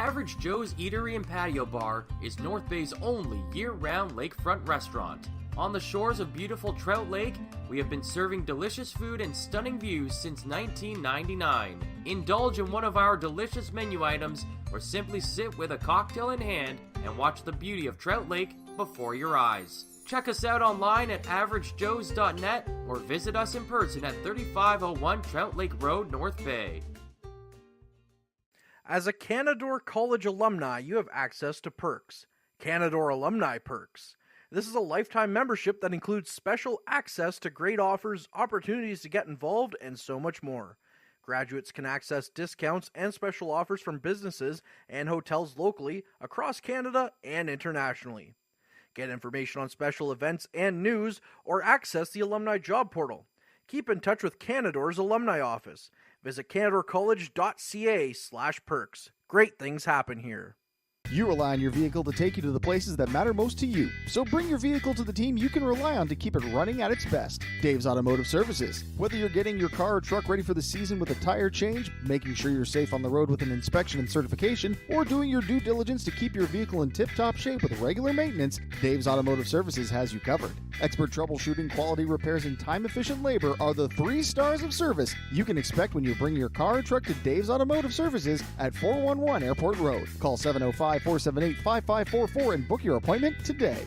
Average Joe's Eatery and Patio Bar is North Bay's only year-round lakefront restaurant. On the shores of beautiful Trout Lake, we have been serving delicious food and stunning views since 1999. Indulge in one of our delicious menu items or simply sit with a cocktail in hand and watch the beauty of Trout Lake before your eyes. Check us out online at averagejoes.net or visit us in person at 3501 Trout Lake Road, North Bay. As a Canadore College alumni, you have access to perks. Canadore Alumni Perks. This is a lifetime membership that includes special access to great offers, opportunities to get involved, and so much more. Graduates can access discounts and special offers from businesses and hotels locally, across Canada, and internationally. Get information on special events and news, or access the alumni job portal. Keep in touch with Canadore's alumni office. Visit canadorecollege.ca/perks. Great things happen here. You rely on your vehicle to take you to the places that matter most to you. So bring your vehicle to the team you can rely on to keep it running at its best. Dave's Automotive Services. Whether you're getting your car or truck ready for the season with a tire change, making sure you're safe on the road with an inspection and certification, or doing your due diligence to keep your vehicle in tip-top shape with regular maintenance, Dave's Automotive Services has you covered. Expert troubleshooting, quality repairs, and time-efficient labor are the 3 stars of service you can expect when you bring your car or truck to Dave's Automotive Services at 411 Airport Road. Call 705-478-5544 and book your appointment today.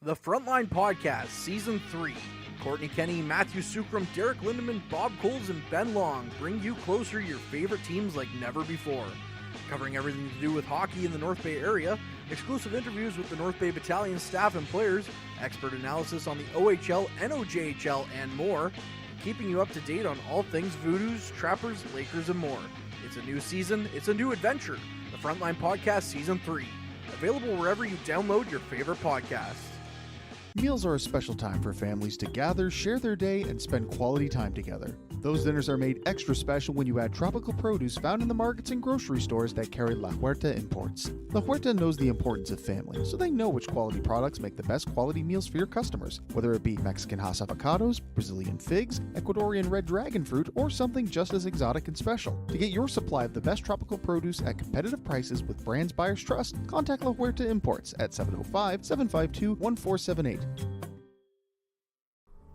The Frontline Podcast, Season 3. Courtney Kenny, Matthew Sukram, Derek Lindemann, Bob Coles, and Ben Long bring you closer to your favorite teams like never before. Covering everything to do with hockey in the North Bay area, exclusive interviews with the North Bay Battalion staff and players, expert analysis on the OHL, NOJHL, and more, keeping you up to date on all things Voodoos, Trappers, Lakers, and more. It's a new season, it's a new adventure. The Frontline Podcast Season 3. Available wherever you download your favorite podcasts. Meals are a special time for families to gather, share their day, and spend quality time together. Those dinners are made extra special when you add tropical produce found in the markets and grocery stores that carry La Huerta imports. La Huerta knows the importance of family, so they know which quality products make the best quality meals for your customers, whether it be Mexican Hass avocados, Brazilian figs, Ecuadorian red dragon fruit, or something just as exotic and special. To get your supply of the best tropical produce at competitive prices with brands buyers trust, contact La Huerta Imports at 705-752-1478.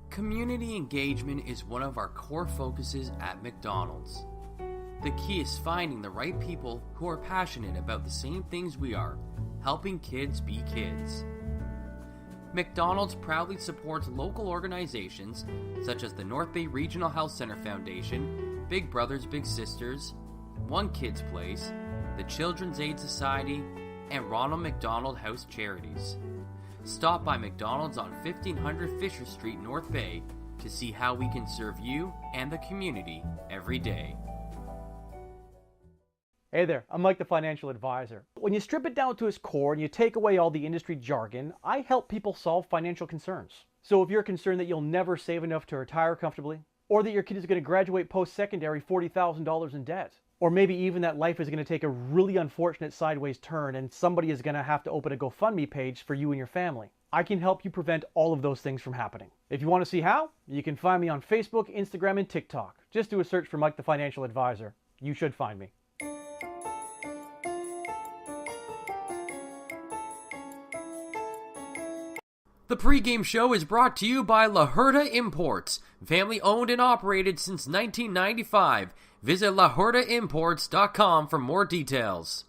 Community engagement is one of our core focuses at McDonald's. The key is finding the right people who are passionate about the same things we are, helping kids be kids. McDonald's proudly supports local organizations such as the North Bay Regional Health Center Foundation, Big Brothers Big Sisters, One Kids Place, the Children's Aid Society, and Ronald McDonald House Charities. Stop by McDonald's on 1500 Fisher Street, North Bay, to see how we can serve you and the community every day. Hey there, I'm Mike the Financial Advisor. When you strip it down to its core and you take away all the industry jargon, I help people solve financial concerns. So if you're concerned that you'll never save enough to retire comfortably, or that your kid is going to graduate post-secondary $40,000 in debt, or maybe even that life is going to take a really unfortunate sideways turn and somebody is going to have to open a GoFundMe page for you and your family, I can help you prevent all of those things from happening. If you want to see how, you can find me on Facebook, Instagram, and TikTok. Just do a search for Mike the Financial Advisor. You should find me. The pregame show is brought to you by La Huerta Imports, family owned and operated since 1995. Visit lahuertaimports.com for more details.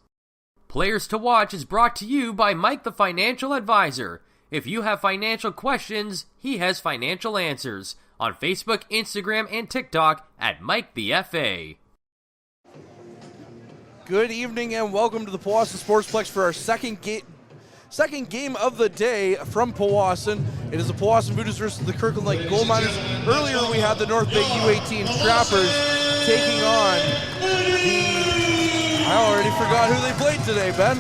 Players to Watch is brought to you by Mike the Financial Advisor. If you have financial questions, he has financial answers. On Facebook, Instagram, and TikTok at Mike the FA. Good evening and welcome to the Powassan Sportsplex for our second game of the day from Powassan. It is the Powassan Voodoos versus the Kirkland Lake Gold Miners. Earlier we had the North Bay U18 Trappers taking on I already forgot who they played today, Ben.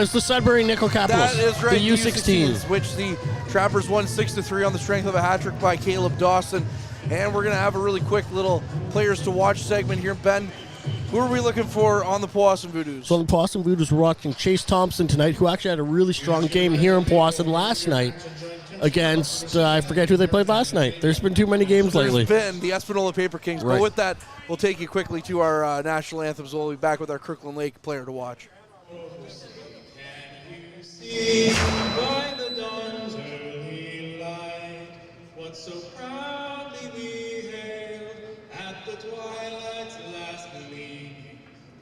It's the Sudbury Nickel Capitals. That is right, the U16s. which the Trappers won 6-3 on the strength of a hat trick by Caleb Dawson. And we're going to have a really quick little players to watch segment here. Ben, who are we looking for on the Powassan Voodoos? So the Powassan Voodoos were watching Chase Thompson tonight, who actually had a really strong game here in Powassan last night against, I forget who they played last night. There's been too many games lately. There's been the Espanola Paper Kings. Right. But with that, we'll take you quickly to our national anthems. We'll be back with our Kirkland Lake player to watch. By the dawn's early light, what so proudly we hailed at the twilight's last gleaming,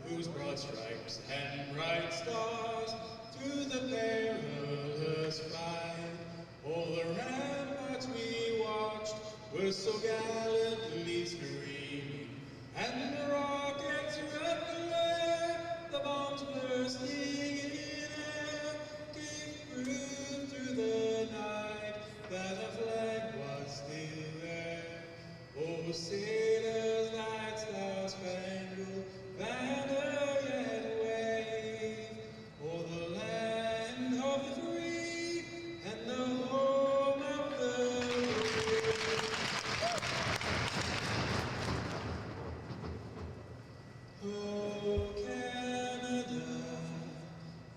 whose broad stripes and bright stars through the perilous fight, all the ramparts we watched were so gallantly streaming, and the rockets red glare, the bombs bursting in air, gave proof through the night that the flag was still there. Oh, sailors, like star-spangled banner yet wave, o'er the land of the free and the home of the brave. Oh, Canada,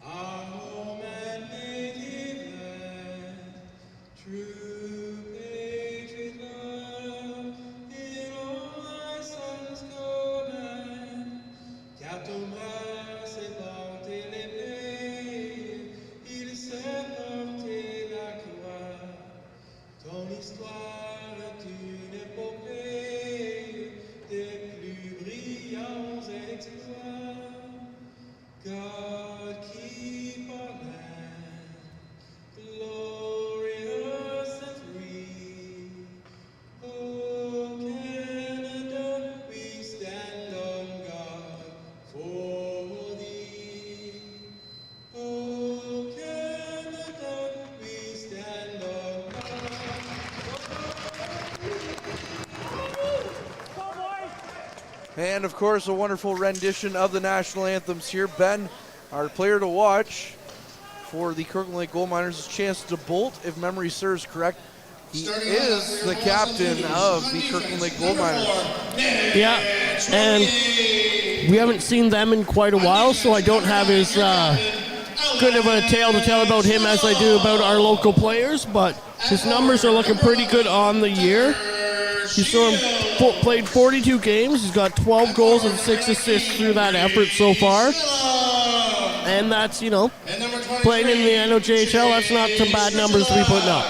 our home and native land, true patriot love in all thy sons command. Car ton bras s'est porté l'épée, il s'est porté la croix. Ton histoire est une épopée des plus brillants exploits. God keep our land glorious and free. Oh, Canada, we stand on guard for thee. Oh, Canada, we stand on And, of course, a wonderful rendition of the national anthems here. Ben, our player to watch for the Kirkland Lake Gold Miners, a chance to bolt, if memory serves correct. He is the captain of the Kirkland Lake Gold Miners. Yeah, and we haven't seen them in quite a while, so I don't have as good of a tale to tell about him as I do about our local players, but his numbers are looking pretty good on the year. He's played 42 games. He's got 12 goals and 6 assists through that effort so far. And that's, playing in the NOJHL, that's not some bad numbers to be putting up.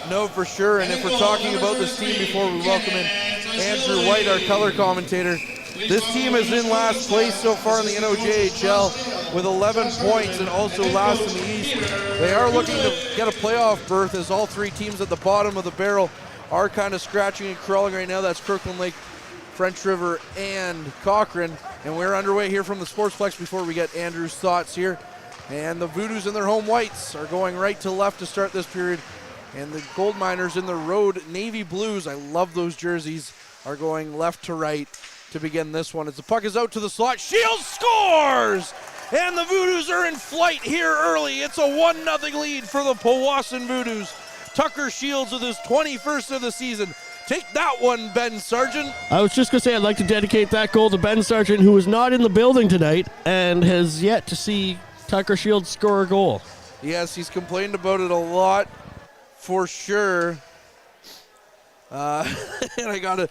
No, for sure. And if we're talking about this team before we welcome in Andrew White, our color commentator, this team is in last place so far in the NOJHL with 11 points and also last in the East. They are looking to get a playoff berth as all three teams at the bottom of the barrel are kind of scratching and crawling right now. That's Kirkland Lake, French River, and Cochrane. And we're underway here from the Sportsplex before we get Andrew's thoughts here. And the Voodoos in their home whites are going right to left to start this period. And the Gold Miners in the road navy blues, I love those jerseys, are going left to right to begin this one. As the puck is out to the slot, Shields scores! And the Voodoos are in flight here early. It's a 1-0 lead for the Powassan Voodoos. Tucker Shields with his 21st of the season. Take that one, Ben Sargent. I was just going to say I'd like to dedicate that goal to Ben Sargent, who is not in the building tonight and has yet to see Tucker Shields score a goal. Yes, he's complained about it a lot, for sure. And I got to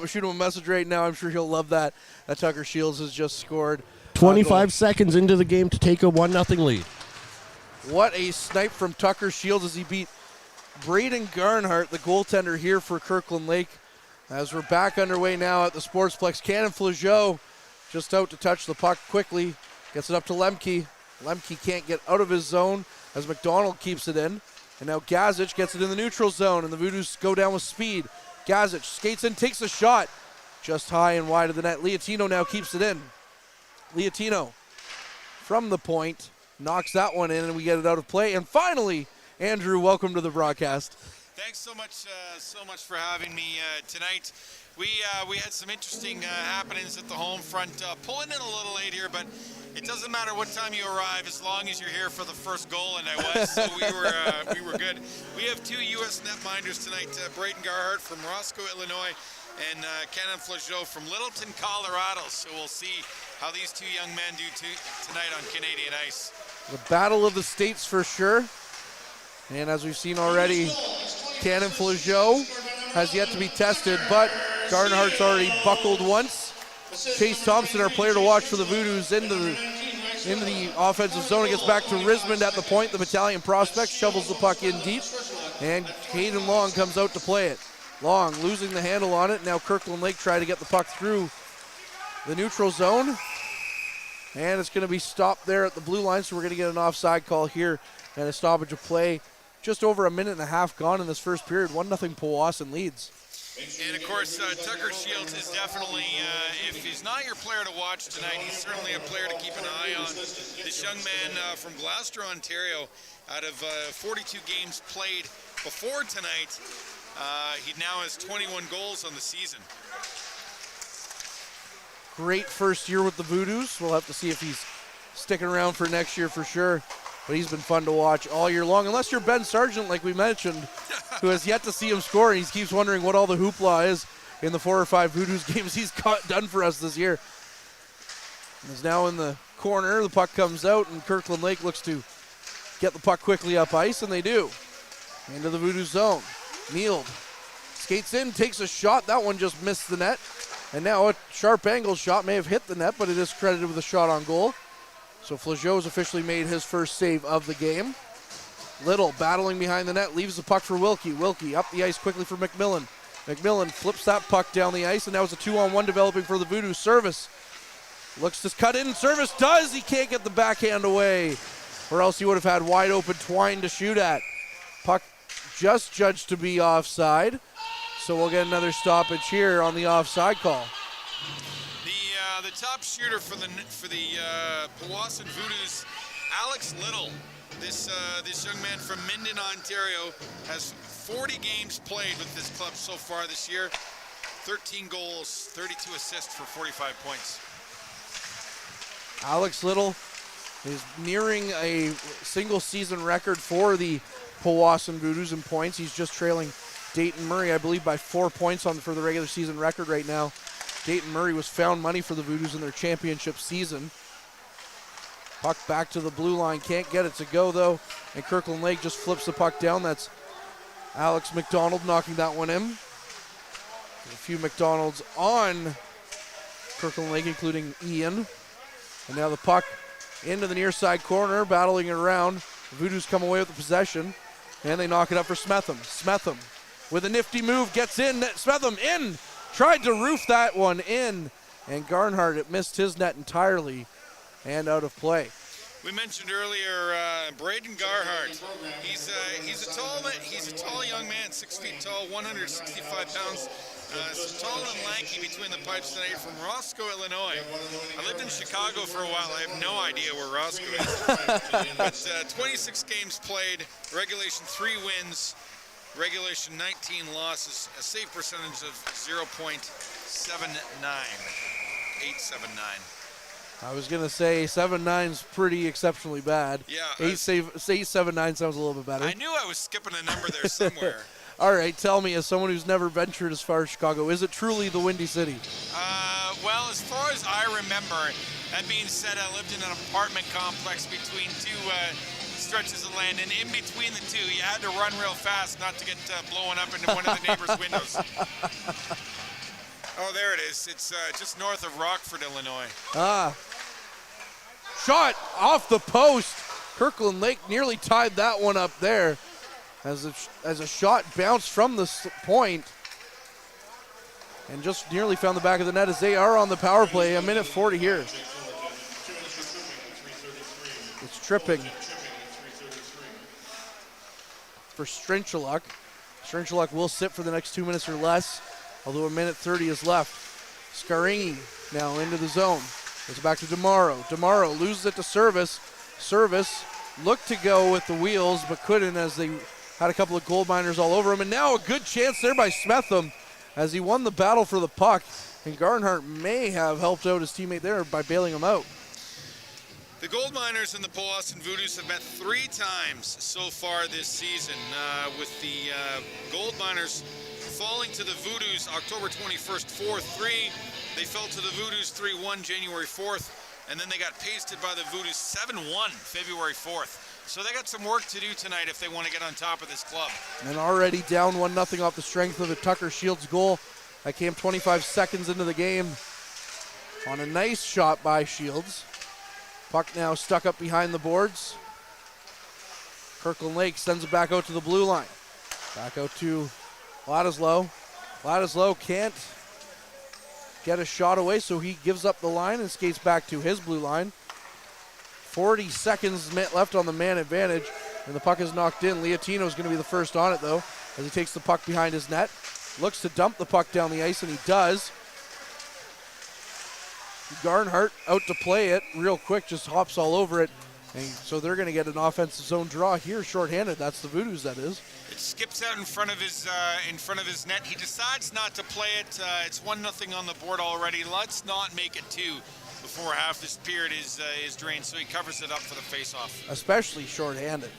shoot him a message right now. I'm sure he'll love that Tucker Shields has just scored. 25 seconds into the game to take a 1-0 lead. What a snipe from Tucker Shields as he beat Braden Garnhart, the goaltender here for Kirkland Lake. As we're back underway now at the Sportsplex, Cannon Flageau just out to touch the puck quickly. Gets it up to Lemke. Lemke can't get out of his zone as McDonald keeps it in. And now Gazic gets it in the neutral zone, and the Voodoos go down with speed. Gazic skates in, takes a shot. Just high and wide of the net. Liatino now keeps it in. Liatino from the point knocks that one in, and we get it out of play. And finally, Andrew, welcome to the broadcast. Thanks so much for having me tonight. We had some interesting happenings at the home front. Pulling in a little late here, but it doesn't matter what time you arrive as long as you're here for the first goal, and I was, so we were good. We have two U.S. netminders tonight, Braden Garhart from Roscoe, Illinois, and Cannon Flageau from Littleton, Colorado. So we'll see how these two young men do tonight on Canadian ice. The battle of the states for sure. And as we've seen already, Cannon Flageau has yet to be tested, but Garnhart's already buckled once. Chase Thompson, our player to watch for the Voodoos, into the offensive zone. It gets back to Rismond at the point. The Battalion prospect shovels the puck in deep, and Caden Long comes out to play it. Long losing the handle on it. Now Kirkland Lake try to get the puck through the neutral zone, and it's going to be stopped there at the blue line, so we're going to get an offside call here and a stoppage of play. Just over a minute and a half gone in this first period. 1-0 Powassan leads. And of course, Tucker Shields is definitely, if he's not your player to watch tonight, he's certainly a player to keep an eye on. This young man from Gloucester, Ontario, out of 42 games played before tonight, he now has 21 goals on the season. Great first year with the Voodoos. We'll have to see if he's sticking around for next year for sure. But he's been fun to watch all year long, unless you're Ben Sargent, like we mentioned, who has yet to see him score, and he keeps wondering what all the hoopla is in the 4 or 5 Voodoos games he's done for us this year. He's now in the corner. The puck comes out, and Kirkland Lake looks to get the puck quickly up ice, and they do. Into the Voodoo zone. Neild skates in, takes a shot. That one just missed the net. And now a sharp angle shot may have hit the net, but it is credited with a shot on goal. So Flageau has officially made his first save of the game. Little battling behind the net, leaves the puck for Wilkie. Wilkie up the ice quickly for McMillan. McMillan flips that puck down the ice, and now it's a 2-on-1 developing for the Voodoo. Service looks to cut in. Service does. He can't get the backhand away, or else he would have had wide open Twine to shoot at. Puck just judged to be offside, so we'll get another stoppage here on the offside call. The top shooter for the Powassan Voodoos, Alex Little. This young man from Minden, Ontario, has 40 games played with this club so far this year. 13 goals, 32 assists for 45 points. Alex Little is nearing a single season record for the Powassan Voodoos in points. He's just trailing Dayton Murray, I believe, by 4 points for the regular season record right now. Dayton Murray was found money for the Voodoos in their championship season. Puck back to the blue line, can't get it to go though, and Kirkland Lake just flips the puck down. That's Alex McDonald knocking that one in. There's a few McDonalds on Kirkland Lake, including Ian. And now the puck into the near side corner, battling it around. The Voodoos come away with the possession, and they knock it up for Smetham. Smetham with a nifty move, gets in. Smetham in, tried to roof that one in, and Garnhart, it missed his net entirely and out of play. We mentioned earlier Braden Garhart. He's a tall young man, 6 feet tall, 165 pounds. Tall and lanky between the pipes tonight from Roscoe, Illinois. I lived in Chicago for a while. I have no idea where Roscoe is. But 26 games played, regulation 3 wins, regulation 19 losses, a save percentage of 0.79. 879. I was going to say 7-9's pretty exceptionally bad. Yeah. 8-7-9 sounds a little bit better. I knew I was skipping a number there somewhere. All right, tell me, as someone who's never ventured as far as Chicago, is it truly the Windy City? Well, as far as I remember, that being said, I lived in an apartment complex between two stretches of land, and in between the two, you had to run real fast not to get blown up into one of the neighbors' windows. Oh, there it is. It's just north of Rockford, Illinois. Shot off the post. Kirkland Lake nearly tied that one up there as a shot bounced from the point and just nearly found the back of the net as they are on the power play. 1:40 here. It's tripping for Strinchaluk. Strinchaluk will sit for the next 2 minutes or less, although 1:30 is left. Scaringi now into the zone. It's back to DeMauro. DeMauro loses it to Service. Service looked to go with the wheels, but couldn't as they had a couple of gold miners all over him. And now a good chance there by Smetham as he won the battle for the puck. And Garnhart may have helped out his teammate there by bailing him out. The Gold Miners and the Powassan Voodoos have met 3 times so far this season, with the Gold Miners falling to the Voodoos October 21st, 4-3. They fell to the Voodoos 3-1 January 4th, and then they got pasted by the Voodoos 7-1 February 4th. So they got some work to do tonight if they want to get on top of this club. And already down 1-0 off the strength of a Tucker Shields goal. That came 25 seconds into the game on a nice shot by Shields. Puck now stuck up behind the boards. Kirkland Lake sends it back out to the blue line. Back out to Ladislow. Ladislow can't get a shot away, so he gives up the line and skates back to his blue line. 40 seconds left on the man advantage, and the puck is knocked in. Leotino's going to be the first on it, though, as he takes the puck behind his net. Looks to dump the puck down the ice, and he does. Garnhart out to play it real quick, just hops all over it. And so they're going to get an offensive zone draw here, shorthanded. That's the Voodoos, that is. It skips out in front of his net. He decides not to play it. It's 1-0 on the board already. Let's not make it 2 before half this period is drained. So he covers it up for the face-off. Especially shorthanded.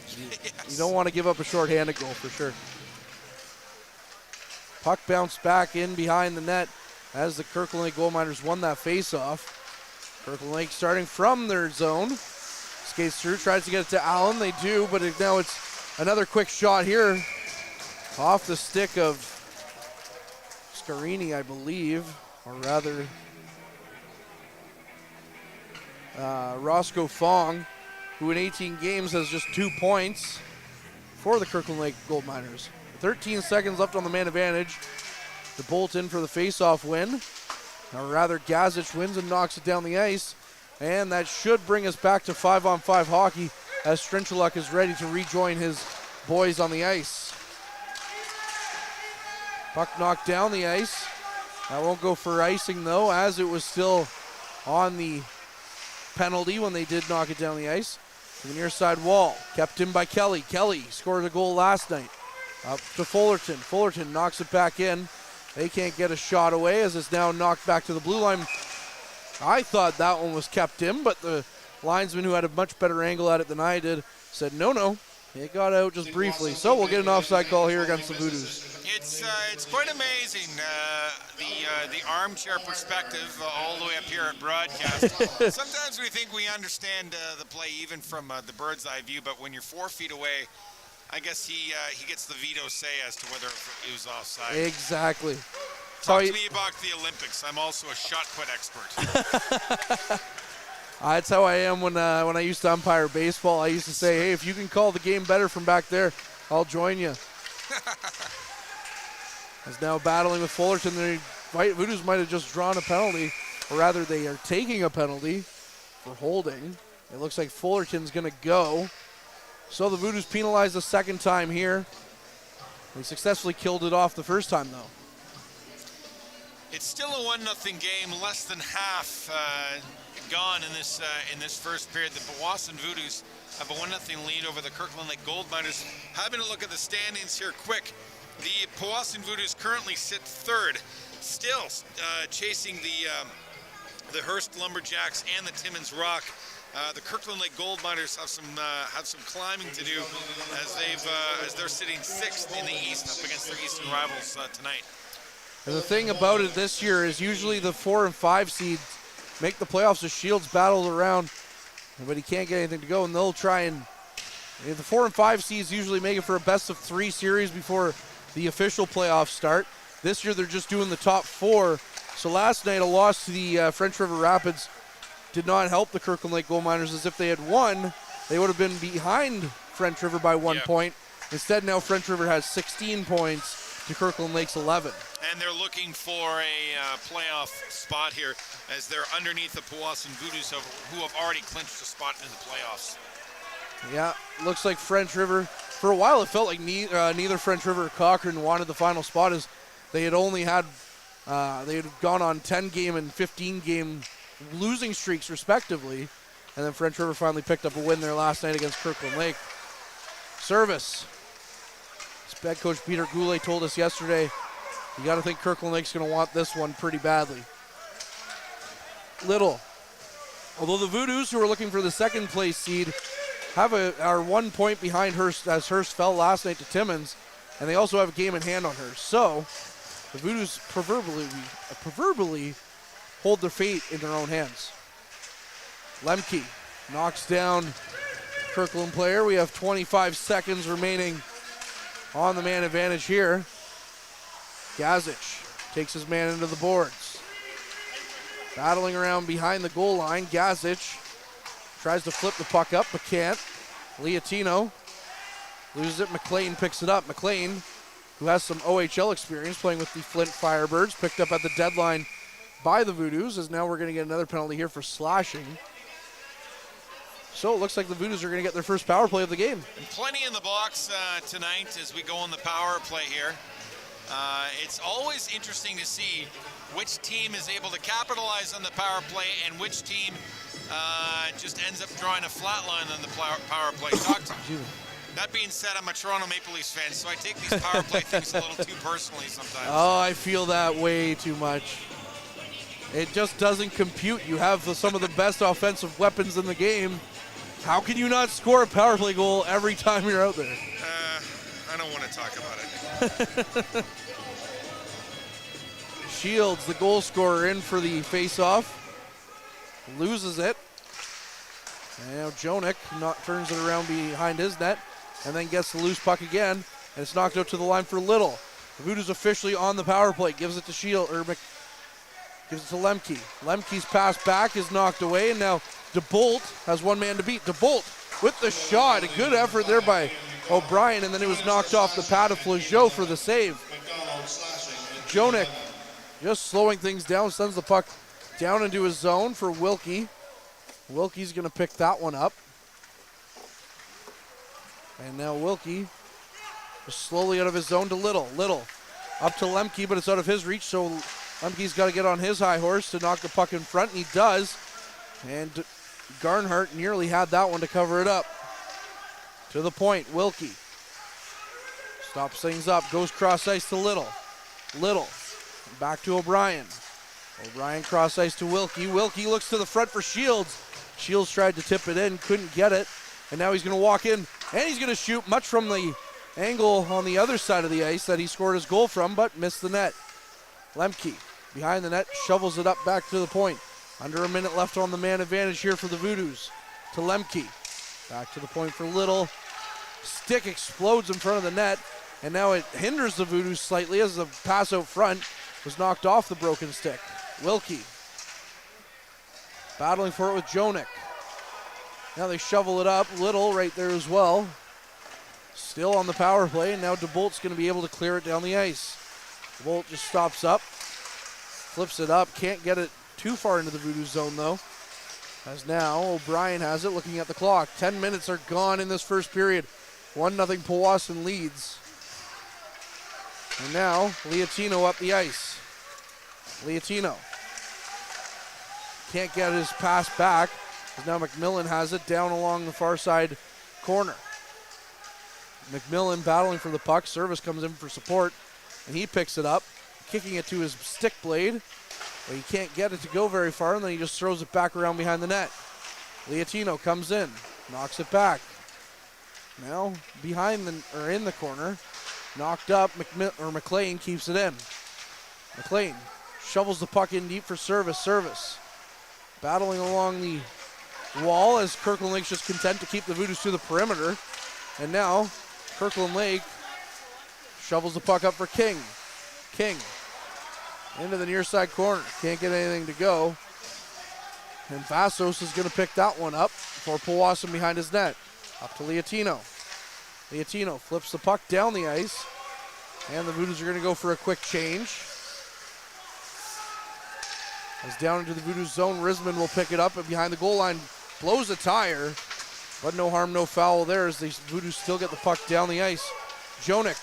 Yes. You don't want to give up a shorthanded goal for sure. Puck bounced back in behind the net as the Kirkland Lake Gold Miners won that face-off. Kirkland Lake starting from their zone. Skates through, tries to get it to Allen. They do, but now it's another quick shot here off the stick of Scarini, I believe, or rather Roscoe Fong, who in 18 games has just 2 points for the Kirkland Lake Gold Miners. 13 seconds left on the man advantage. The bolt in for the face-off win. Or rather, Gazic wins and knocks it down the ice. And that should bring us back to 5-on-5 hockey as Strenchuluk is ready to rejoin his boys on the ice. Puck knocked down the ice. That won't go for icing, though, as it was still on the penalty when they did knock it down the ice. To the near side wall, kept in by Kelly. Kelly scored a goal last night. Up to Fullerton. Fullerton knocks it back in. They can't get a shot away as it's now knocked back to the blue line. I thought that one was kept in, but the linesman who had a much better angle at it than I did said no. It got out just briefly. So we'll get an offside call here against the Voodoos. It's quite amazing, the armchair perspective all the way up here at broadcast. Sometimes we think we understand the play even from the bird's eye view, but when you're 4 feet away, I guess he gets the veto say as to whether it was offside. Exactly. Talk to me about the Olympics. I'm also a shot put expert. That's how I am when I used to umpire baseball. I used to say, hey, if you can call the game better from back there, I'll join you. Is now battling with Fullerton. The Voodoos might have just drawn a penalty, or rather they are taking a penalty for holding. It looks like Fullerton's going to go. So the Voodoos penalized the second time here. They successfully killed it off the first time, though. It's still a 1-0 game, less than half gone in this first period. The Powassan Voodoos have a 1-0 lead over the Kirkland Lake Gold Miners. Having a look at the standings here quick, the Powassan Voodoos currently sit third, still chasing the Hearst Lumberjacks and the Timmins Rock. The Kirkland Lake Gold Miners have some climbing to do as they're sitting 6th in the East up against their Eastern rivals tonight. And the thing about it this year is usually the 4 and 5 seeds make the playoffs as Shields battles around, but he can't get anything to go, and they'll try and the 4 and 5 seeds usually make it for a best of 3 series before the official playoffs start. This year they're just doing the top 4. So last night a loss to the French River Rapids did not help the Kirkland Lake Gold Miners, as if they had won, they would have been behind French River by 1 point. Instead, now French River has 16 points to Kirkland Lake's 11. And they're looking for a playoff spot here as they're underneath the Powassan Voodoos who have already clinched a spot in the playoffs. Yeah, looks like French River. For a while, it felt like neither French River or Cochrane wanted the final spot, as they had only had they had gone on 10-game and 15-game losing streaks respectively, and then French River finally picked up a win there last night against Kirkland Lake. Service. Head coach Peter Goulet told us yesterday, you got to think Kirkland Lake's going to want this one pretty badly. Little. Although the Voodoos, who are looking for the second place seed, are 1 point behind Hearst, as Hearst fell last night to Timmins, and they also have a game in hand on Hearst. So the Voodoos proverbially hold their fate in their own hands. Lemke knocks down Kirkland player. We have 25 seconds remaining on the man advantage here. Gazic takes his man into the boards. Battling around behind the goal line. Gazic tries to flip the puck up, but can't. Liatino loses it. McLean picks it up. McLean, who has some OHL experience playing with the Flint Firebirds, picked up at the deadline by the Voodoos, as now we're going to get another penalty here for slashing. So it looks like the Voodoos are going to get their first power play of the game. And plenty in the box tonight as we go on the power play here. It's always interesting to see which team is able to capitalize on the power play and which team just ends up drawing a flat line on the power play. That being said, I'm a Toronto Maple Leafs fan, so I take these power play things a little too personally sometimes. Oh, I feel that way too much. It just doesn't compute. You have some of the best offensive weapons in the game. How can you not score a power play goal every time you're out there? I don't want to talk about it. Shields, the goal scorer, in for the face-off. Loses it. And now Jonik turns it around behind his net and then gets the loose puck again. And it's knocked out to the line for Little. The Voodoos officially on the power play. Gives it to gives it to Lemke. Lemke's pass back is knocked away, and now DeBolt has one man to beat. DeBolt with the shot. A good effort there by O'Brien, and then it was knocked off the pad of Flageau for the save. Jonik just slowing things down, sends the puck down into his zone for Wilkie. Wilkie's going to pick that one up. And now Wilkie is slowly out of his zone to Little. Little up to Lemke, but it's out of his reach, so Lemke's got to get on his high horse to knock the puck in front, and he does. And Garnhart nearly had that one to cover it up. To the point, Wilkie stops things up, goes cross ice to Little. Little back to O'Brien. O'Brien cross ice to Wilkie. Wilkie looks to the front for Shields. Shields tried to tip it in, couldn't get it. And now he's going to walk in, and he's going to shoot much from the angle on the other side of the ice that he scored his goal from, but missed the net. Lemke behind the net, shovels it up back to the point. Under a minute left on the man advantage here for the Voodoos. To Lemke. Back to the point for Little. Stick explodes in front of the net, and now it hinders the Voodoos slightly as the pass out front was knocked off the broken stick. Wilkie battling for it with Jonik. Now they shovel it up. Little right there as well. Still on the power play, and now DeBolt's going to be able to clear it down the ice. DeBolt just stops up, flips it up, can't get it too far into the Voodoo zone though. As now O'Brien has it, looking at the clock. 10 minutes are gone in this first period. 1-0 Powassan leads. And now Liatino up the ice. Liatino can't get his pass back, as now McMillan has it down along the far side corner. McMillan battling for the puck. Service comes in for support, and he picks it up, kicking it to his stick blade, but he can't get it to go very far, and then he just throws it back around behind the net. Liatino comes in, knocks it back. Now behind in the corner, knocked up. McLean keeps it in. McLean shovels the puck in deep for Service. Service battling along the wall as Kirkland Lake's just content to keep the Voodoos to the perimeter. And now Kirkland Lake shovels the puck up for King. King into the near side corner. Can't get anything to go. And Vassos is going to pick that one up for Powassan behind his net. Up to Liatino. Liatino flips the puck down the ice. And the Voodoos are going to go for a quick change. As down into the Voodoos zone, Risman will pick it up, and behind the goal line blows a tire. But no harm, no foul there as the Voodoos still get the puck down the ice. Jonik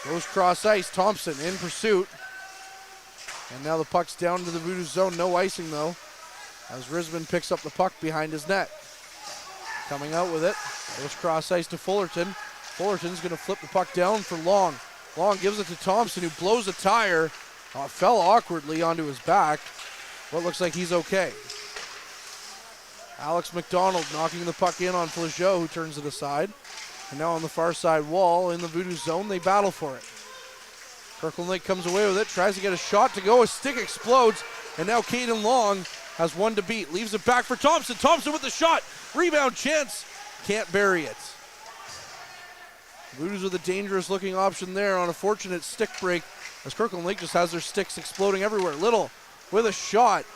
goes cross ice. Thompson in pursuit. And now the puck's down to the Voodoos zone. No icing though, as Risman picks up the puck behind his net. Coming out with it. Goes cross ice to Fullerton. Fullerton's going to flip the puck down for Long. Long gives it to Thompson, who blows a tire. Fell awkwardly onto his back, but looks like he's okay. Alex McDonald knocking the puck in on Flageau, who turns it aside. And now on the far side wall in the Voodoo zone, they battle for it. Kirkland Lake comes away with it, tries to get a shot to go. A stick explodes, and now Caden Long has one to beat. Leaves it back for Thompson. Thompson with the shot. Rebound chance. Can't bury it. Voodoos with a dangerous looking option there on a fortunate stick break as Kirkland Lake just has their sticks exploding everywhere. Little with a shot.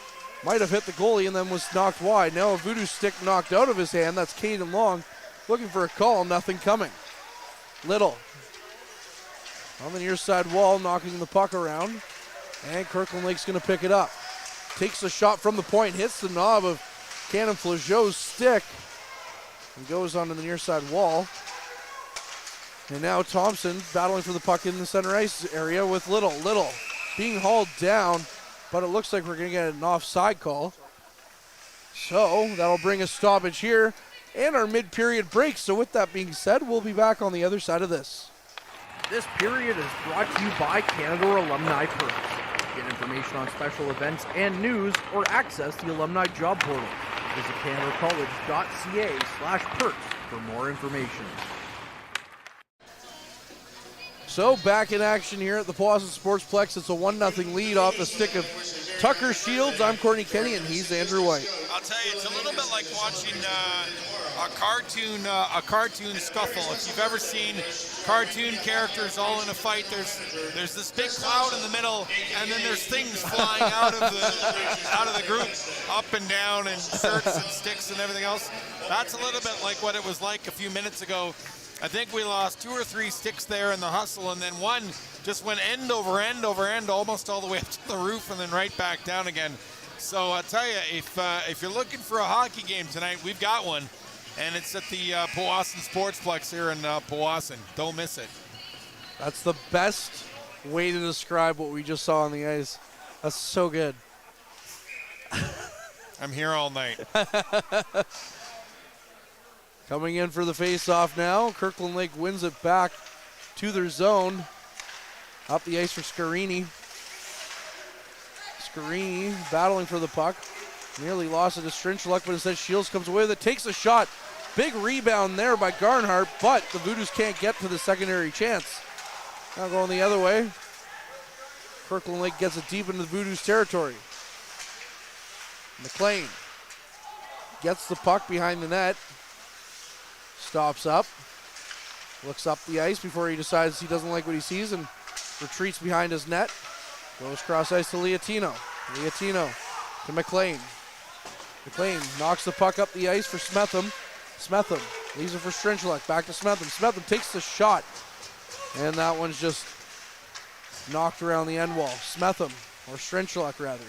Might have hit the goalie and then was knocked wide. Now a Voodoo stick knocked out of his hand. That's Caden Long looking for a call. Nothing coming. Little on the near side wall, knocking the puck around. And Kirkland Lake's going to pick it up. Takes a shot from the point, hits the knob of Cannon Flageau's stick, and goes onto the near side wall. And now Thompson battling for the puck in the center ice area with Little. Little being hauled down, but it looks like we're going to get an offside call. So that'll bring a stoppage here and our mid-period break. So with that being said, we'll be back on the other side of this. This period is brought to you by Canada Alumni Perks. Get information on special events and news or access the alumni job portal. Visit canadacollege.ca/perks for more information. So back in action here at the Powassan Sportsplex. It's a 1-0 lead off the stick of Tucker Shields. I'm Courtney Kenny and he's Andrew White. I'll tell you, it's a little bit like watching a cartoon scuffle. If you've ever seen cartoon characters all in a fight, there's this big cloud in the middle, and then there's things flying out of the group, up and down, and shirts and sticks and everything else. That's a little bit like what it was like a few minutes ago. I think we lost 2 or 3 sticks there in the hustle, and then one just went end over end over end, almost all the way up to the roof, and then right back down again. So I'll tell you, if you're looking for a hockey game tonight, we've got one. And it's at the Powassan Sportsplex here in Powassan. Don't miss it. That's the best way to describe what we just saw on the ice. That's so good. I'm here all night. Coming in for the face-off now. Kirkland Lake wins it back to their zone. Up the ice for Scarini. Scarini battling for the puck. Nearly lost it to Strinchluck, but instead Shields comes away with it. Takes a shot. Big rebound there by Garnhart, but the Voodoos can't get to the secondary chance. Now going the other way. Kirkland Lake gets it deep into the Voodoos territory. McLean gets the puck behind the net. Stops up. Looks up the ice before he decides he doesn't like what he sees and retreats behind his net. Goes cross ice to Liatino. Liatino to McLean. McLean knocks the puck up the ice for Smetham. Smetham leaves it for Strinchluck. Back to Smetham. Smetham takes the shot. And that one's just knocked around the end wall. Smetham, or Strinchluck rather,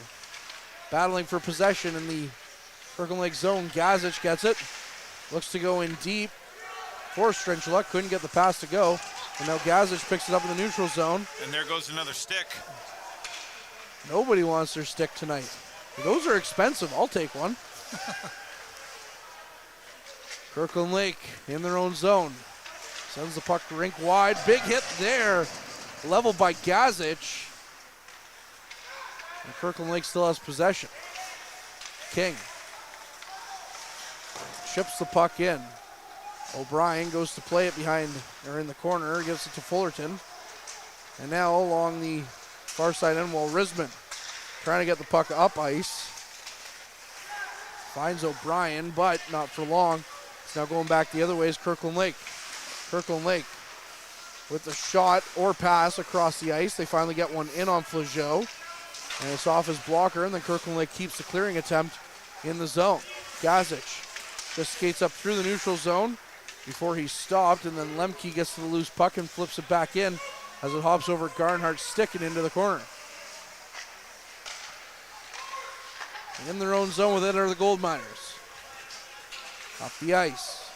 battling for possession in the Kirkland Lake zone. Gazic gets it. Looks to go in deep for Strinchluck. Couldn't get the pass to go. And now Gazic picks it up in the neutral zone. And there goes another stick. Nobody wants their stick tonight. Those are expensive. I'll take one. Kirkland Lake in their own zone. Sends the puck rink wide. Big hit there. Leveled by Gazic. And Kirkland Lake still has possession. King chips the puck in. O'Brien goes to play it behind, or in the corner, gives it to Fullerton. And now along the far side end wall, Risman trying to get the puck up ice. Finds O'Brien, but not for long. It's now going back the other way is Kirkland Lake. Kirkland Lake with the shot or pass across the ice. They finally get one in on Flageau. And it's off his blocker, and then Kirkland Lake keeps the clearing attempt in the zone. Gazic just skates up through the neutral zone before he's stopped, and then Lemke gets to the loose puck and flips it back in as it hops over Garnhart's stick and into the corner. In their own zone with it are the Gold Miners. Up the ice,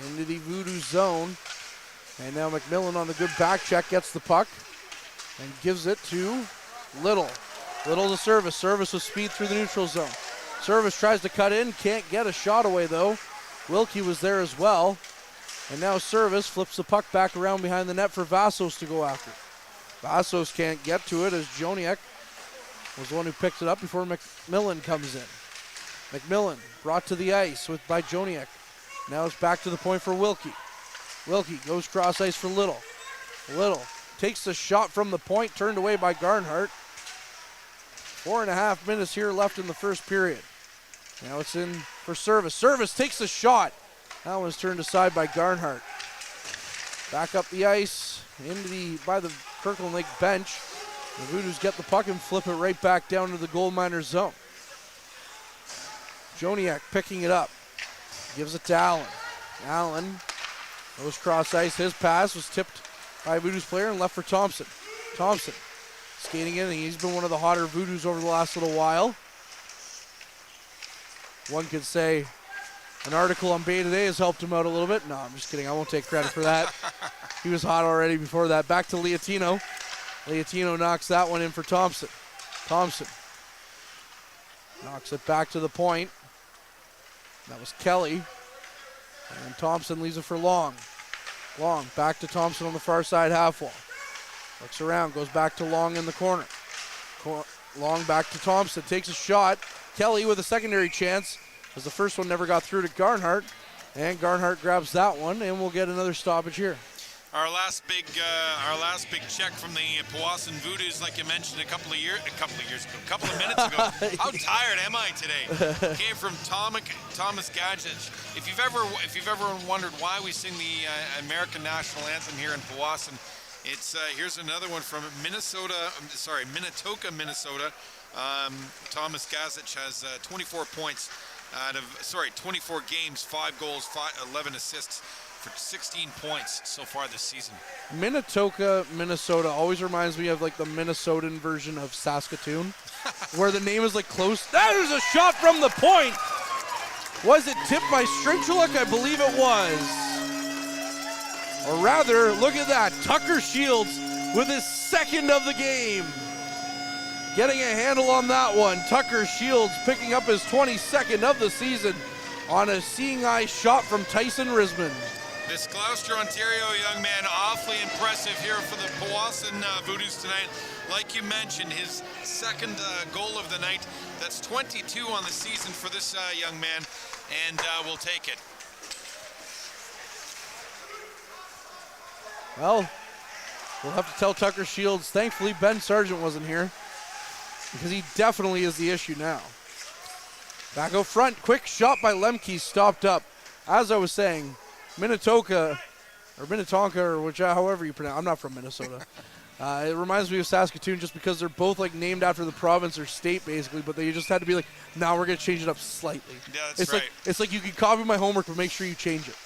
into the Voodoo zone, and now McMillan on the good back check gets the puck and gives it to Little. Little to Service. Service with speed through the neutral zone. Service tries to cut in, can't get a shot away though. Wilkie was there as well. And now Service flips the puck back around behind the net for Vassos to go after. Vassos can't get to it as Joniak was the one who picked it up before McMillan comes in. McMillan brought to the ice by Joniak. Now it's back to the point for Wilkie. Wilkie goes cross ice for Little. Little takes the shot from the point, turned away by Garnhart. 4.5 minutes here left in the first period. Now it's in for Service. Service takes the shot. That one's turned aside by Garnhart. Back up the ice by the Kirkland Lake bench. The Voodoos get the puck and flip it right back down to the gold miners zone. Joniak picking it up. Gives it to Allen. Allen goes cross ice. His pass was tipped by a Voodoos player and left for Thompson. Thompson skating in, and he's been one of the hotter Voodoos over the last little while. One could say an article on Bay Today has helped him out a little bit. No, I'm just kidding. I won't take credit for that. He was hot already before that. Back to Liatino. Liatino knocks that one in for Thompson. Thompson knocks it back to the point. That was Kelly. And Thompson leaves it for Long. Long back to Thompson on the far side half wall. Looks around, goes back to Long in the corner. Long back to Thompson, takes a shot. Kelly with a secondary chance, as the first one never got through to Garnhart. And Garnhart grabs that one, and we'll get another stoppage here. Our last big check from the Powassan Voodoos, like you mentioned a couple of minutes ago. How tired am I today? Came from Thomas Gadget. If you've ever wondered why we sing the American national anthem here in Powassan, it's here's another one from Minnetonka, Minnesota. Thomas Gazic has 24 points out of 24 games, 5 goals, 11 assists. For 16 points so far this season. Minnetonka, Minnesota always reminds me of like the Minnesotan version of Saskatoon, where the name is like close. There's a shot from the point. Was it tipped by Stricheluk? I believe it was. Or rather, look at that. Tucker Shields with his second of the game. Getting a handle on that one. Tucker Shields picking up his 22nd of the season on a seeing eye shot from Tyson Risman. This Gloucester, Ontario young man, awfully impressive here for the Powassan Voodoos tonight. Like you mentioned, his second goal of the night. That's 22 on the season for this young man, and we'll take it. Well, we'll have to tell Tucker Shields, thankfully Ben Sargent wasn't here, because he definitely is the issue now. Back out front, quick shot by Lemke, stopped up. As I was saying, Minnetonka, or however you pronounce it. I'm not from Minnesota. It reminds me of Saskatoon just because they're both like named after the province or state basically, but they just had to be like, now we're going to change it up slightly. Yeah, that's right. It's like you can copy my homework, but make sure you change it.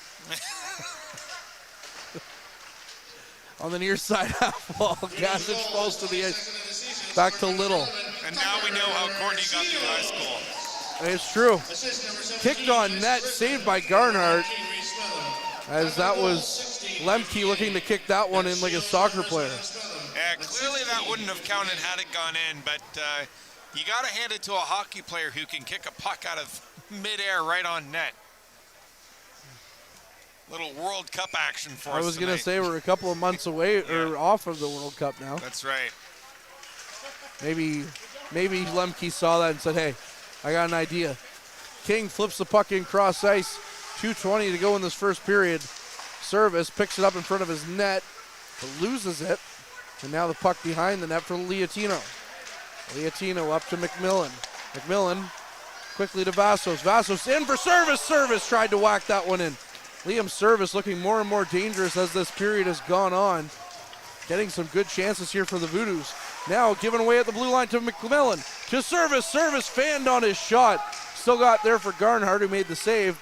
On the near side half wall, Gazic falls to the edge. Back to Little. And now we know how Courtney got through high school. It's true. Kicked on net, saved by Garnhart. As that was Lemke looking to kick that one in like a soccer player. Yeah, clearly that wouldn't have counted had it gone in, but you got to hand it to a hockey player who can kick a puck out of midair right on net. Little World Cup action for us. I was going to say we're a couple of months away or off of the World Cup now. That's right. Maybe Lemke saw that and said, hey, I got an idea. King flips the puck in cross ice. 2:20 to go in this first period. Service picks it up in front of his net, but loses it. And now the puck behind the net for Liatino. Liatino up to McMillan. McMillan quickly to Vassos. Vassos in for Service. Service tried to whack that one in. Liam Service looking more and more dangerous as this period has gone on. Getting some good chances here for the Voodoos. Now given away at the blue line to McMillan. To Service. Service fanned on his shot. Still got there for Garnhart, who made the save.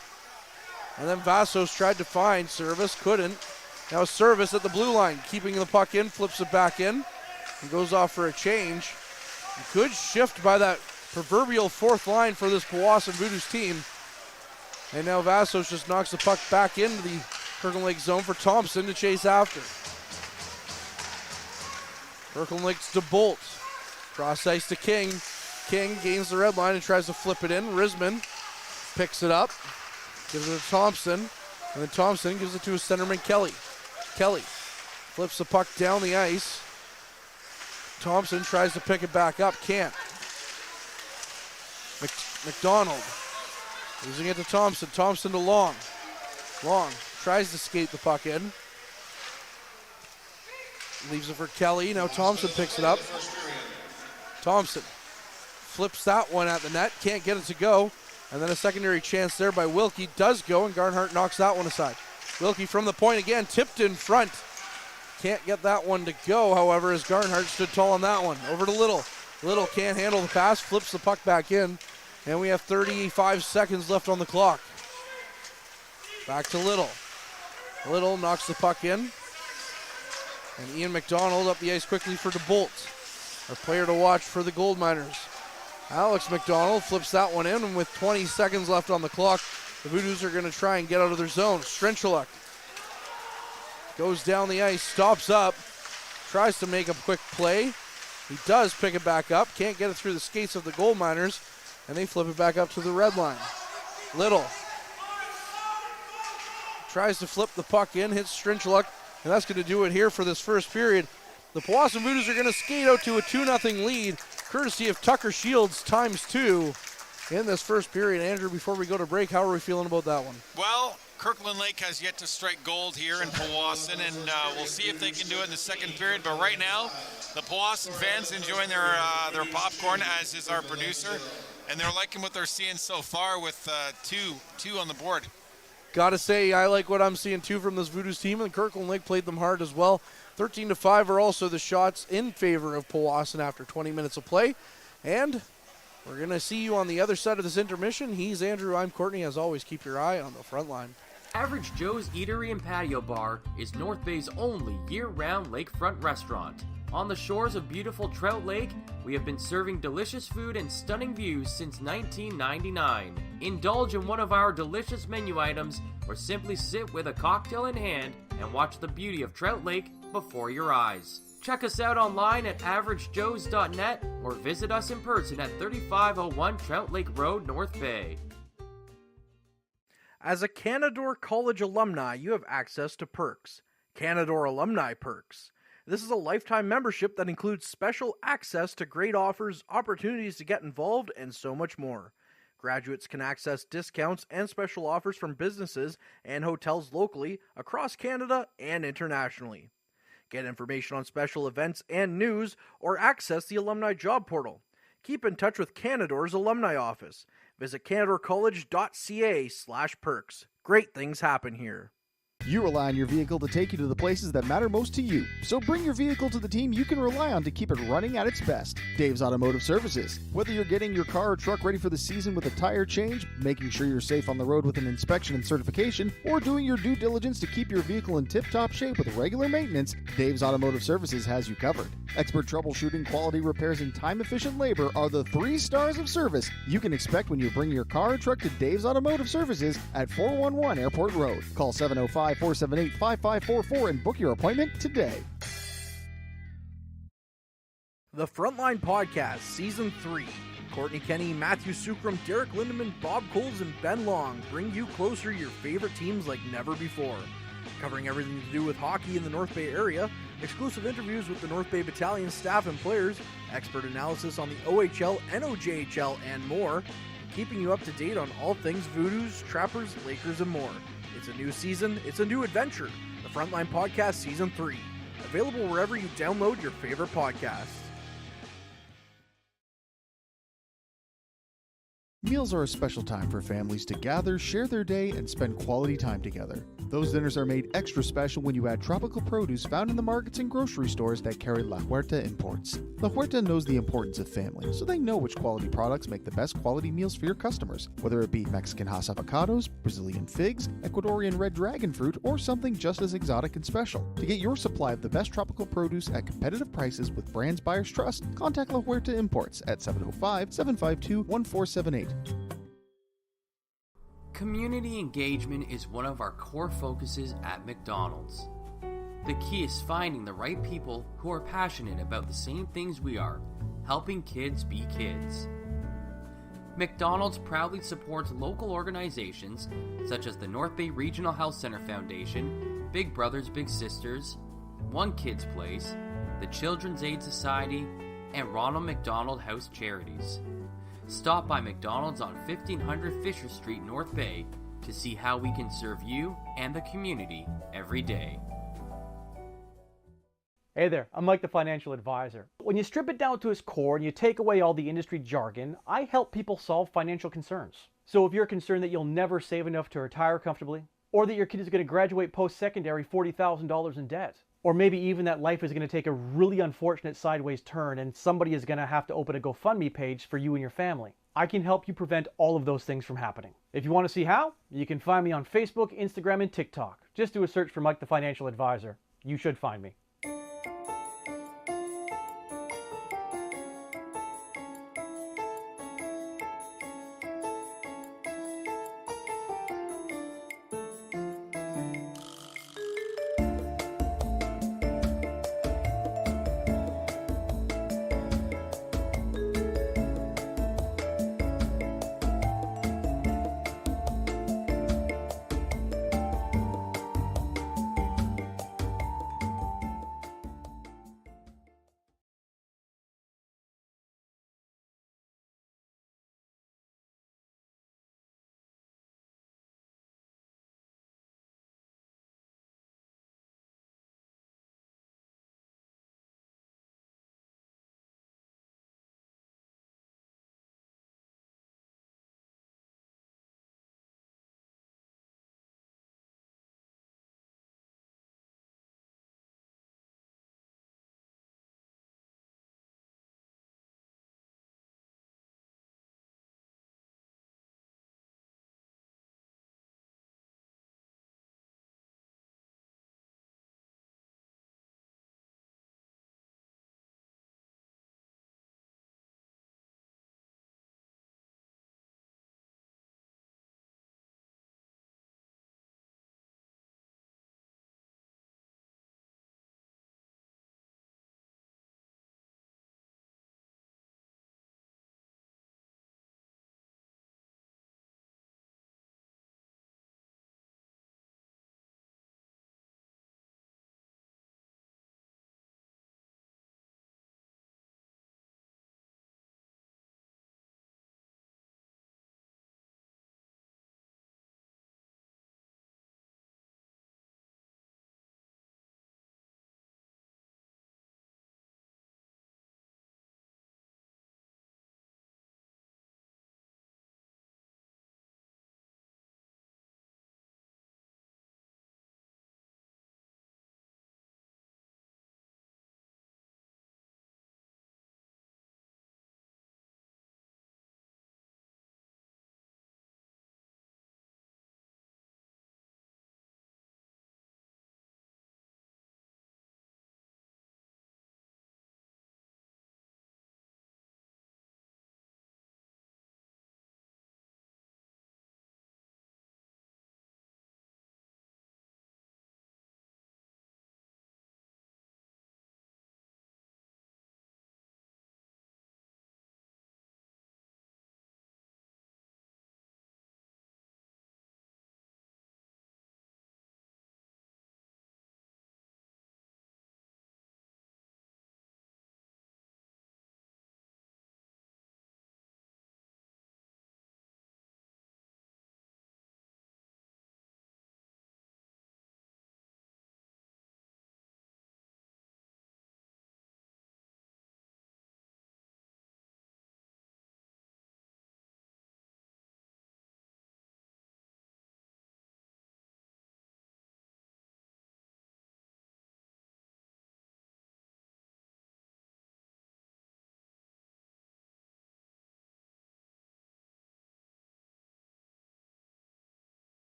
And then Vassos tried to find Service, couldn't. Now Service at the blue line, keeping the puck in, flips it back in, and goes off for a change. Good shift by that proverbial fourth line for this Powassan Voodoos team. And now Vassos just knocks the puck back into the Kirkland Lake zone for Thompson to chase after. Kirkland Lake's to Bolt. Cross ice to King. King gains the red line and tries to flip it in. Risman picks it up. Gives it to Thompson, and then Thompson gives it to his centerman, Kelly. Kelly flips the puck down the ice. Thompson tries to pick it back up, can't. McDonald losing it to Thompson. Thompson to Long. Long tries to skate the puck in. Leaves it for Kelly. Now Thompson picks it up. Thompson flips that one at the net, can't get it to go. And then a secondary chance there by Wilkie does go, and Garnhart knocks that one aside. Wilkie from the point again, tipped in front. Can't get that one to go, however, as Garnhart stood tall on that one. Over to Little. Little can't handle the pass, flips the puck back in, and we have 35 seconds left on the clock. Back to Little. Little knocks the puck in, and Ian McDonald up the ice quickly for DeBolt, our player to watch for the Gold Miners. Alex McDonald flips that one in, and with 20 seconds left on the clock, the Voodoos are going to try and get out of their zone. Strenchaluk goes down the ice, stops up, tries to make a quick play. He does pick it back up, can't get it through the skates of the Gold Miners, and they flip it back up to the red line. Little tries to flip the puck in, hits Strenchaluk, and that's going to do it here for this first period. The Powassan Voodoos are going to skate out to a 2-0 lead, courtesy of Tucker Shields ×2 in this first period. Andrew, before we go to break, how are we feeling about that one? Well, Kirkland Lake has yet to strike gold here in Powassan, and we'll see if they can do it in the second period. But right now, the Powassan fans enjoying their popcorn, as is our producer, and they're liking what they're seeing so far with two on the board. Gotta say, I like what I'm seeing too from this Voodoos team, and Kirkland Lake played them hard as well. 13-5 are also the shots in favor of Powassan after 20 minutes of play. And we're going to see you on the other side of this intermission. He's Andrew, I'm Courtney. As always, keep your eye on the front line. Average Joe's Eatery and Patio Bar is North Bay's only year-round lakefront restaurant. On the shores of beautiful Trout Lake, we have been serving delicious food and stunning views since 1999. Indulge in one of our delicious menu items, or simply sit with a cocktail in hand and watch the beauty of Trout Lake before your eyes. Check us out online at averagejoes.net or visit us in person at 3501 Trout Lake Road, North Bay. As a Canadore College alumni, you have access to perks. Canadore Alumni Perks. This is a lifetime membership that includes special access to great offers, opportunities to get involved, and so much more. Graduates can access discounts and special offers from businesses and hotels locally, across Canada, and internationally. Get information on special events and news, or access the alumni job portal. Keep in touch with Canadore's alumni office. Visit canadorecollege.ca/perks. Great things happen here. You rely on your vehicle to take you to the places that matter most to you. So bring your vehicle to the team you can rely on to keep it running at its best. Dave's Automotive Services. Whether you're getting your car or truck ready for the season with a tire change, making sure you're safe on the road with an inspection and certification, or doing your due diligence to keep your vehicle in tip-top shape with regular maintenance, Dave's Automotive Services has you covered. Expert troubleshooting, quality repairs, and time-efficient labor are the 3 stars of service you can expect when you bring your car or truck to Dave's Automotive Services at 411 Airport Road. Call 705-478-5544 and book your appointment today. The Frontline Podcast, Season 3. Courtney Kenny, Matthew Sukram, Derek Lindemann, Bob Coles, and Ben Long bring you closer to your favorite teams like never before. Covering everything to do with hockey in the North Bay area, exclusive interviews with the North Bay Battalion staff and players, expert analysis on the OHL, NOJHL, and more, keeping you up to date on all things Voodoos, Trappers, Lakers, and more. It's a new season, it's a new adventure. The Frontline Podcast Season 3. Available wherever you download your favorite podcasts. Meals are a special time for families to gather, share their day, and spend quality time together. Those dinners are made extra special when you add tropical produce found in the markets and grocery stores that carry La Huerta imports. La Huerta knows the importance of family, so they know which quality products make the best quality meals for your customers, whether it be Mexican Hass avocados, Brazilian figs, Ecuadorian red dragon fruit, or something just as exotic and special. To get your supply of the best tropical produce at competitive prices with brands buyers trust, contact La Huerta Imports at 705-752-1478. Community engagement is one of our core focuses at McDonald's. The key is finding the right people who are passionate about the same things we are, helping kids be kids. McDonald's proudly supports local organizations such as the North Bay Regional Health Center Foundation, Big Brothers Big Sisters, One Kids Place, the Children's Aid Society, and Ronald McDonald House Charities. Stop by McDonald's on 1500 Fisher Street, North Bay, to see how we can serve you and the community every day. Hey there, I'm Mike the Financial Advisor. When you strip it down to its core and you take away all the industry jargon, I help people solve financial concerns. So if you're concerned that you'll never save enough to retire comfortably, or that your kid is going to graduate post-secondary $40,000 in debt, or maybe even that life is going to take a really unfortunate sideways turn and somebody is going to have to open a GoFundMe page for you and your family, I can help you prevent all of those things from happening. If you want to see how, you can find me on Facebook, Instagram, and TikTok. Just do a search for Mike the Financial Advisor. You should find me.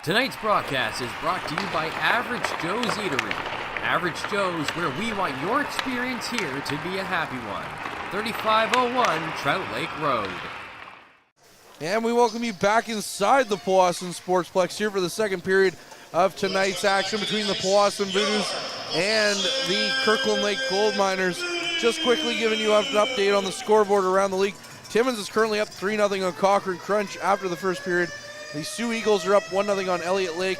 Tonight's broadcast is brought to you by Average Joe's Eatery. Average Joe's, where we want your experience here to be a happy one. 3501 Trout Lake Road. And we welcome you back inside the Powassan Sportsplex here for the second period of tonight's action between the Powassan Voodoos and the Kirkland Lake Gold Miners. Just quickly giving you an update on the scoreboard around the league. Timmins is currently up 3-0 on Cochrane Crunch after the first period. The Sioux Eagles are up 1-0 on Elliott Lake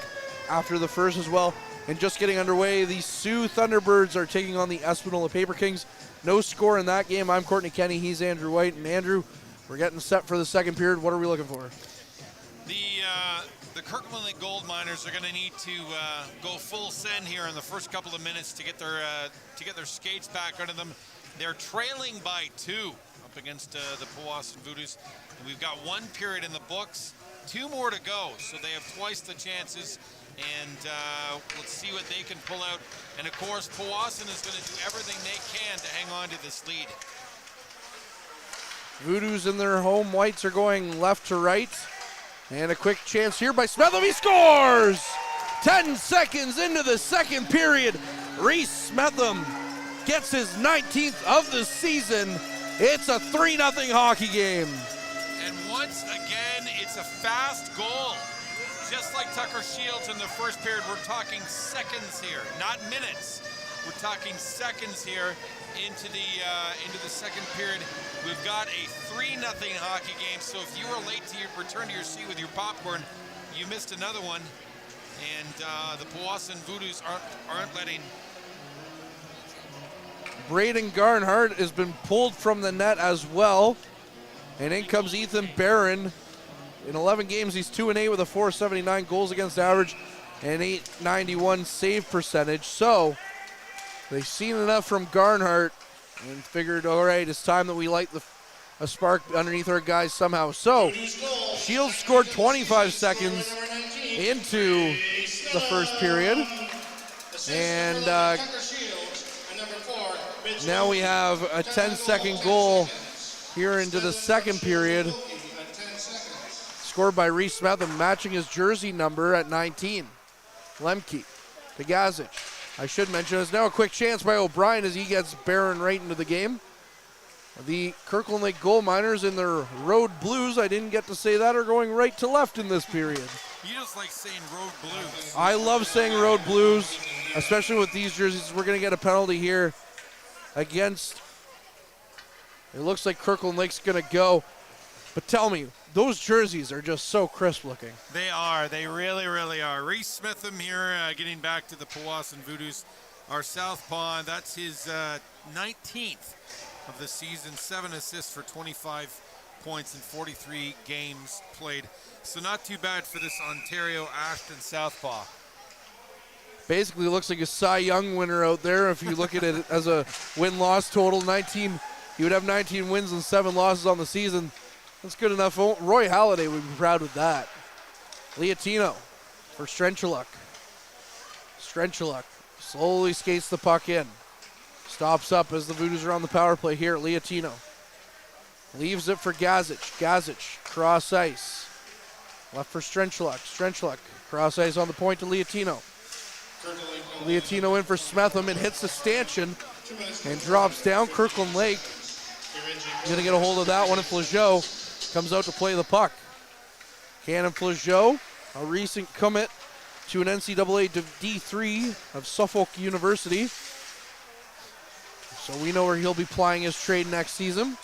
after the first as well. And just getting underway, the Sioux Thunderbirds are taking on the Espanola Paper Kings. No score in that game. I'm Courtney Kenny. He's Andrew White. And Andrew, we're getting set for the second period. What are we looking for? The Kirkland Lake Gold Miners are going to need to go full send here in the first couple of minutes to get their skates back under them. They're trailing by 2 up against the Powassan Voodoos. And we've got 1 period in the books. 2 more to go, so they have twice the chances, and let's see what they can pull out. And of course, Powassan is going to do everything they can to hang on to this lead. Voodoos in their home whites are going left to right, and a quick chance here by Smetham. He scores! 10 seconds into the second period, Reese Smetham gets his 19th of the season. It's a 3-0 hockey game. And once again, it's a fast goal. Just like Tucker Shields in the first period, we're talking seconds here, not minutes. We're talking seconds here into the second period. We've got a 3-0 hockey game, so if you were late to return to your seat with your popcorn, you missed another one. And the Powassan Voodoos aren't letting. Braden Garnhart has been pulled from the net as well. And in comes Ethan Barron. In 11 games, he's 2-8 with a .479 goals against average and .891 save percentage. So they've seen enough from Garnhart and figured, all right, it's time that we light a spark underneath our guys somehow. So Shields scored 25 seconds into the first period. And now we have a 10-second goal here into the second period, scored by Reese Smetham, matching his jersey number at 19. Lemke to Gazic. I should mention it's now a quick chance by O'Brien as he gets Barron right into the game. The Kirkland Lake Gold Miners in their road blues, I didn't get to say that, are going right to left in this period. You just like saying road blues. I love saying road blues, especially with these jerseys. We're going to get a penalty here against. It looks like Kirkland Lake's going to go. But tell me, those jerseys are just so crisp looking. They are. They really, really are. Reese Smetham here getting back to the Powassan Voodoos. Our southpaw, that's his 19th of the season. 7 assists for 25 points in 43 games played. So not too bad for this Ontario Ashton southpaw. Basically looks like a Cy Young winner out there if you look at it as a win-loss total. 19. He would have 19 wins and 7 losses on the season. That's good enough. Roy Halladay would be proud with that. Liatino for Strenchaluk. Strenchaluk slowly skates the puck in. Stops up as the Voodoos are on the power play here. Liatino leaves it for Gazic. Gazic, cross ice. Left for Strenchaluk. Strenchaluk, cross ice on the point to Liatino. Liatino in for Smetham and hits the stanchion and drops down. Kirkland Lake going to get a hold of that one, and Flageau comes out to play the puck. Cannon Flageau, a recent commit to an NCAA D3 of Suffolk University. So we know where he'll be plying his trade next season.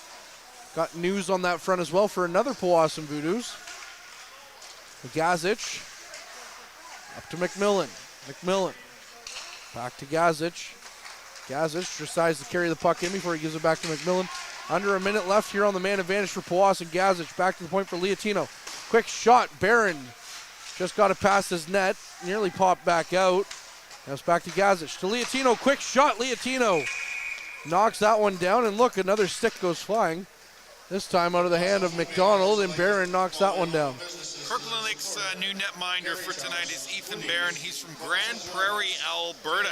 Got news on that front as well for another Powassan Voodoos. Gazic up to McMillan. McMillan back to Gazic. Gazic decides to carry the puck in before he gives it back to McMillan. Under a minute left here on the man advantage for Powassan. Gazic back to the point for Liatino. Quick shot. Barron just got it past his net. Nearly popped back out. Now it's back to Gazic. To Liatino. Quick shot. Liatino knocks that one down. And look, another stick goes flying. This time out of the hand of McDonald. And Barron knocks that one down. Kirkland Lake's new netminder for tonight is Ethan Barron. He's from Grand Prairie, Alberta.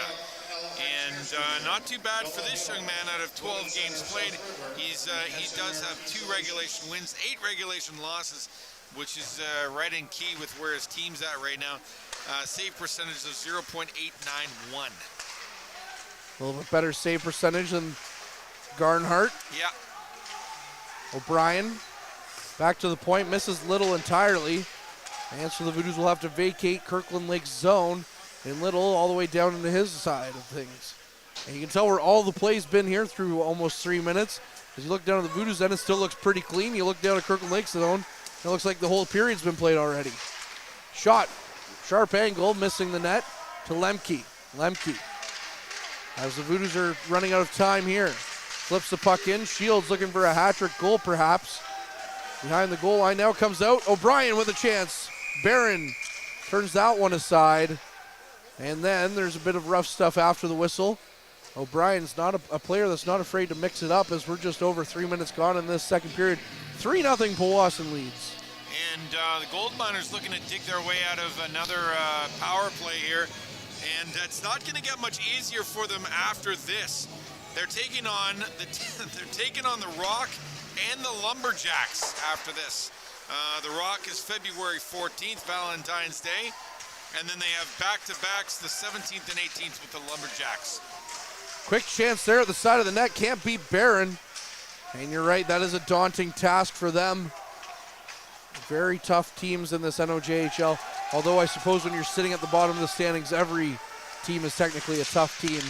And not too bad for this young man out of 12 games played. He does have 2 regulation wins, 8 regulation losses. which is right in key with where his team's at right now. Save percentage of 0.891. A little bit better save percentage than Garnhart. Yeah. O'Brien back to the point, misses Little entirely. And so the Voodoos will have to vacate Kirkland Lake's zone, and Little all the way down into his side of things. And you can tell where all the play's been here through almost 3 minutes. As you look down at the Voodoos end, it still looks pretty clean. You look down at Kirkland Lake's zone, it looks like the whole period's been played already. Shot, sharp angle, missing the net to Lemke. Lemke, as the Voodoos are running out of time here, flips the puck in. Shields looking for a hat-trick goal perhaps. Behind the goal line now comes out. O'Brien with a chance. Barron turns that one aside. And then there's a bit of rough stuff after the whistle. O'Brien's not a player that's not afraid to mix it up, as we're just over 3 minutes gone in this second period. 3-0 Powassan leads. And the Gold Miners looking to dig their way out of another power play here. And it's not going to get much easier for them after this. They're taking on the Rock and the Lumberjacks after this. The Rock is February 14th, Valentine's Day. And then they have back-to-backs the 17th and 18th with the Lumberjacks. Quick chance there at the side of the net. Can't beat Barron. And you're right, that is a daunting task for them. Very tough teams in this NOJHL. Although I suppose when you're sitting at the bottom of the standings, every team is technically a tough team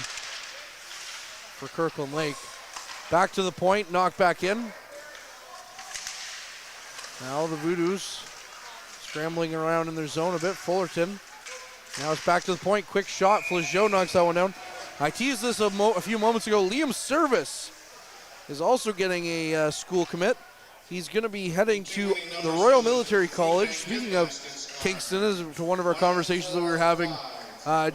for Kirkland Lake. Back to the point, knocked back in. Now the Voodoos scrambling around in their zone a bit. Fullerton. Now it's back to the point. Quick shot. Flageau knocks that one down. I teased this a few moments ago. Liam Service is also getting a school commit. He's going to be heading to the Royal Military College. Speaking of Kingston, is to one of our conversations that we were having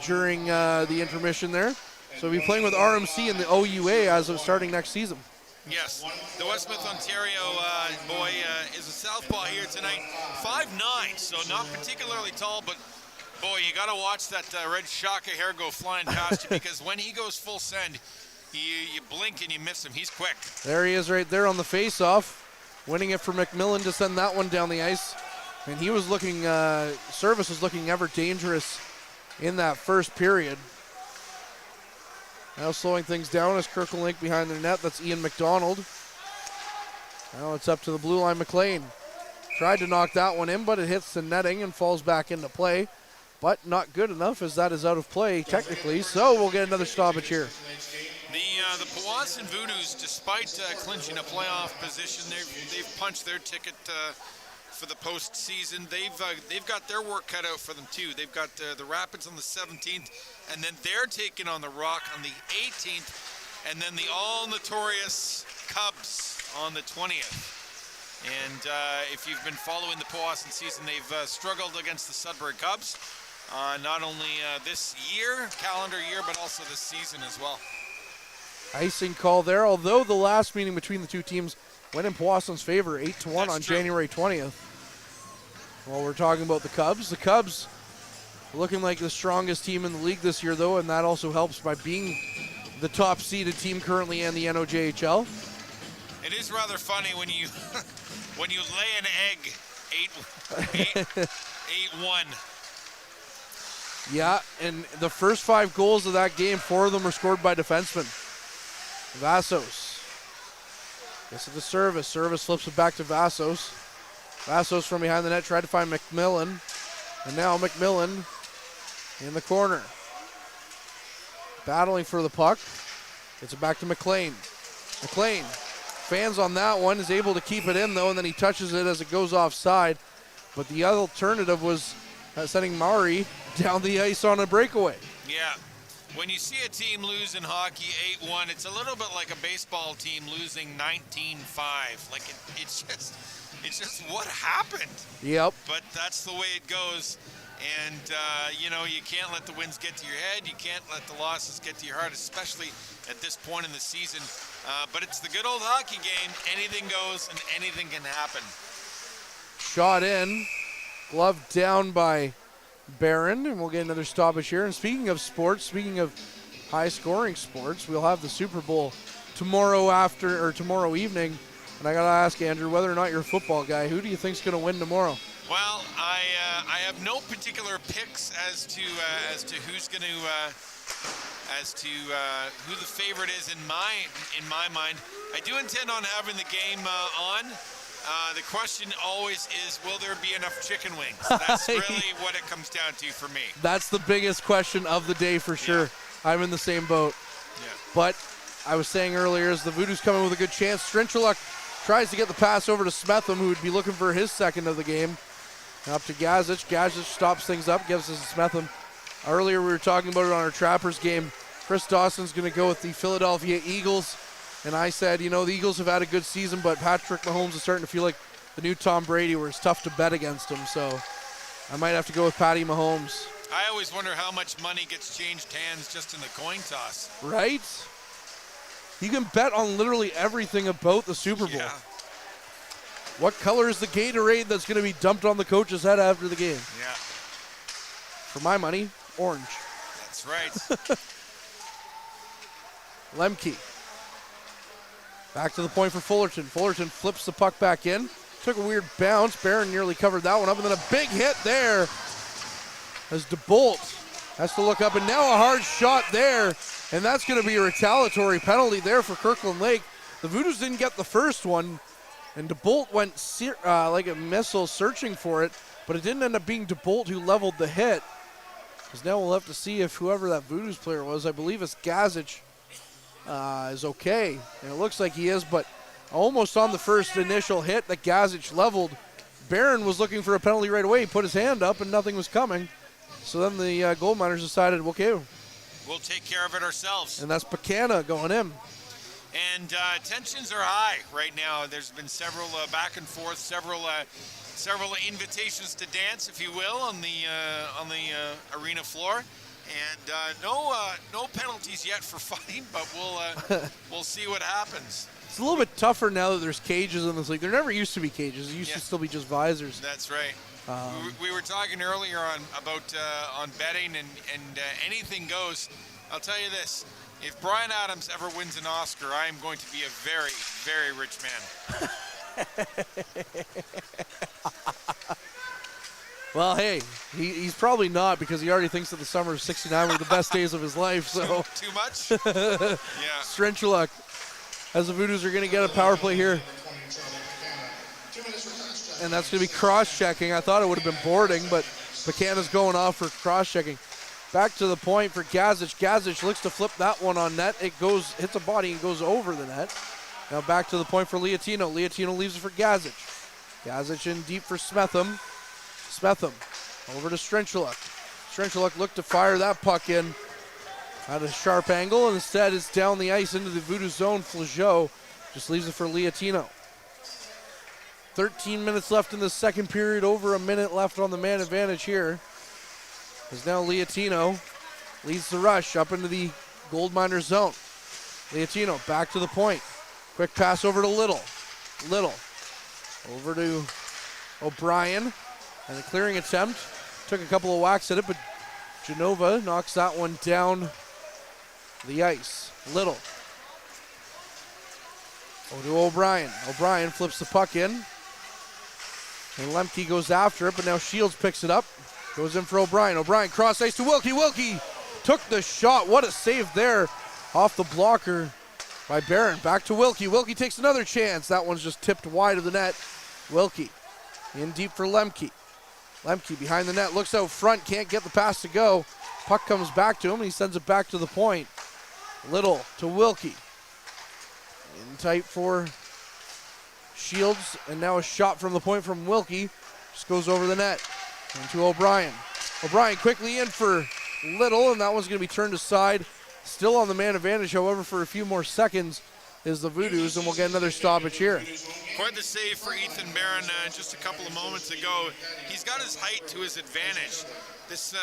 during the intermission there. So he'll be playing with RMC in the OUA as of starting next season. Yes, the Westmouth, Ontario boy is a southpaw here tonight. 5'9", so not particularly tall, but boy, you got to watch that red Shaka hair go flying past you, because when he goes full send, you blink and you miss him. He's quick. There he is right there on the face-off, winning it for McMillan to send that one down the ice. And he was looking, Service was looking ever dangerous in that first period. Now slowing things down is Kirkland Lake behind their net. That's Ian McDonald. Now it's up to the blue line. McLean tried to knock that one in, but it hits the netting and falls back into play. But not good enough, as that is out of play technically. So we'll get another stoppage here. The Powassan Voodoos, despite clinching a playoff position, they've punched their ticket for the postseason. They've got their work cut out for them too. They've got the Rapids on the 17th, and then they're taking on the Rock on the 18th, and then the all-notorious Cubs on the 20th. And if you've been following the Powassan season, they've struggled against the Sudbury Cubs, not only this calendar year, but also this season as well. Icing call there, although the last meeting between the two teams went in Powassan's favor, 8-1 on January 20th. While we're talking about the Cubs looking like the strongest team in the league this year, though, and that also helps by being the top-seeded team currently in the NOJHL. It is rather funny when you when you lay an egg 8-1. Yeah, and the first 5 goals of that game, 4 of them were scored by defensemen. Vassos gets it to Service. Service flips it back to Vassos. Vassos from behind the net tried to find McMillan. And now McMillan in the corner. Battling for the puck. Gets it back to McLean. McLean fans on that one, is able to keep it in though, and then he touches it as it goes offside. But the other alternative was sending Maury down the ice on a breakaway. Yeah. When you see a team lose in hockey 8-1, it's a little bit like a baseball team losing 19-5. Like it's just what happened. Yep. But that's the way it goes. And, you can't let the wins get to your head. You can't let the losses get to your heart, especially at this point in the season. But it's the good old hockey game. Anything goes and anything can happen. Shot in. Glove down by Barron, and we'll get another stoppage here. And speaking of sports, speaking of high-scoring sports, we'll have the Super Bowl tomorrow evening And I got to ask, Andrew, whether or not you're a football guy, who do you think's going to win tomorrow? Well, I have no particular picks as to who's going to who the favorite is in my mind. I do intend on having the game on. The question always is, will there be enough chicken wings? That's really what it comes down to for me. That's the biggest question of the day for sure. Yeah. I'm in the same boat. Yeah. But I was saying earlier, as the Voodoos come in with a good chance, Strinchuluk tries to get the pass over to Smetham, who would be looking for his second of the game. Up to Gazic. Gazic stops things up, gives us to Smetham. Earlier we were talking about it on our Trappers game. Chris Dawson's going to go with the Philadelphia Eagles. And I said, the Eagles have had a good season, but Patrick Mahomes is starting to feel like the new Tom Brady, where it's tough to bet against him. So I might have to go with Patty Mahomes. I always wonder how much money gets changed hands just in the coin toss. Right? You can bet on literally everything about the Super Bowl. Yeah. What color is the Gatorade that's going to be dumped on the coach's head after the game? Yeah. For my money, orange. That's right. Lemke. Back to the point for Fullerton. Fullerton flips the puck back in. Took a weird bounce. Barron nearly covered that one up. And then a big hit there as DeBolt has to look up. And now a hard shot there. And that's going to be a retaliatory penalty there for Kirkland Lake. The Voodoos didn't get the first one. And DeBolt went like a missile searching for it. But it didn't end up being DeBolt who leveled the hit. Because now we'll have to see if whoever that Voodoos player was, I believe it's Gazic, is okay. And it looks like he is, but almost on the first initial hit that Gazic leveled, Barron was looking for a penalty right away. He put his hand up and nothing was coming. So then the gold miners decided, okay, we'll take care of it ourselves. And that's Buchanan going in. And tensions are high right now. There's been several back and forth, several invitations to dance, if you will, on the arena floor. And no penalties yet for fighting, but we'll see what happens. It's a little bit tougher now that there's cages in this league. There never used to be cages. It used to still be just visors. That's right. We were talking earlier about betting and anything goes. I'll tell you this. If Bryan Adams ever wins an Oscar, I am going to be a very, very rich man. Well, hey, he's probably not, because he already thinks that the summer of '69 were the best days of his life. So too much? Yeah. Strinchuluk, as the Voodoos are going to get a power play here. And that's going to be cross-checking. I thought it would have been boarding, but Buchanan's going off for cross-checking. Back to the point for Gazic. Gazic looks to flip that one on net. It hits a body and goes over the net. Now back to the point for Liatino. Liatino leaves it for Gazic. Gazic in deep for Smetham. Smetham over to Strinchuluk. Strinchuluk looked to fire that puck in at a sharp angle, and instead it's down the ice into the Voodoo zone. Flageau just leaves it for Liatino. 13 minutes left in the second period, over a minute left on the man advantage here. As now Liatino leads the rush up into the gold miner zone. Liatino back to the point. Quick pass over to Little. Little over to O'Brien. And a clearing attempt. Took a couple of whacks at it, but Genova knocks that one down the ice. Little. Over to O'Brien. O'Brien flips the puck in. And Lemke goes after it, but now Shields picks it up. Goes in for O'Brien. O'Brien cross ice to Wilkie. Wilkie took the shot. What a save there off the blocker by Barron. Back to Wilkie. Wilkie takes another chance. That one's just tipped wide of the net. Wilkie in deep for Lemke. Lemke behind the net. Looks out front. Can't get the pass to go. Puck comes back to him, and he sends it back to the point. Little to Wilkie. In tight for Shields. And now a shot from the point from Wilkie. Just goes over the net. And to O'Brien. O'Brien quickly in for Little, and that one's going to be turned aside. Still on the man advantage, however, for a few more seconds is the Voodoos, and we'll get another stoppage here. Quite the save for Ethan Barron just a couple of moments ago. He's got his height to his advantage. This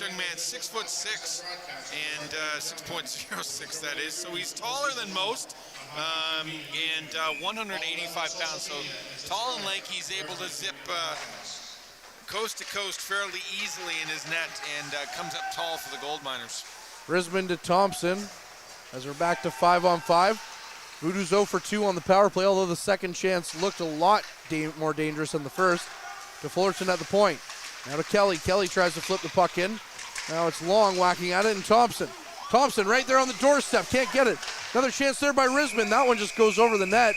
young man, 6'6", and 6.06, that is. So he's taller than most, and 185 pounds. So tall and lanky, he's able to zip coast to coast fairly easily in his net, and comes up tall for the gold miners. Brisbane to Thompson as we're back to 5-on-5. Voodoos 0 for 2 on the power play, although the second chance looked a lot more dangerous than the first. To Fullerton at the point. Now to Kelly. Kelly tries to flip the puck in. Now it's Long whacking at it, and Thompson. Thompson right there on the doorstep. Can't get it. Another chance there by Risman. That one just goes over the net.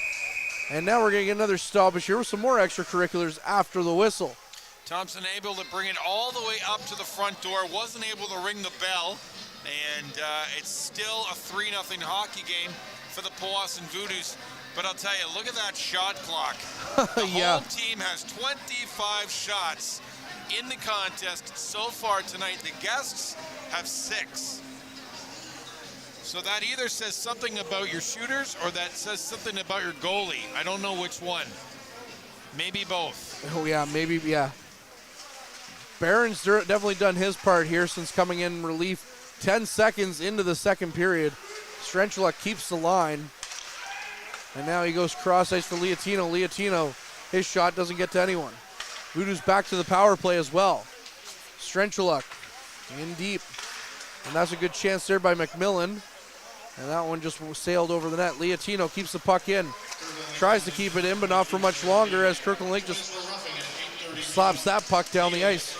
And now we're going to get another stoppage here with some more extracurriculars after the whistle. Thompson able to bring it all the way up to the front door. Wasn't able to ring the bell. And it's still a 3-0 hockey game for the Powassan Voodoos. But I'll tell you, look at that shot clock. The home team has 25 shots in the contest so far tonight. The guests have 6. So that either says something about your shooters or that says something about your goalie. I don't know which one. Maybe both. Oh, yeah, maybe, yeah. Barron's definitely done his part here since coming in relief 10 seconds into the second period. Strentula keeps the line. And now he goes cross ice for Liatino. Liatino, his shot doesn't get to anyone. Voodoos back to the power play as well. Strentula in deep. And that's a good chance there by McMillan. And that one just sailed over the net. Liatino keeps the puck in. Tries to keep it in, but not for much longer as Kirkland Lake just slaps that puck down the ice.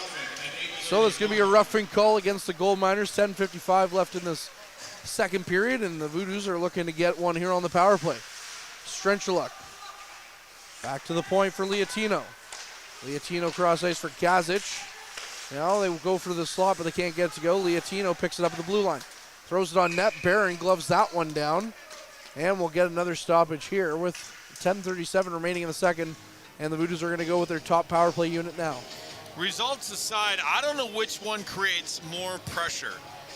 So there's going to be a roughing call against the Gold Miners. 10:55 left in this second period, and the Voodoos are looking to get one here on the power play. Strentula back to the point for Liatino. Liatino cross ice for Gazic. Now they will go for the slot, but they can't get it to go. Liatino picks it up at the blue line. Throws it on net. Barron gloves that one down. And we'll get another stoppage here with 10:37 remaining in the second. And the Voodoos are going to go with their top power play unit now. Results aside, I don't know which one creates more pressure.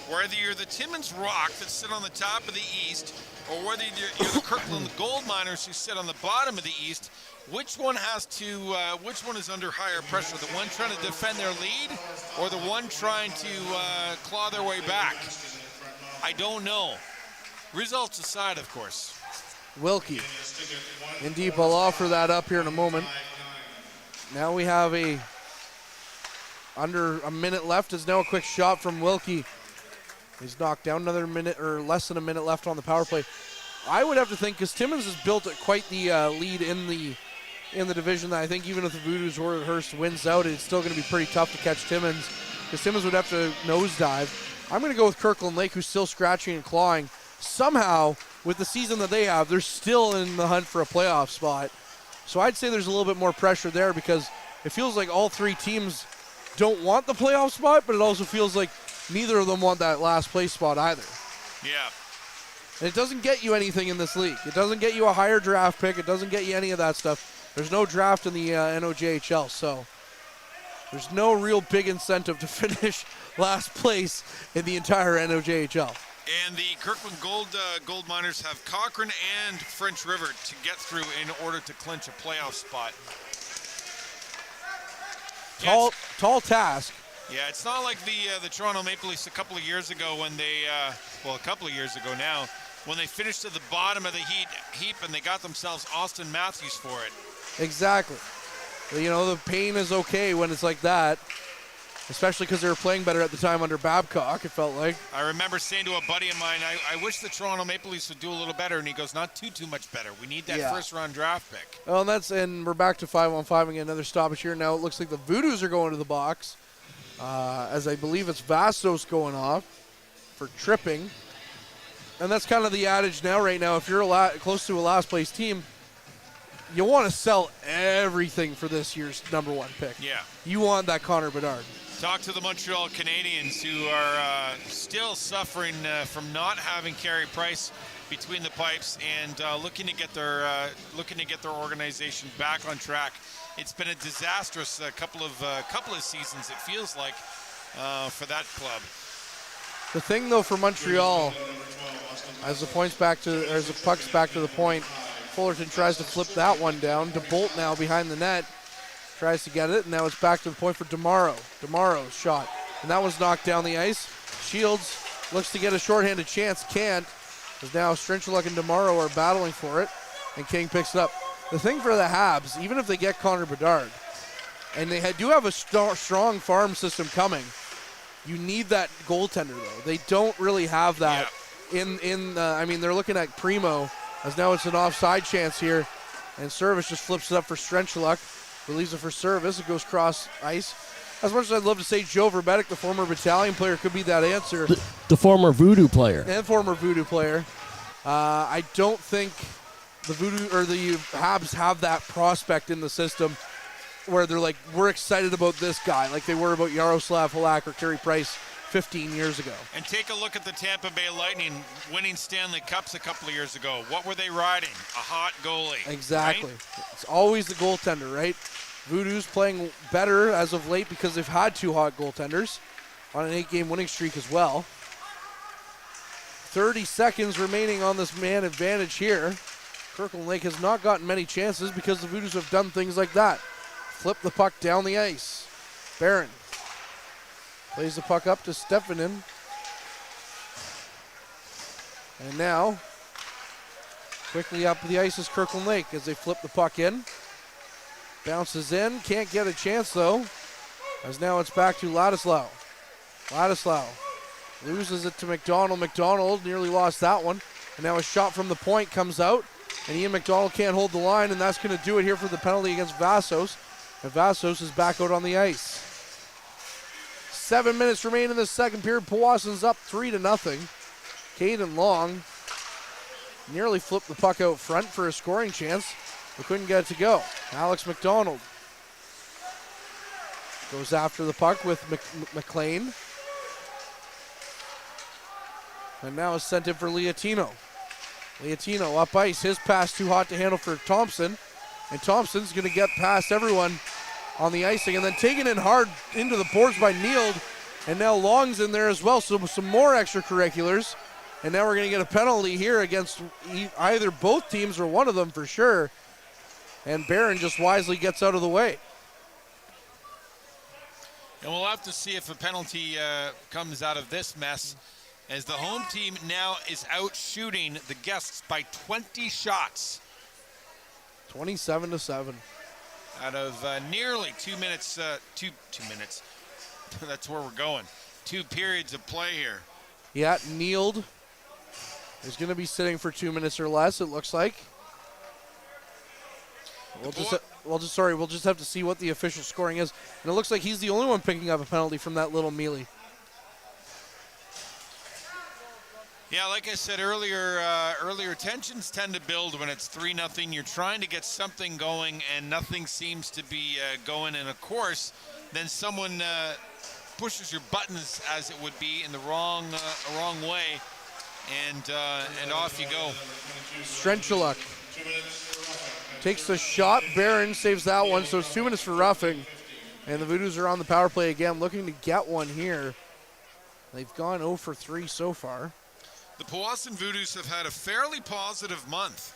Whether you're the Timmins Rock that sit on the top of the East, or whether you're the Kirkland Gold Miners who sit on the bottom of the East, which one is under higher pressure? The one trying to defend their lead, or the one trying to claw their way back? I don't know. Results aside, of course. Wilkie in deep. I'll offer that up here in a moment. Now we have under a minute left. Is now a quick shot from Wilkie. He's knocked down. Another minute or less than a minute left on the power play. I would have to think, because Timmins has built quite the lead in the division, that I think even if the Voodoos or Hearst wins out, it's still going to be pretty tough to catch Timmins, because Timmins would have to nosedive. I'm going to go with Kirkland Lake, who's still scratching and clawing. Somehow, with the season that they have, they're still in the hunt for a playoff spot. So I'd say there's a little bit more pressure there, because it feels like all three teams don't want the playoff spot, but it also feels like neither of them want that last place spot either. Yeah. And it doesn't get you anything in this league. It doesn't get you a higher draft pick. It doesn't get you any of that stuff. There's no draft in the NOJHL, so there's no real big incentive to finish last place in the entire NOJHL. And the Kirkland Gold Miners have Cochrane and French River to get through in order to clinch a playoff spot. Tall task. Yeah, it's not like the Toronto Maple Leafs a couple of years ago when they, a couple of years ago now, when they finished at the bottom of the heap and they got themselves Austin Matthews for it. Exactly. You know, the pain is okay when it's like that, especially because they were playing better at the time under Babcock, it felt like. I remember saying to a buddy of mine, I wish the Toronto Maple Leafs would do a little better, and he goes, not too much better. We need that first-round draft pick. Well, and we're back to 5-on-5 again, another stoppage here. Now it looks like the Voodoos are going to the box, as I believe it's Vastos going off for tripping. And that's kind of the adage now, right now. If you're close to a last-place team, you want to sell everything for this year's number one pick. Yeah. You want that Connor Bedard. Talk to the Montreal Canadiens, who are still suffering from not having Carey Price between the pipes and looking to get their organization back on track. It's been a disastrous couple of seasons, it feels like, for that club. The thing, though, for Montreal, as the puck's back to the point, Fullerton tries to flip that one down. DeBolt now behind the net. Tries to get it, and now it's back to the point for DeMauro. DeMauro's shot, and that one's knocked down the ice. Shields looks to get a shorthanded chance, can't, as now Strentula and DeMauro are battling for it, and King picks it up. The thing for the Habs, even if they get Connor Bedard, and they do have a strong farm system coming, you need that goaltender, though. They don't really have that. Yeah. I mean, they're looking at Primo as now it's an offside chance here. And Service just flips it up for Strenchuluk. Relieves it for Service. It goes cross ice. As much as I'd love to say Joe Verbetic, the former Battalion player, could be that answer. The former Voodoo player. And former Voodoo player. I don't think the Voodoo or the Habs have that prospect in the system where they're like, we're excited about this guy, like they were about Yaroslav Halak or Carey Price 15 years ago. And take a look at the Tampa Bay Lightning winning Stanley Cups a couple of years ago. What were they riding? A hot goalie. Exactly. Right? It's always the goaltender, right? Voodoo's playing better as of late because they've had 2 hot goaltenders on an 8-game winning streak as well. 30 seconds remaining on this man advantage here. Kirkland Lake has not gotten many chances because the Voodoos have done things like that. Flip the puck down the ice. Barron plays the puck up to Stefanin. And now, quickly up the ice is Kirkland Lake as they flip the puck in. Bounces in, can't get a chance though, as now it's back to Ladislav. Ladislav loses it to McDonald. McDonald nearly lost that one. And now a shot from the point comes out, and Ian McDonald can't hold the line, and that's going to do it here for the penalty against Vassos. And Vassos is back out on the ice. 7 minutes remain in the second period. Powassan's up 3-0. Caden Long nearly flipped the puck out front for a scoring chance, but couldn't get it to go. Alex McDonald goes after the puck with McLean. And now is sent in for Liatino. Liatino up ice. His pass too hot to handle for Thompson. And Thompson's going to get past everyone on the icing. And then taken in hard into the boards by Neild. And now Long's in there as well. So some more extracurriculars. And now we're going to get a penalty here against either both teams or one of them for sure. And Barron just wisely gets out of the way. And we'll have to see if a penalty comes out of this mess, as the home team now is out shooting the guests by 20 shots. 27-7. Out of nearly 2 minutes, two minutes. That's where we're going. 2 periods of play here. Yeah, Neild is going to be sitting for 2 minutes or less, it looks like. We'll just have to see what the official scoring is. And it looks like he's the only one picking up a penalty from that little melee. Yeah, like I said earlier, tensions tend to build when it's 3-0. You're trying to get something going, and nothing seems to be going. And of course, then someone pushes your buttons, as it would be, in the wrong way, and off you go. Strenchuluk takes the shot. Barron saves that one, so it's 2 minutes for roughing. And the Voodoos are on the power play again, looking to get one here. They've gone 0 for 3 so far. The Powassan Voodoos have had a fairly positive month,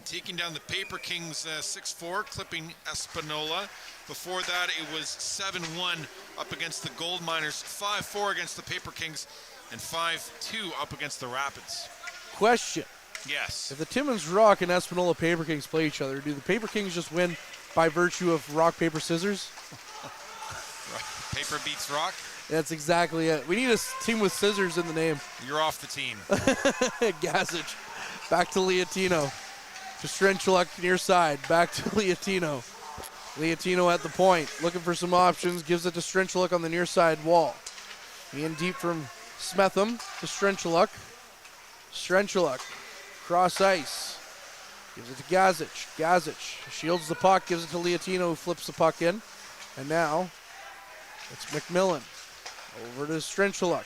taking down the Paper Kings 6-4, clipping Espanola. Before that, it was 7-1 up against the Gold Miners, 5-4 against the Paper Kings, and 5-2 up against the Rapids. Question. Yes. If the Timmins Rock and Espanola Paper Kings play each other, do the Paper Kings just win by virtue of rock, paper, scissors? Paper beats rock? That's exactly it. We need a team with scissors in the name. You're off the team. Gasic. Back to Liatino. To Strenchuluk near side. Back to Liatino. Liatino at the point. Looking for some options. Gives it to Strenchuluk on the near side wall. In deep from Smetham to Strenchuluk. Strenchuluk. Cross ice. Gives it to Gazic. Gazic shields the puck. Gives it to Liatino, who flips the puck in. And now it's McMillan. Over to Strenchuluk.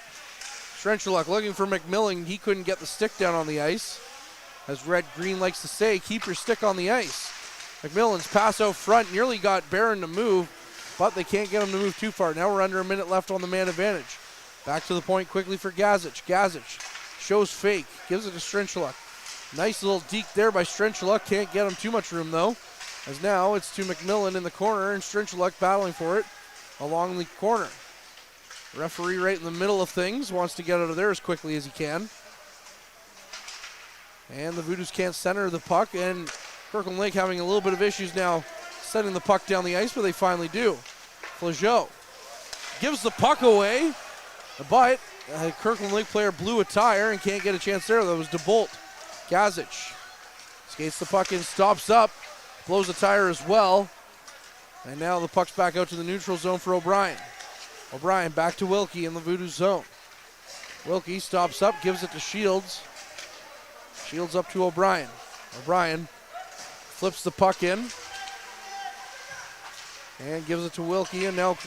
Strenchuluk looking for McMillan. He couldn't get the stick down on the ice. As Red Green likes to say, keep your stick on the ice. McMillan's pass out front nearly got Barron to move, but they can't get him to move too far. Now we're under a minute left on the man advantage. Back to the point quickly for Gazic. Gazic shows fake. Gives it to Strenchuluk. Nice little deke there by Strenchuluk. Can't get him too much room though. As now it's to McMillan in the corner, and Strenchuluk battling for it along the corner. Referee right in the middle of things, wants to get out of there as quickly as he can. And the Voodoos can't center the puck, and Kirkland Lake having a little bit of issues now sending the puck down the ice, but they finally do. Flageau gives the puck away, but a Kirkland Lake player blew a tire and can't get a chance there. That was DeBolt. Gazic Skates the puck in, stops up, blows a tire as well. And now the puck's back out to the neutral zone for O'Brien. O'Brien back to Wilkie in the Voodoos zone. Wilkie stops up, gives it to Shields. Shields up to O'Brien. O'Brien flips the puck in and gives it to Wilkie. And now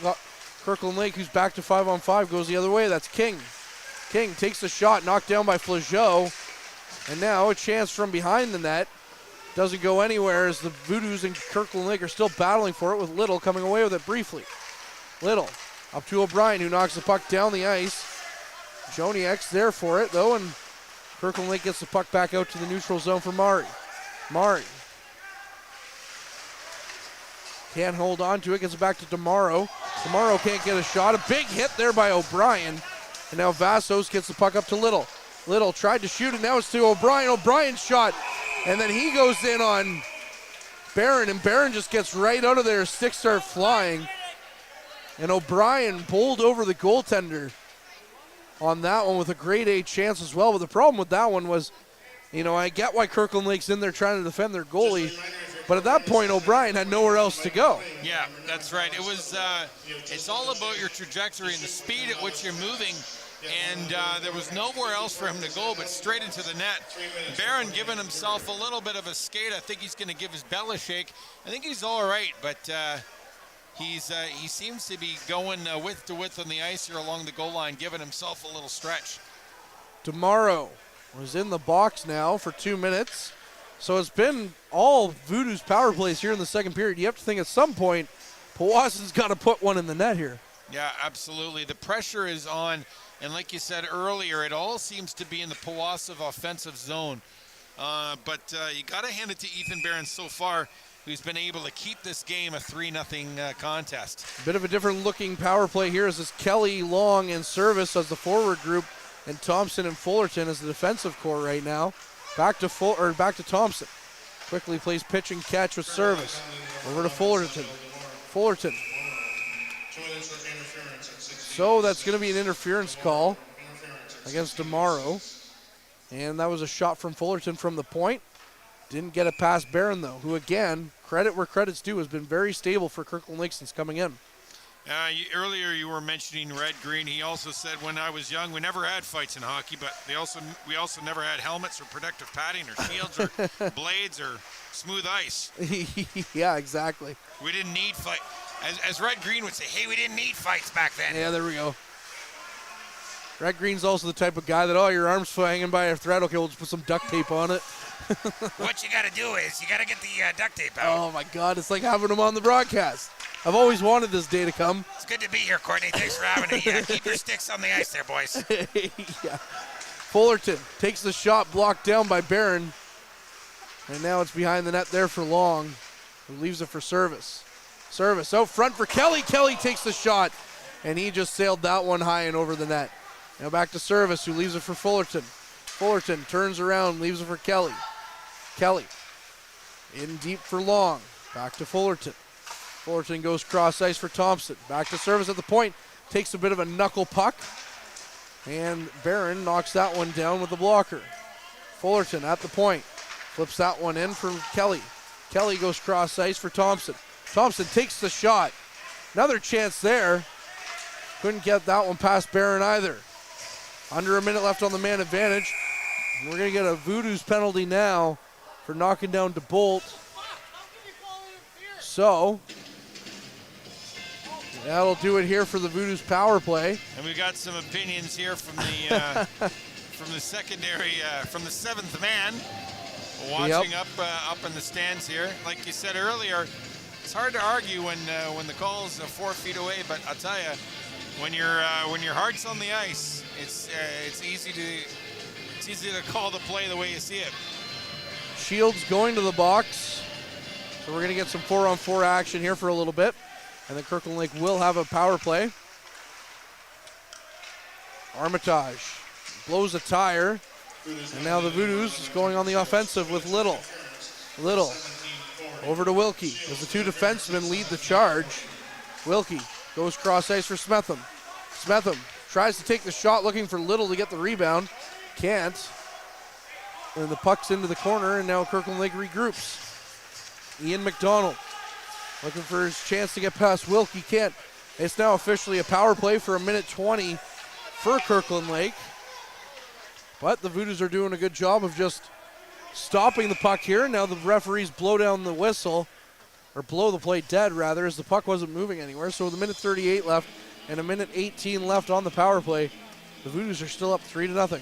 Kirkland Lake, who's back to 5-on-5, goes the other way. That's King. King takes the shot, knocked down by Flageau. And now a chance from behind the net. Doesn't go anywhere as the Voodoos and Kirkland Lake are still battling for it, with Little coming away with it briefly. Little up to O'Brien, who knocks the puck down the ice. Joniak's there for it, though, and Kirkland Lake gets the puck back out to the neutral zone for Mari. Mari can't hold on to it, gets it back to DeMauro. DeMauro can't get a shot. A big hit there by O'Brien. And now Vassos gets the puck up to Little. Little tried to shoot it, now it's to O'Brien. O'Brien's shot. And then he goes in on Barron, and Barron just gets right out of there. Sticks start flying. And O'Brien bowled over the goaltender on that one with a grade A chance as well. But the problem with that one was, I get why Kirkland Lake's in there trying to defend their goalie. But at that point, O'Brien had nowhere else to go. Yeah, that's right. It was. It's all about your trajectory and the speed at which you're moving. And there was nowhere else for him to go but straight into the net. Barron giving himself a little bit of a skate. I think he's going to give his bell a shake. I think he's all right, but he seems to be going width to width on the ice here along the goal line, giving himself a little stretch. DeMauro was in the box now for 2 minutes. So it's been all Voodoo's power plays here in the second period. You have to think at some point, Powassan's got to put one in the net here. Yeah, absolutely. The pressure is on. And like you said earlier, it all seems to be in the Powassan offensive zone. But you got to hand it to Ethan Barron so far, who's been able to keep this game a 3-0 contest. A bit of a different looking power play here as this Kelly, Long, and Service as the forward group, and Thompson and Fullerton as the defensive core right now. Back to Thompson. Quickly plays pitch and catch with Service. Over to Fullerton. Fullerton. So that's going to be an interference call against DeMauro. And that was a shot from Fullerton from the point. Didn't get it past Barron, though, who, again, credit where credit's due, has been very stable for Kirkland Lake since coming in. Earlier you were mentioning Red Green. He also said, when I was young, we never had fights in hockey, but we also never had helmets or protective padding or shields or blades or smooth ice. Yeah, exactly. We didn't need fight. As Red Green would say, hey, we didn't need fights back then. Yeah, there we go. Red Green's also the type of guy that, your arm's hanging by a thread. Okay, we'll just put some duct tape on it. What you got to do is you got to get the duct tape out. Oh, my God. It's like having him on the broadcast. I've always wanted this day to come. It's good to be here, Courtney. Thanks for having me. Keep your sticks on the ice there, boys. Yeah. Fullerton takes the shot, blocked down by Barron. And now it's behind the net there for Long, who leaves it for Service. Service out front for Kelly. Kelly takes the shot, and he just sailed that one high and over the net. Now back to Service, who leaves it for Fullerton. Fullerton turns around, leaves it for Kelly. Kelly in deep for Long. Back to Fullerton. Fullerton goes cross ice for Thompson. Back to Service at the point. Takes a bit of a knuckle puck. And Barron knocks that one down with the blocker. Fullerton at the point. Flips that one in for Kelly. Kelly goes cross ice for Thompson. Thompson takes the shot. Another chance there. Couldn't get that one past Barron either. Under a minute left on the man advantage. And we're going to get a Voodoos penalty now for knocking down DeBolt. So that'll do it here for the Voodoos power play. And we got some opinions here from the from the secondary, from the seventh man, watching up in the stands here. Like you said earlier, it's hard to argue when the call's 4 feet away. But I'll tell you, when your heart's on the ice, it's easy to call the play the way you see it. Shields going to the box. So we're going to get some 4-on-4 action here for a little bit. And then Kirkland Lake will have a power play. Armitage blows a tire. And now the Voodoos is going on the offensive with Little. Little over to Wilkie as the two defensemen lead the charge. Wilkie goes cross ice for Smetham. Smetham tries to take the shot, looking for Little to get the rebound. Can't. And the puck's into the corner, and now Kirkland Lake regroups. Ian McDonald looking for his chance to get past Wilk. He can't. It's now officially a power play for 1:20 for Kirkland Lake. But the Voodoos are doing a good job of just stopping the puck here. Now the referees blow down the whistle, or blow the play dead rather, as the puck wasn't moving anywhere. So with 1:38 left and 1:18 left on the power play, the Voodoos are still up 3-0.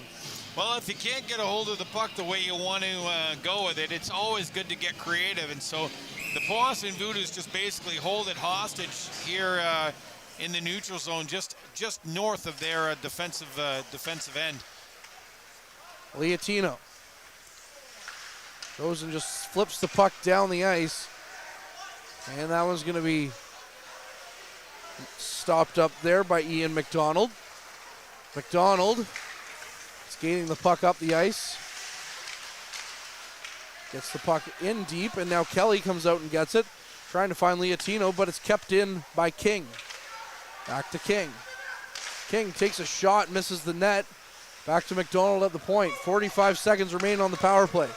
Well, if you can't get a hold of the puck the way you want to go with it, it's always good to get creative. And so the Powassan Voodoos just basically hold it hostage here in the neutral zone, just north of their defensive end. Liatino goes and just flips the puck down the ice. And that one's going to be stopped up there by Ian McDonald. McDonald skating the puck up the ice. Gets the puck in deep, and now Kelly comes out and gets it. Trying to find Liatino, but it's kept in by King. Back to King. King takes a shot, misses the net. Back to McDonald at the point. 45 seconds remain on the power play.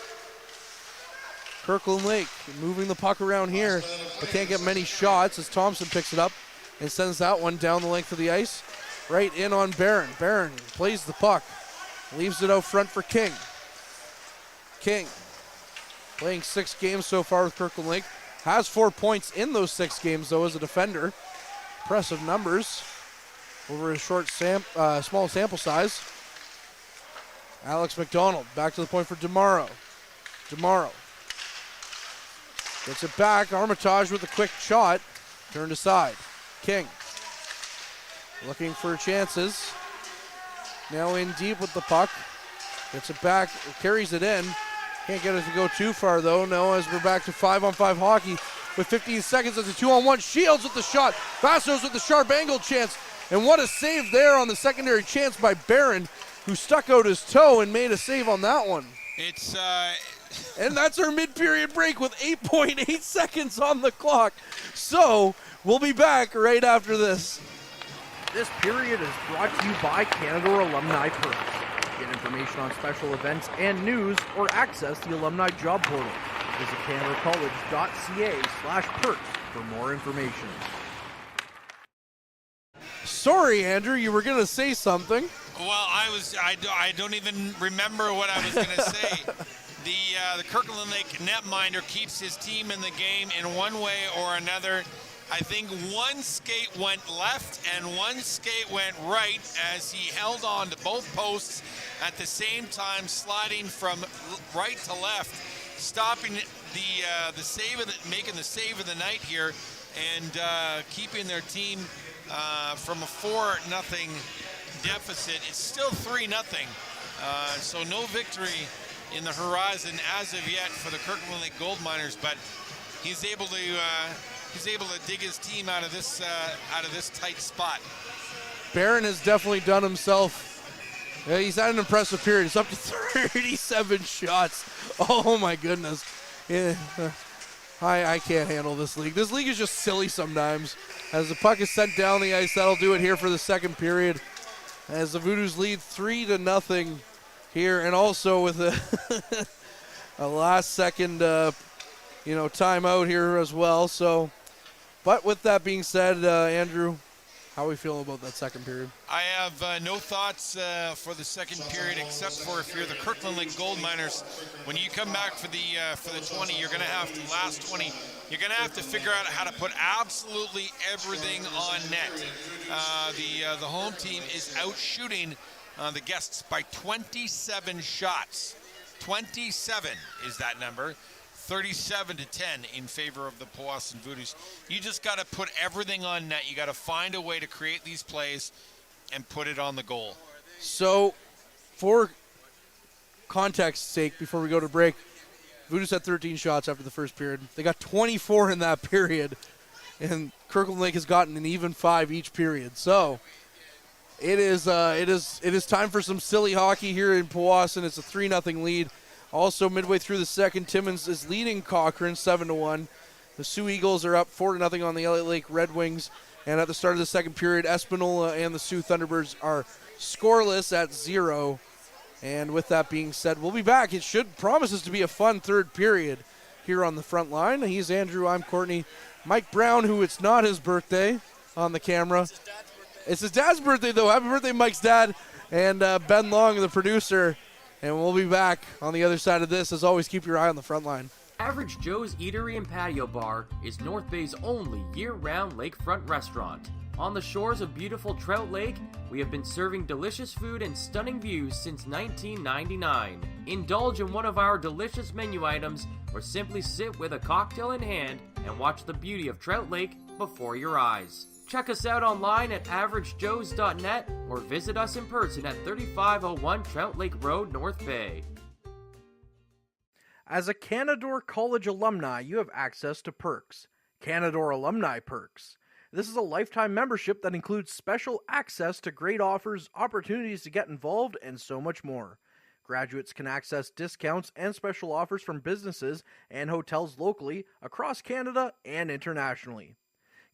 Kirkland Lake moving the puck around here, but can't get many shots as Thompson picks it up and sends that one down the length of the ice. Right in on Barron. Barron plays the puck. Leaves it out front for King. King, playing 6 games so far with Kirkland Lake. Has 4 points in those 6 games, though, as a defender. Impressive numbers over a small sample size. Alex McDonald back to the point for DeMauro. DeMauro gets it back. Armitage with a quick shot. Turned aside. King looking for chances. Now in deep with the puck. Gets it back, carries it in. Can't get it to go too far though. No, as we're back to 5-on-5 hockey with 15 seconds. It's a 2-on-1. Shields with the shot. Vassos with the sharp angle chance. And what a save there on the secondary chance by Barron, who stuck out his toe and made a save on that one. It's and that's our mid-period break with 8.8 seconds on the clock. So we'll be back right after this. This period is brought to you by Canada Alumni Perks. Get information on special events and news, or access the alumni job portal. Visit canadacollege.ca/perks for more information. Sorry, Andrew, you were going to say something. Well, I don't even remember what I was going to say. The Kirkland Lake netminder keeps his team in the game in one way or another. I think one skate went left and one skate went right as he held on to both posts at the same time, sliding from right to left, stopping the save of making the save of the night here, and keeping their team from a 4-0 deficit. It's still 3-0, so no victory in the horizon as of yet for the Kirkland Lake Gold Miners, but he's able to dig his team out of this tight spot. Barron has definitely done himself. He's had an impressive period. It's up to 37 shots. Oh my goodness. Yeah. I can't handle this league. This league is just silly sometimes. As the puck is sent down the ice, that'll do it here for the second period. As the Voodoos lead 3-0 here, and also with a last second timeout here as well. So, but with that being said, Andrew, how are we feeling about that second period? I have no thoughts for the second period, except for if you're the Kirkland Lake Gold Miners, when you come back for the 20, you're going to have to last 20. You're going to have to figure out how to put absolutely everything on net. The home team is out shooting the guests by 27 shots. 27 is that number. 37-10 in favor of the Powassan Voodoos. You just got to put everything on net. You got to find a way to create these plays and put it on the goal. So, for context's sake, before we go to break, Voodoos had 13 shots after the first period. They got 24 in that period, and Kirkland Lake has gotten an even 5 each period. So, it is time for some silly hockey here in Powassan. It's a 3-0 lead. Also, midway through the second, Timmins is leading Cochrane 7-1. The Sioux Eagles are up 4-0 on the LA Lake Red Wings. And at the start of the second period, Espanola and the Sioux Thunderbirds are scoreless at 0. And with that being said, we'll be back. It should promises to be a fun third period here on the front line. He's Andrew, I'm Courtney. Mike Brown, who it's not his birthday on the camera. It's his dad's birthday, though. Happy birthday, Mike's dad. And Ben Long, the producer. And we'll be back on the other side of this. As always, keep your eye on the front line. Average Joe's Eatery and Patio Bar is North Bay's only year-round lakefront restaurant. On the shores of beautiful Trout Lake, we have been serving delicious food and stunning views since 1999. Indulge in one of our delicious menu items or simply sit with a cocktail in hand and watch the beauty of Trout Lake before your eyes. Check us out online at averagejoes.net or visit us in person at 3501 Trout Lake Road, North Bay. As a Canadore College alumni, you have access to perks. Canadore Alumni Perks. This is a lifetime membership that includes special access to great offers, opportunities to get involved, and so much more. Graduates can access discounts and special offers from businesses and hotels locally, across Canada, and internationally.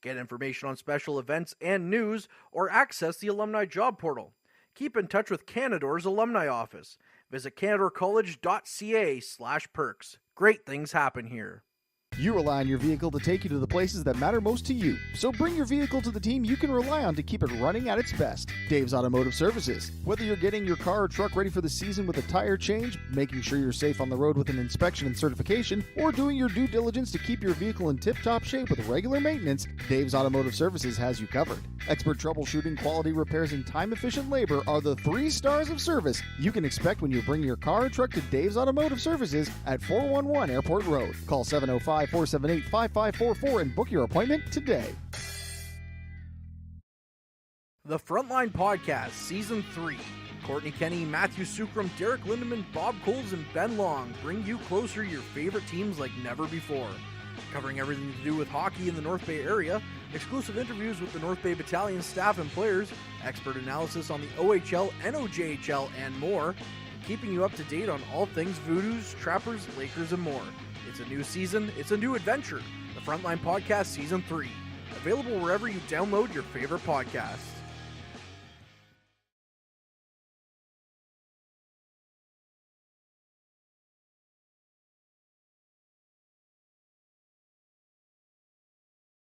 Get information on special events and news, or access the alumni job portal. Keep in touch with Canadore's alumni office. Visit canadorecollege.ca/perks. Great things happen here. You rely on your vehicle to take you to the places that matter most to you. So bring your vehicle to the team you can rely on to keep it running at its best. Dave's Automotive Services. Whether you're getting your car or truck ready for the season with a tire change, making sure you're safe on the road with an inspection and certification, or doing your due diligence to keep your vehicle in tip-top shape with regular maintenance, Dave's Automotive Services has you covered. Expert troubleshooting, quality repairs, and time-efficient labor are the 3 stars of service you can expect when you bring your car or truck to Dave's Automotive Services at 411 Airport Road. Call 705-478-5544 and book your appointment today. The Frontline Podcast, Season 3. Courtney Kenny, Matthew Sukram, Derek Lindemann, Bob Coles, and Ben Long bring you closer to your favorite teams like never before. Covering everything to do with hockey in the North Bay area, exclusive interviews with the North Bay Battalion staff and players, expert analysis on the OHL, NOJHL, and more, keeping you up to date on all things Voodoos, Trappers, Lakers, and more. It's a new season, it's a new adventure. The Frontline Podcast Season 3. Available wherever you download your favorite podcasts.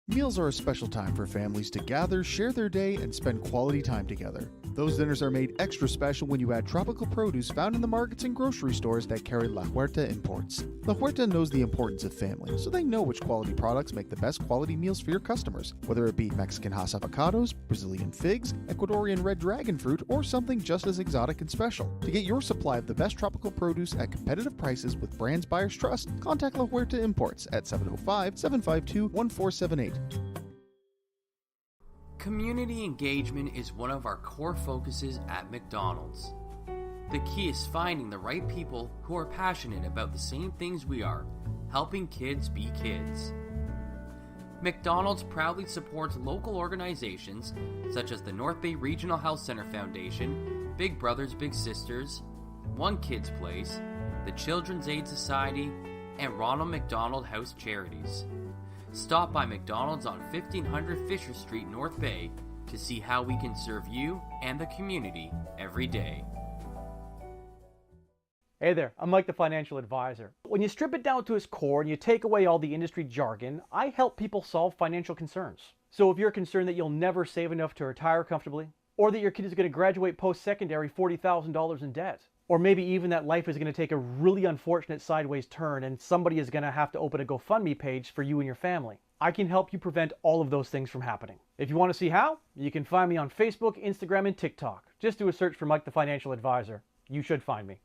Meals are a special time for families to gather, share their day, and spend quality time together. Those dinners are made extra special when you add tropical produce found in the markets and grocery stores that carry La Huerta imports. La Huerta knows the importance of family, so they know which quality products make the best quality meals for your customers, whether it be Mexican Hass avocados, Brazilian figs, Ecuadorian red dragon fruit, or something just as exotic and special. To get your supply of the best tropical produce at competitive prices with brands buyers trust, contact La Huerta Imports at 705-752-1478. Community engagement is one of our core focuses at McDonald's. The key is finding the right people who are passionate about the same things we are, helping kids be kids. McDonald's proudly supports local organizations such as the North Bay Regional Health Center Foundation, Big Brothers Big Sisters, One Kids Place, the Children's Aid Society, and Ronald McDonald House Charities. Stop by McDonald's on 1500 Fisher Street, North Bay, to see how we can serve you and the community every day. Hey there, I'm Mike the Financial Advisor. When you strip it down to its core and you take away all the industry jargon, I help people solve financial concerns. So if you're concerned that you'll never save enough to retire comfortably, or that your kid is going to graduate post-secondary $40,000 in debt, or maybe even that life is going to take a really unfortunate sideways turn and somebody is going to have to open a GoFundMe page for you and your family, I can help you prevent all of those things from happening. If you want to see how, you can find me on Facebook, Instagram, and TikTok. Just do a search for Mike the Financial Advisor. You should find me.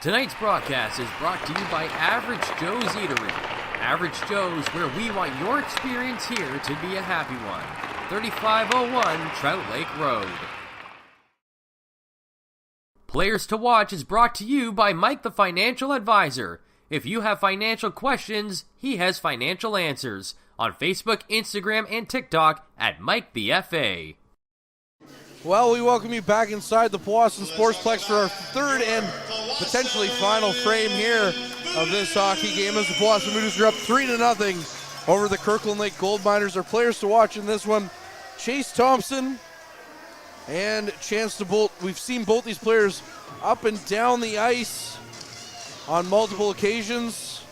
Tonight's broadcast is brought to you by Average Joe's Eatery. Average Joe's, where we want your experience here to be a happy one. 3501 Trout Lake Road. Players to Watch is brought to you by Mike the Financial Advisor. If you have financial questions, he has financial answers. On Facebook, Instagram, and TikTok at Mike the FA. Well, we welcome you back inside the Powassan Sportsplex for our third and potentially final frame here of this hockey game as the Powassan Voodoos are up 3-0 over the Kirkland Lake Gold Miners. Our players to watch in this one, Chase Thompson and Chance DeBolt. We've seen both these players up and down the ice on multiple occasions.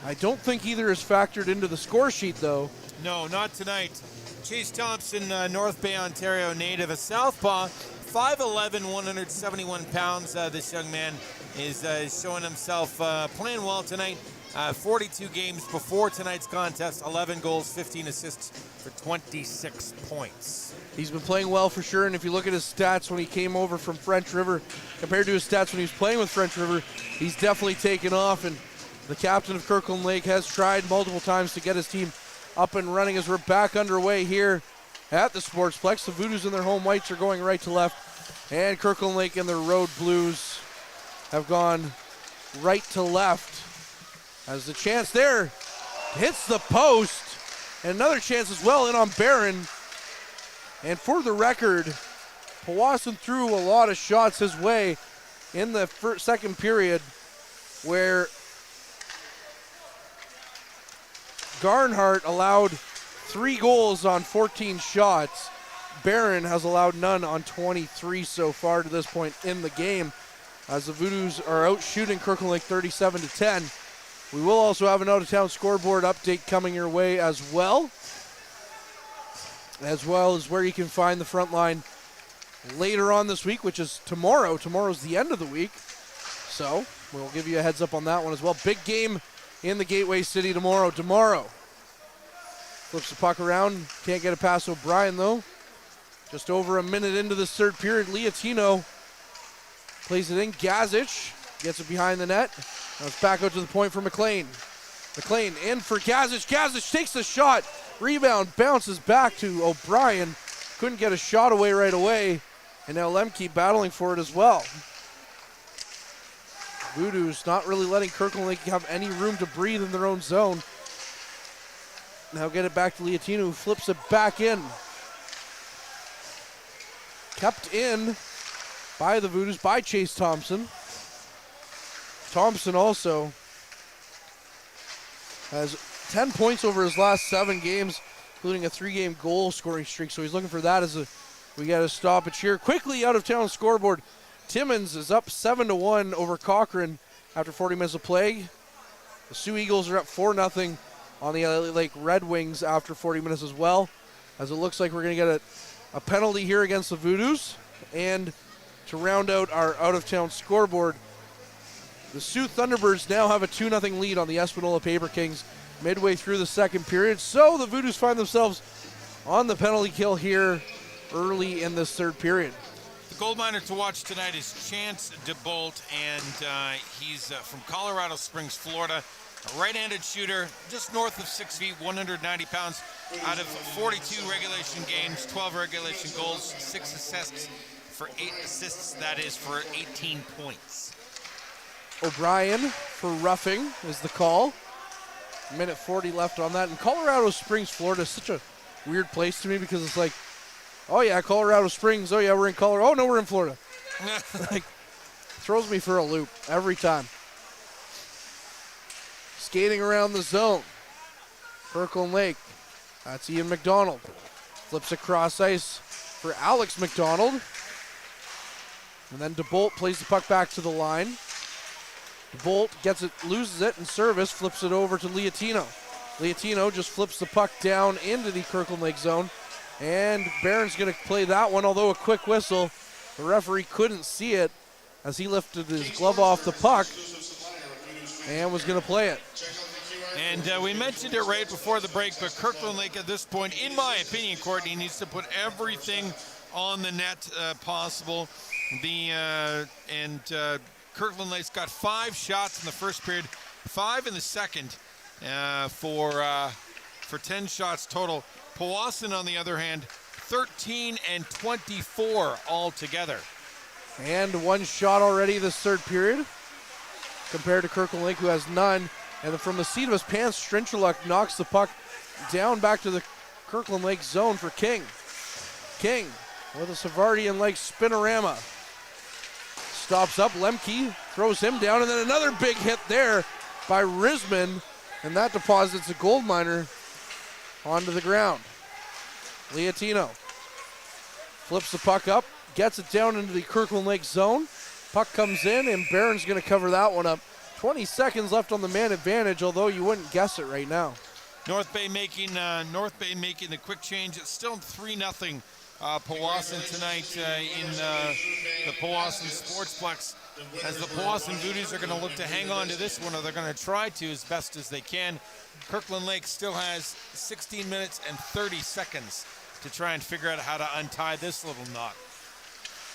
I don't think either is factored into the score sheet, though. No, not tonight. Chase Thompson, North Bay, Ontario native, a southpaw, 5'11", 171 pounds. This young man is showing himself playing well tonight. 42 games before tonight's contest, 11 goals, 15 assists for 26 points. He's been playing well for sure, and if you look at his stats when he came over from French River compared to his stats when he was playing with French River, he's definitely taken off, and the captain of Kirkland Lake has tried multiple times to get his team up and running as we're back underway here at the Sportsplex. The Voodoos in their home whites are going right to left, and Kirkland Lake in their road blues have gone right to left. As the chance there hits the post, and another chance as well in on Barron. And for the record, Powassan threw a lot of shots his way in the second period, where Garnhart allowed 3 goals on 14 shots. Barron has allowed none on 23 so far to this point in the game, as the Voodoos are out shooting Kirkland Lake 37-10. We will also have an out-of-town scoreboard update coming your way as well as where you can find the front line later on this week, which is tomorrow. Tomorrow's the end of the week, so we'll give you a heads up on that one as well. Big game in the Gateway City tomorrow. Flips the puck around, can't get it past O'Brien though. Just over a minute into this third period, Liatino plays it in. Gazic gets it behind the net. Now it's back out to the point for McLean. McLean in for Gazic. Gazic takes the shot. Rebound bounces back to O'Brien. Couldn't get a shot away right away. And now Lemke battling for it as well. Voodoos not really letting Kirkland Lake have any room to breathe in their own zone. Now get it back to Liatino, who flips it back in. Kept in by the Voodoos, by Chase Thompson. Thompson also has 10 points over his last 7 games, including a 3-game goal scoring streak. So he's looking for that as we got to stoppage here. Quickly out of town scoreboard. Timmins is up 7-1 over Cochrane after 40 minutes of play. The Sioux Eagles are up 4-0 on the LA Lake Red Wings after 40 minutes as well, as it looks like we're going to get a penalty here against the Voodoos. And to round out our out-of-town scoreboard, the Sioux Thunderbirds now have a 2-0 lead on the Espanola Paper Kings midway through the second period. So the Voodoos find themselves on the penalty kill here early in this third period. The gold miner to watch tonight is Chance DeBolt, and he's from Colorado Springs, Florida. A right-handed shooter, just north of 6 feet, 190 pounds. Out of 42 regulation games, 12 regulation goals, 6 assists for 8 assists. That is for 18 points. O'Brien for roughing is the call. Minute 40 left on that. And Colorado Springs, Florida is such a weird place to me because it's like, oh yeah, Colorado Springs. Oh yeah, we're in Colorado. Oh no, we're in Florida. Like, throws me for a loop every time. Skating around the zone. Kirkland Lake. That's Ian McDonald. Flips across ice for Alex McDonald. And then DeBolt plays the puck back to the line. DeBolt gets it, loses it in service, flips it over to Liatino. Liatino just flips the puck down into the Kirkland Lake zone. And Barron's going to play that one, although a quick whistle. The referee couldn't see it as he lifted his glove off the puck and was going to play it. And we mentioned it right before the break, but Kirkland Lake at this point, in my opinion, Courtney, needs to put everything on the net possible. Kirkland Lake's got 5 shots in the first period, 5 in the second, for 10 shots total. Powassan, on the other hand, 13 and 24 altogether. And 1 shot already this third period, compared to Kirkland Lake, who has none. And from the seat of his pants, Strinchuluk knocks the puck down back to the Kirkland Lake zone for King. King with a Savardian-like spinorama. Stops up, Lemke throws him down, and then another big hit there by Risman, and that deposits a gold miner onto the ground. Liatino flips the puck up, gets it down into the Kirkland Lake zone. Puck comes in, and Barron's going to cover that one up. 20 seconds left on the man advantage, although you wouldn't guess it right now. North Bay making the quick change. It's still 3-0 Powassan tonight in the Powassan Sportsplex, as the Powassan Voodoos are going to look to hang on to this one, or they're going to try to as best as they can. Kirkland Lake still has 16 minutes and 30 seconds to try and figure out how to untie this little knot.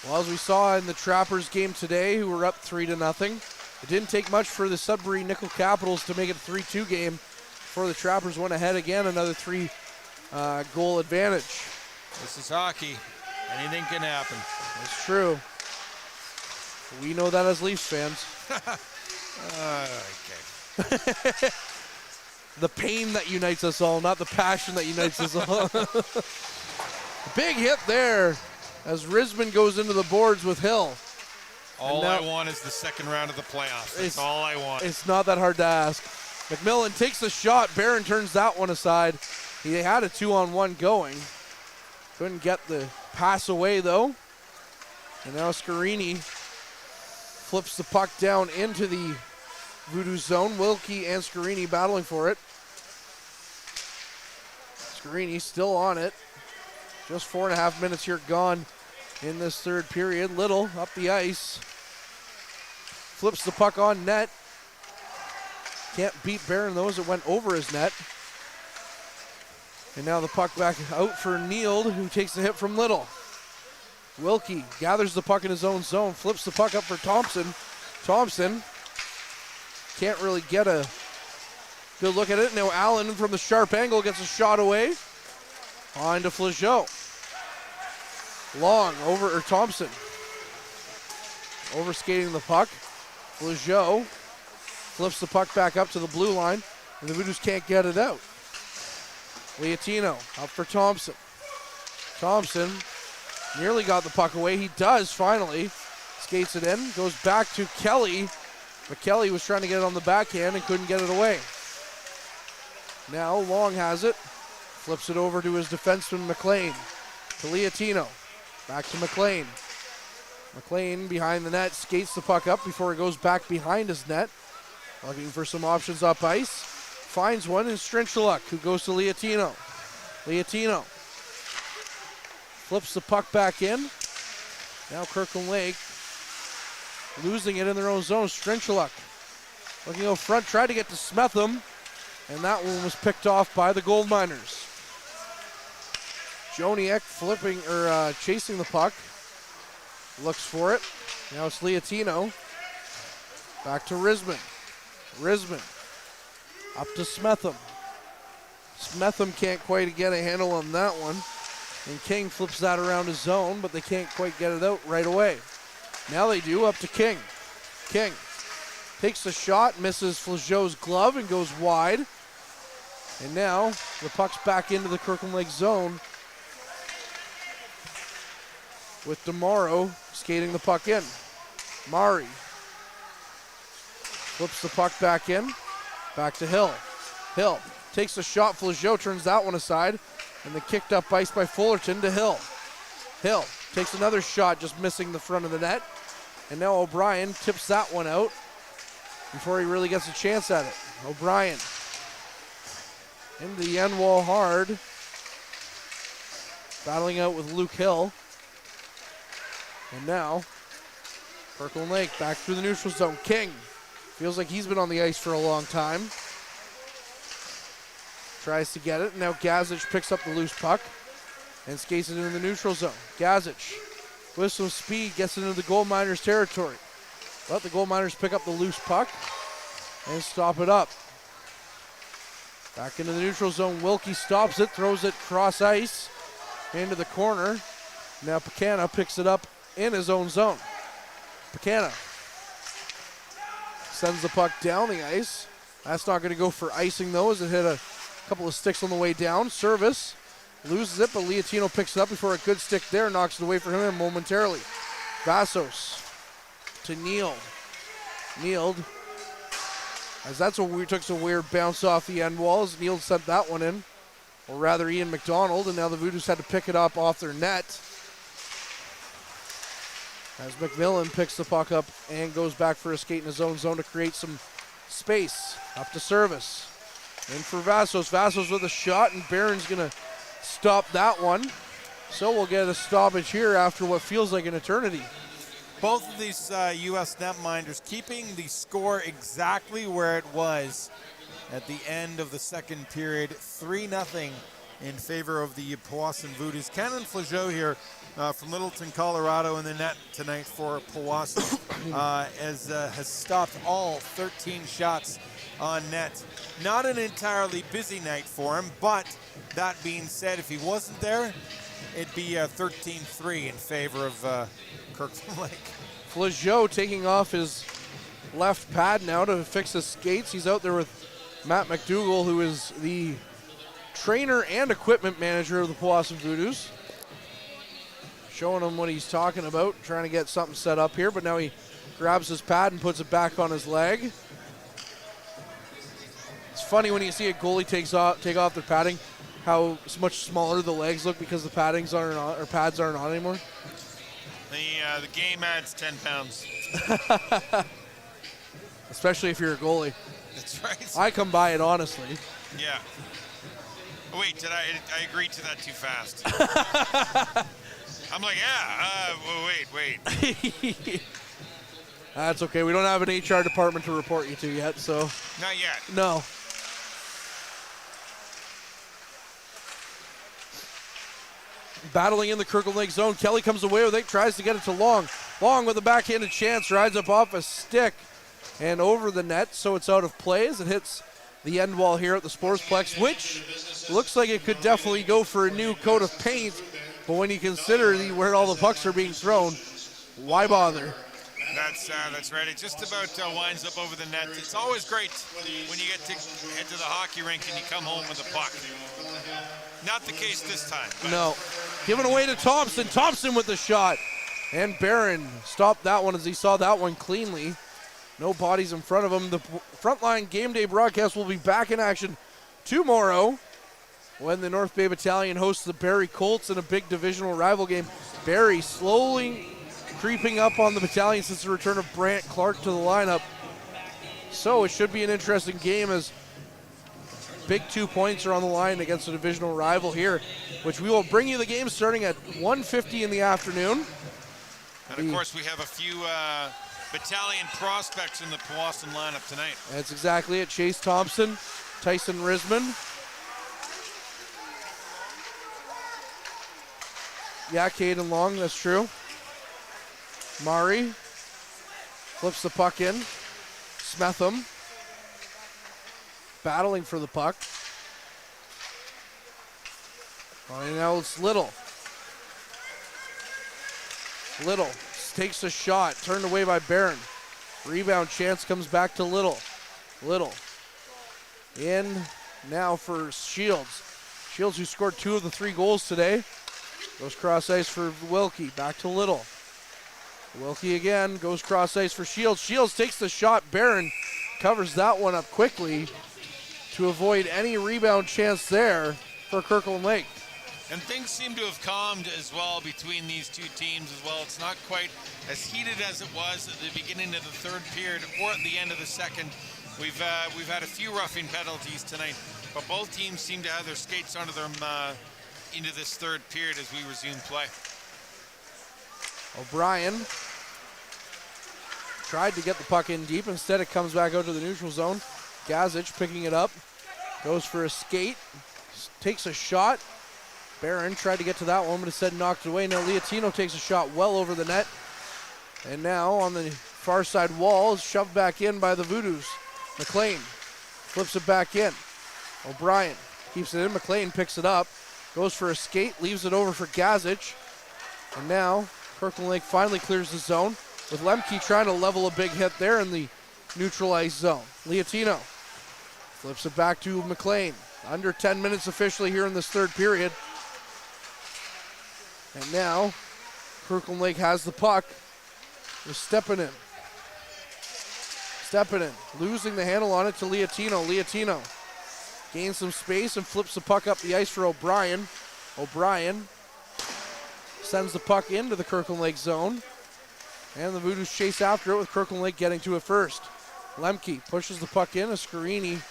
Well, as we saw in the Trappers game today, who were up 3-0, it didn't take much for the Sudbury Nickel Capitals to make it a 3-2 game before the Trappers went ahead again, another 3-goal advantage. This is hockey. Anything can happen. That's true. We know that as Leafs fans. Okay. The pain that unites us all, not the passion that unites us all. Big hit there as Risman goes into the boards with Hill. All I want is the second round of the playoffs. That's all I want. It's not that hard to ask. McMillan takes the shot. Barron turns that one aside. He had a 2-on-1 going. Couldn't get the pass away, though. And now Scarini flips the puck down into the Voodoo zone. Wilkie and Scarini battling for it. Scarini still on it. Just 4.5 minutes here gone in this third period. Little up the ice. Flips the puck on net. Can't beat Barron, though, as it went over his net. And now the puck back out for Neild, who takes the hit from Little. Wilkie gathers the puck in his own zone, flips the puck up for Thompson. Thompson can't really get a good look at it. Now Allen from the sharp angle gets a shot away. On to Flageau. Thompson overskating the puck. Flageau flips the puck back up to the blue line, and the Voodoos can't get it out. Liatino up for Thompson. Thompson nearly got the puck away. He does finally. Skates it in, goes back to Kelly. But Kelly was trying to get it on the backhand and couldn't get it away. Now Long has it. Flips it over to his defenseman McLean. To Liatino. Back to McLean. McLean behind the net, skates the puck up before it goes back behind his net. Looking for some options up ice. Finds one in Strinchuluk, who goes to Liatino. Liatino flips the puck back in. Now Kirkland Lake losing it in their own zone. Strinchuluk looking out front, tried to get to Smetham, and that one was picked off by the Gold Miners. Joniak chasing the puck. Looks for it. Now it's Liatino. Back to Risman. Risman up to Smetham. Smetham can't quite get a handle on that one. And King flips that around his zone, but they can't quite get it out right away. Now they do, up to King. King takes the shot, misses Flageau's glove and goes wide. And now the puck's back into the Kirkland Lake zone with DeMauro skating the puck in. Mari flips the puck back in. Back to Hill. Hill takes the shot. Flageau turns that one aside. And the kicked up ice by Fullerton to Hill. Hill takes another shot, just missing the front of the net. And now O'Brien tips that one out before he really gets a chance at it. O'Brien into the end wall hard. Battling out with Luke Hill. And now Kirkland Lake back through the neutral zone. King feels like he's been on the ice for a long time. Tries to get it. Now Gazic picks up the loose puck and skates it into the neutral zone. Gazic with some speed gets into the Gold Miners territory. Let the Gold Miners pick up the loose puck and stop it up. Back into the neutral zone. Wilkie stops it, throws it cross ice into the corner. Now Pekana picks it up in his own zone. Pekana sends the puck down the ice. That's not going to go for icing though, as it hit a couple of sticks on the way down. Service loses it, but Liatino picks it up before a good stick there knocks it away from him momentarily. Vassos to Neal. Neal, as that's a weird, took some weird bounce off the end walls. Neal sent that one in, or rather Ian McDonald, and now the Voodoos had to pick it up off their net. As McMillan picks the puck up and goes back for a skate in his own zone to create some space. Up to Service. In for Vassos. Vassos with a shot, and Barron's going to stop that one. So we'll get a stoppage here after what feels like an eternity. Both of these U.S. netminders keeping the score exactly where it was at the end of the second period. 3-0 in favor of the Powassan Voodoos. Cannon Flageau here from Littleton, Colorado in the net tonight for Powassan has stopped all 13 shots on net. Not an entirely busy night for him, but that being said, if he wasn't there, it'd be 13-3 in favor of Kirkland Lake. Flageau taking off his left pad now to fix his skates. He's out there with Matt McDougall, who is the trainer and equipment manager of the Powassan Voodoos. Showing him what he's talking about, trying to get something set up here, but now he grabs his pad and puts it back on his leg. It's funny when you see a goalie take off their padding, how much smaller the legs look because the pads aren't on anymore. The game adds 10 pounds. Especially if you're a goalie. That's right. I come by it honestly. Yeah. Oh, wait, did I agreed to that too fast? I'm like, wait. That's okay. We don't have an HR department to report you to yet, so. Not yet. No. Battling in the Kirkland Lake zone. Kelly comes away with it, tries to get it to Long. Long with a backhanded chance, rides up off a stick and over the net, so it's out of play as it hits the end wall here at the Sportsplex, which looks like it could definitely go for a new coat of paint, but when you consider where all the pucks are being thrown, why bother? That's right. It just about winds up over the net. It's always great when you get to head to the hockey rink and you come home with a puck. Not the case this time. No. Given away to Thompson. Thompson with the shot. And Barron stopped that one as he saw that one cleanly. No bodies in front of him. The Frontline Game Day broadcast will be back in action tomorrow when the North Bay Battalion hosts the Barrie Colts in a big divisional rival game. Barrie slowly creeping up on the battalion since the return of Brant Clark to the lineup. So it should be an interesting game as big 2 points are on the line against a divisional rival here, which we will bring you the game starting at 1:50 in the afternoon. And of course we have a few battalion prospects in the Powassan lineup tonight. That's exactly it. Chase Thompson, Tyson Risman. Yeah, Caden Long, that's true. Mari flips the puck in. Smetham battling for the puck. And now it's Little. Little takes a shot, turned away by Barron. Rebound chance comes back to Little. Little in now for Shields. Shields, who scored 2 of the 3 goals today, goes cross ice for Wilkie. Back to Little. Wilkie again goes cross ice for Shields. Shields takes the shot. Barron covers that one up quickly to avoid any rebound chance there for Kirkland Lake. And things seem to have calmed as well between these two teams as well. It's not quite as heated as it was at the beginning of the third period or at the end of the second. We've had a few roughing penalties tonight, but both teams seem to have their skates under them into this third period as we resume play. O'Brien tried to get the puck in deep. Instead, it comes back out to the neutral zone. Gazic picking it up, goes for a skate, takes a shot. Barron tried to get to that one, but instead knocked it away. Now Liatino takes a shot well over the net. And now on the far side wall is shoved back in by the Voodoos. McLean flips it back in. O'Brien keeps it in. McLean picks it up, goes for a skate, leaves it over for Gazic. And now Kirkland Lake finally clears the zone with Lemke trying to level a big hit there in the neutralized zone. Leotino flips it back to McLean. Under 10 minutes officially here in this third period. And now Kirkland Lake has the puck with Stepanin. Losing the handle on it to Leotino. Leotino gains some space and flips the puck up the ice for O'Brien. O'Brien sends the puck into the Kirkland Lake zone. And the Voodoos chase after it with Kirkland Lake getting to it first. Lemke pushes the puck in. Ascarini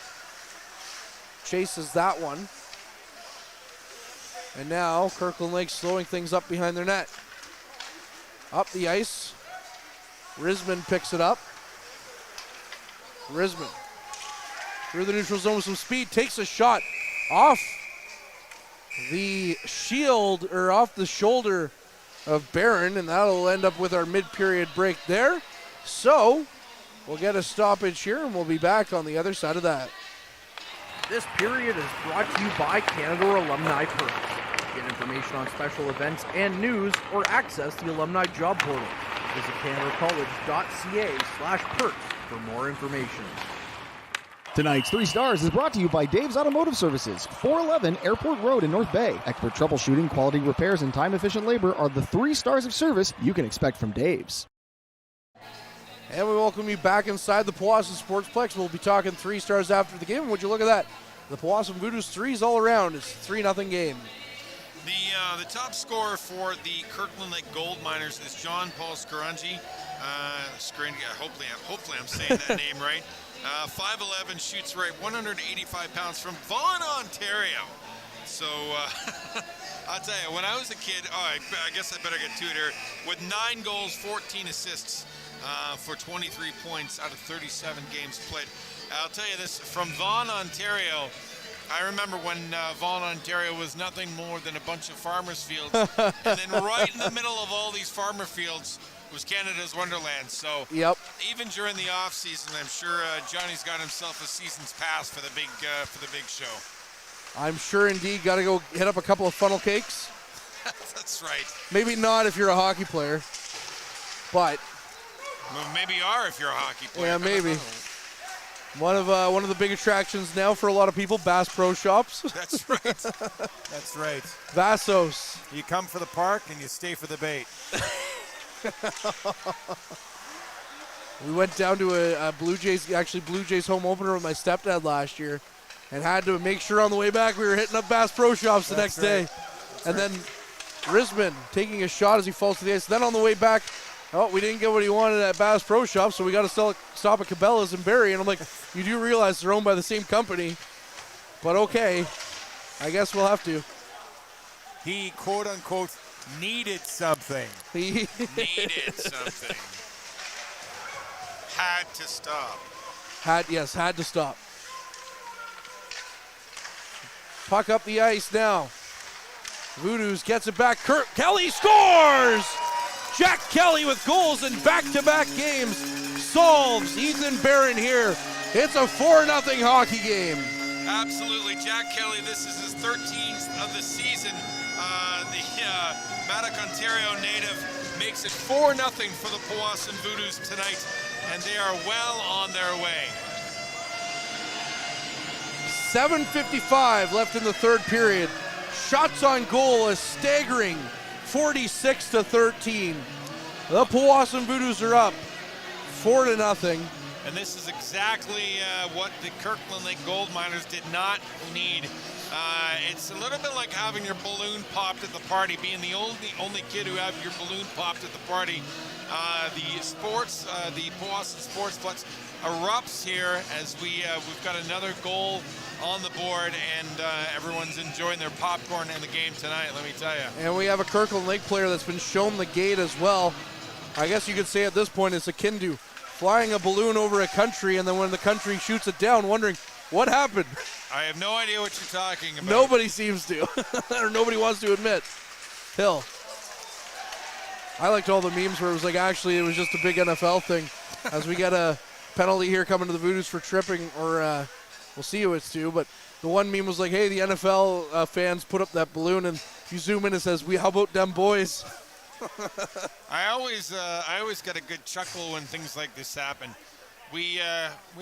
chases that one. And now Kirkland Lake slowing things up behind their net. Up the ice. Risman picks it up. Risman through the neutral zone with some speed, takes a shot off the shield, or off the shoulder of Barron, and that'll end up with our mid-period break there. So we'll get a stoppage here, and we'll be back on the other side of that. This period is brought to you by Canada Alumni Perks. Get information on special events and news, or access the alumni job portal. Visit canadacollege.ca/perks for more information. Tonight's 3 Stars is brought to you by Dave's Automotive Services, 411 Airport Road in North Bay. Expert troubleshooting, quality repairs, and time-efficient labor are the 3 stars of service you can expect from Dave's. And we welcome you back inside the Powassan Sportsplex. We'll be talking 3 stars after the game. Would you look at that? The Powassan Voodoos 3s all around. It's a 3-0 game. The top scorer for the Kirkland Lake Gold Miners is John Paul Scarangi. Hopefully I'm saying that name right. 5'11", shoots right, 185 pounds, from Vaughan, Ontario. So I'll tell you, when I was a kid, I guess I better get to it here. With 9 goals, 14 assists for 23 points out of 37 games played. I'll tell you this, from Vaughan, Ontario, I remember when Vaughan, Ontario was nothing more than a bunch of farmers' fields. And then right in the middle of all these farmer fields was Canada's Wonderland. So even during the off season, I'm sure Johnny's got himself a season's pass for the big show. I'm sure indeed. Got to go hit up a couple of funnel cakes. That's right. Maybe not if you're a hockey player, but well, maybe you are if you're a hockey player. Yeah, maybe. One of the big attractions now for a lot of people, Bass Pro Shops. That's right. That's right. Vassos. You come for the park and you stay for the bait. We went down to a Blue Jays home opener with my stepdad last year, and had to make sure on the way back we were hitting up Bass Pro Shops the next day. And then Risman taking a shot as he falls to the ice. Then on the way back, we didn't get what he wanted at Bass Pro Shops, so we got to stop at Cabela's and Barrie. And I'm like, you do realize they're owned by the same company, but okay, I guess we'll have to. He, quote unquote, needed something. Needed something. Had to stop. Had to stop. Puck up the ice now. Voodoos gets it back. Kelly scores! Jack Kelly with goals in back-to-back games solves Ethan Barron here. It's a 4-0 hockey game. Absolutely. Jack Kelly, this is his 13th of the season. The Maddock, Ontario native makes it 4-0 for the Powassan Voodoos tonight, and they are well on their way. 7:55 left in the third period. Shots on goal, a staggering 46-13. The Powassan Voodoos are up 4-0. And this is exactly what the Kirkland Lake Gold Miners did not need. It's a little bit like having your balloon popped at the party, being the only kid who have your balloon popped at the party. The Powassan Sportsplex erupts here as we've got another goal on the board, and everyone's enjoying their popcorn in the game tonight, let me tell you. And we have a Kirkland Lake player that's been shown the gate as well. I guess you could say at this point it's akin to flying a balloon over a country, and then when the country shoots it down, wondering what happened. I have no idea what you're talking about. Nobody seems to, or nobody wants to admit. Hill. I liked all the memes where it was like, actually, it was just a big NFL thing. as we get a penalty here coming to the Voodoos for tripping, or we'll see who it's to, but the one meme was like, hey, the NFL fans put up that balloon, and you zoom in, it says, how about them boys? I always get a good chuckle when things like this happen. We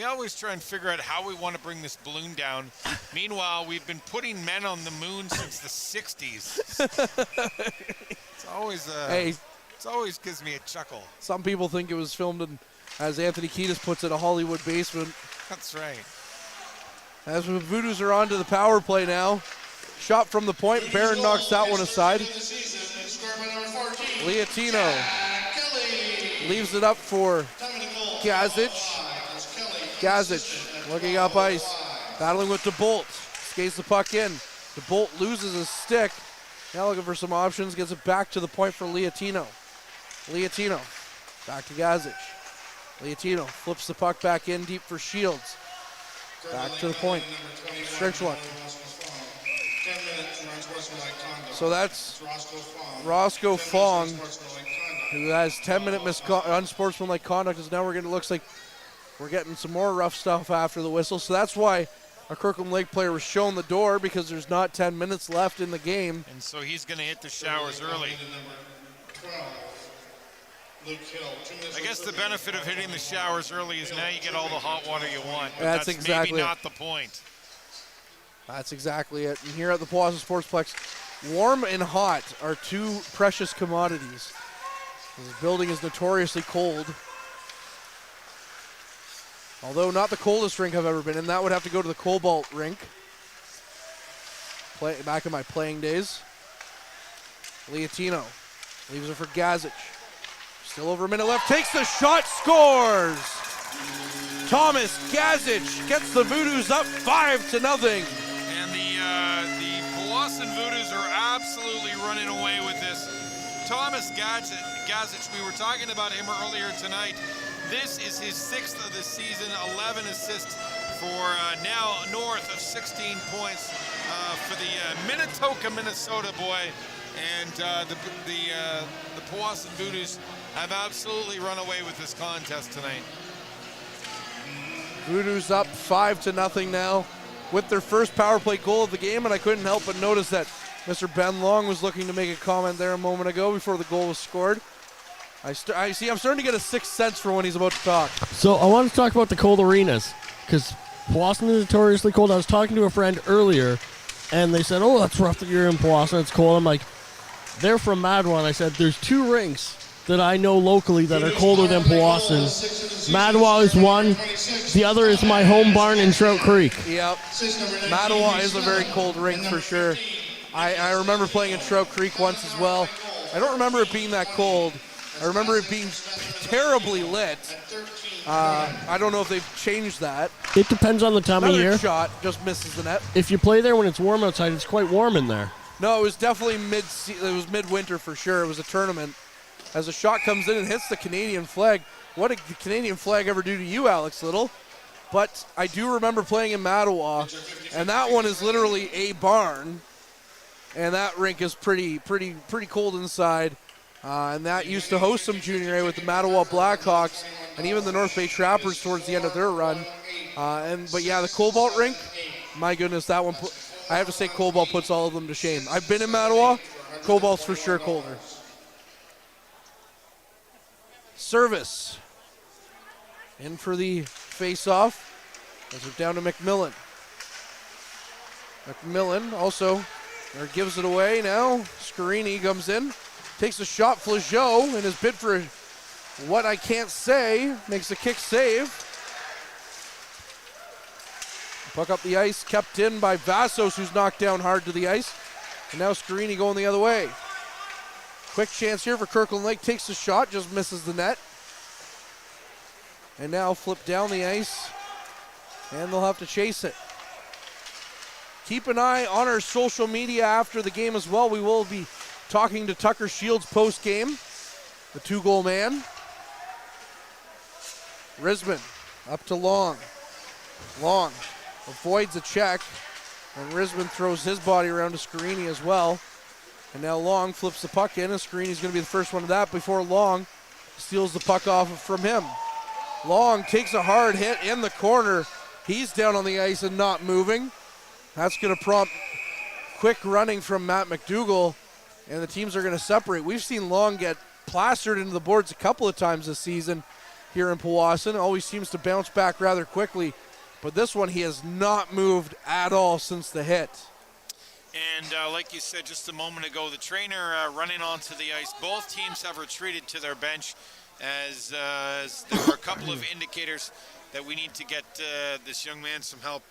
always try and figure out how we want to bring this balloon down. Meanwhile, we've been putting men on the moon since the 60s. It's always it always gives me a chuckle. Some people think it was filmed in, as Anthony Kiedis puts it, a Hollywood basement. That's right. As the Voodoos are on to the power play now. Shot from the point. Barron knocks that one aside. Leotino leaves it up for Gazic. Gazic looking up ice. Battling with DeBolt. Skates the puck in. DeBolt loses his stick. Now looking for some options. Gets it back to the point for Leotino. Leotino back to Gazic. Leotino flips the puck back in deep for Shields. Back to the point. Strickland. So that's Roscoe Fong, who has 10-minute unsportsmanlike conduct. As now looks like we're getting some more rough stuff after the whistle. So that's why a Kirkland Lake player was shown the door, because there's not 10 minutes left in the game. And so he's going to hit the showers early. I guess the benefit of hitting the showers early is now you get all the hot water you want. But that's exactly maybe not the point. That's exactly it. And here at the Powassan Sportsplex, warm and hot are two precious commodities. This building is notoriously cold. Although not the coldest rink I've ever been in. That would have to go to the Cobalt rink. Back in my playing days. Leotino leaves it for Gazic. Still over a minute left. Takes the shot, scores! Thomas Gazic gets the Voodoos up 5-0. And the Powassan Voodoos are absolutely running away with this. Thomas Gazic, we were talking about him earlier tonight. This is his 6th of the season, 11 assists for now north of 16 points for the Minnetonka, Minnesota boy. And the Powassan Voodoos have absolutely run away with this contest tonight. Voodoos up 5-0 now with their first power play goal of the game, and I couldn't help but notice that Mr. Ben Long was looking to make a comment there a moment ago before the goal was scored. I'm starting to get a sixth sense for when he's about to talk. So I want to talk about the cold arenas, because Powassan is notoriously cold. I was talking to a friend earlier, and they said, oh, that's rough that you're in Powassan, it's cold. I'm like, they're from Mattawa, and I said, there's two rinks that I know locally that are colder than Powassan. Mattawa is one. The other is my home barn in Trout Creek. Yep. Mattawa is a very cold rink for sure. I remember playing in Trout Creek once as well. I don't remember it being that cold. I remember it being terribly lit. I don't know if they've changed that. It depends on the time of year. Another shot just misses the net. If you play there when it's warm outside, it's quite warm in there. No, it was definitely midwinter for sure. It was a tournament. As a shot comes in and hits the Canadian flag. What did the Canadian flag ever do to you, Alex Little? But I do remember playing in Mattawa, and that one is literally a barn, and that rink is pretty cold inside. And that used to host some junior A with the Mattawa Blackhawks and even the North Bay Trappers towards the end of their run. But yeah, the Cobalt rink, my goodness, that one. I have to say, Cobalt puts all of them to shame. I've been in Mattawa. Cobalt's for sure colder. Service. In for the face-off. As we're down to McMillan. McMillan also gives it away now. Scarini comes in. Takes a shot. Flageau in his bid for what I can't say. Makes a kick save. Puck up the ice. Kept in by Vassos, who's knocked down hard to the ice. And now Scarini going the other way. Quick chance here for Kirkland Lake. Takes the shot. Just misses the net. And now flip down the ice. And they'll have to chase it. Keep an eye on our social media after the game as well. We will be talking to Tucker Shields post-game, the two-goal man. Risman up to Long. Long avoids a check, and Risman throws his body around to Scarini as well. And now Long flips the puck in, and Scarini's going to be the first one to that before Long steals the puck off from him. Long takes a hard hit in the corner. He's down on the ice and not moving. That's going to prompt quick running from Matt McDougall, and the teams are going to separate. We've seen Long get plastered into the boards a couple of times this season here in Powassan. Always seems to bounce back rather quickly, but this one he has not moved at all since the hit. And like you said just a moment ago, the trainer running onto the ice. Both teams have retreated to their bench as there are a couple of indicators that we need to get this young man some help.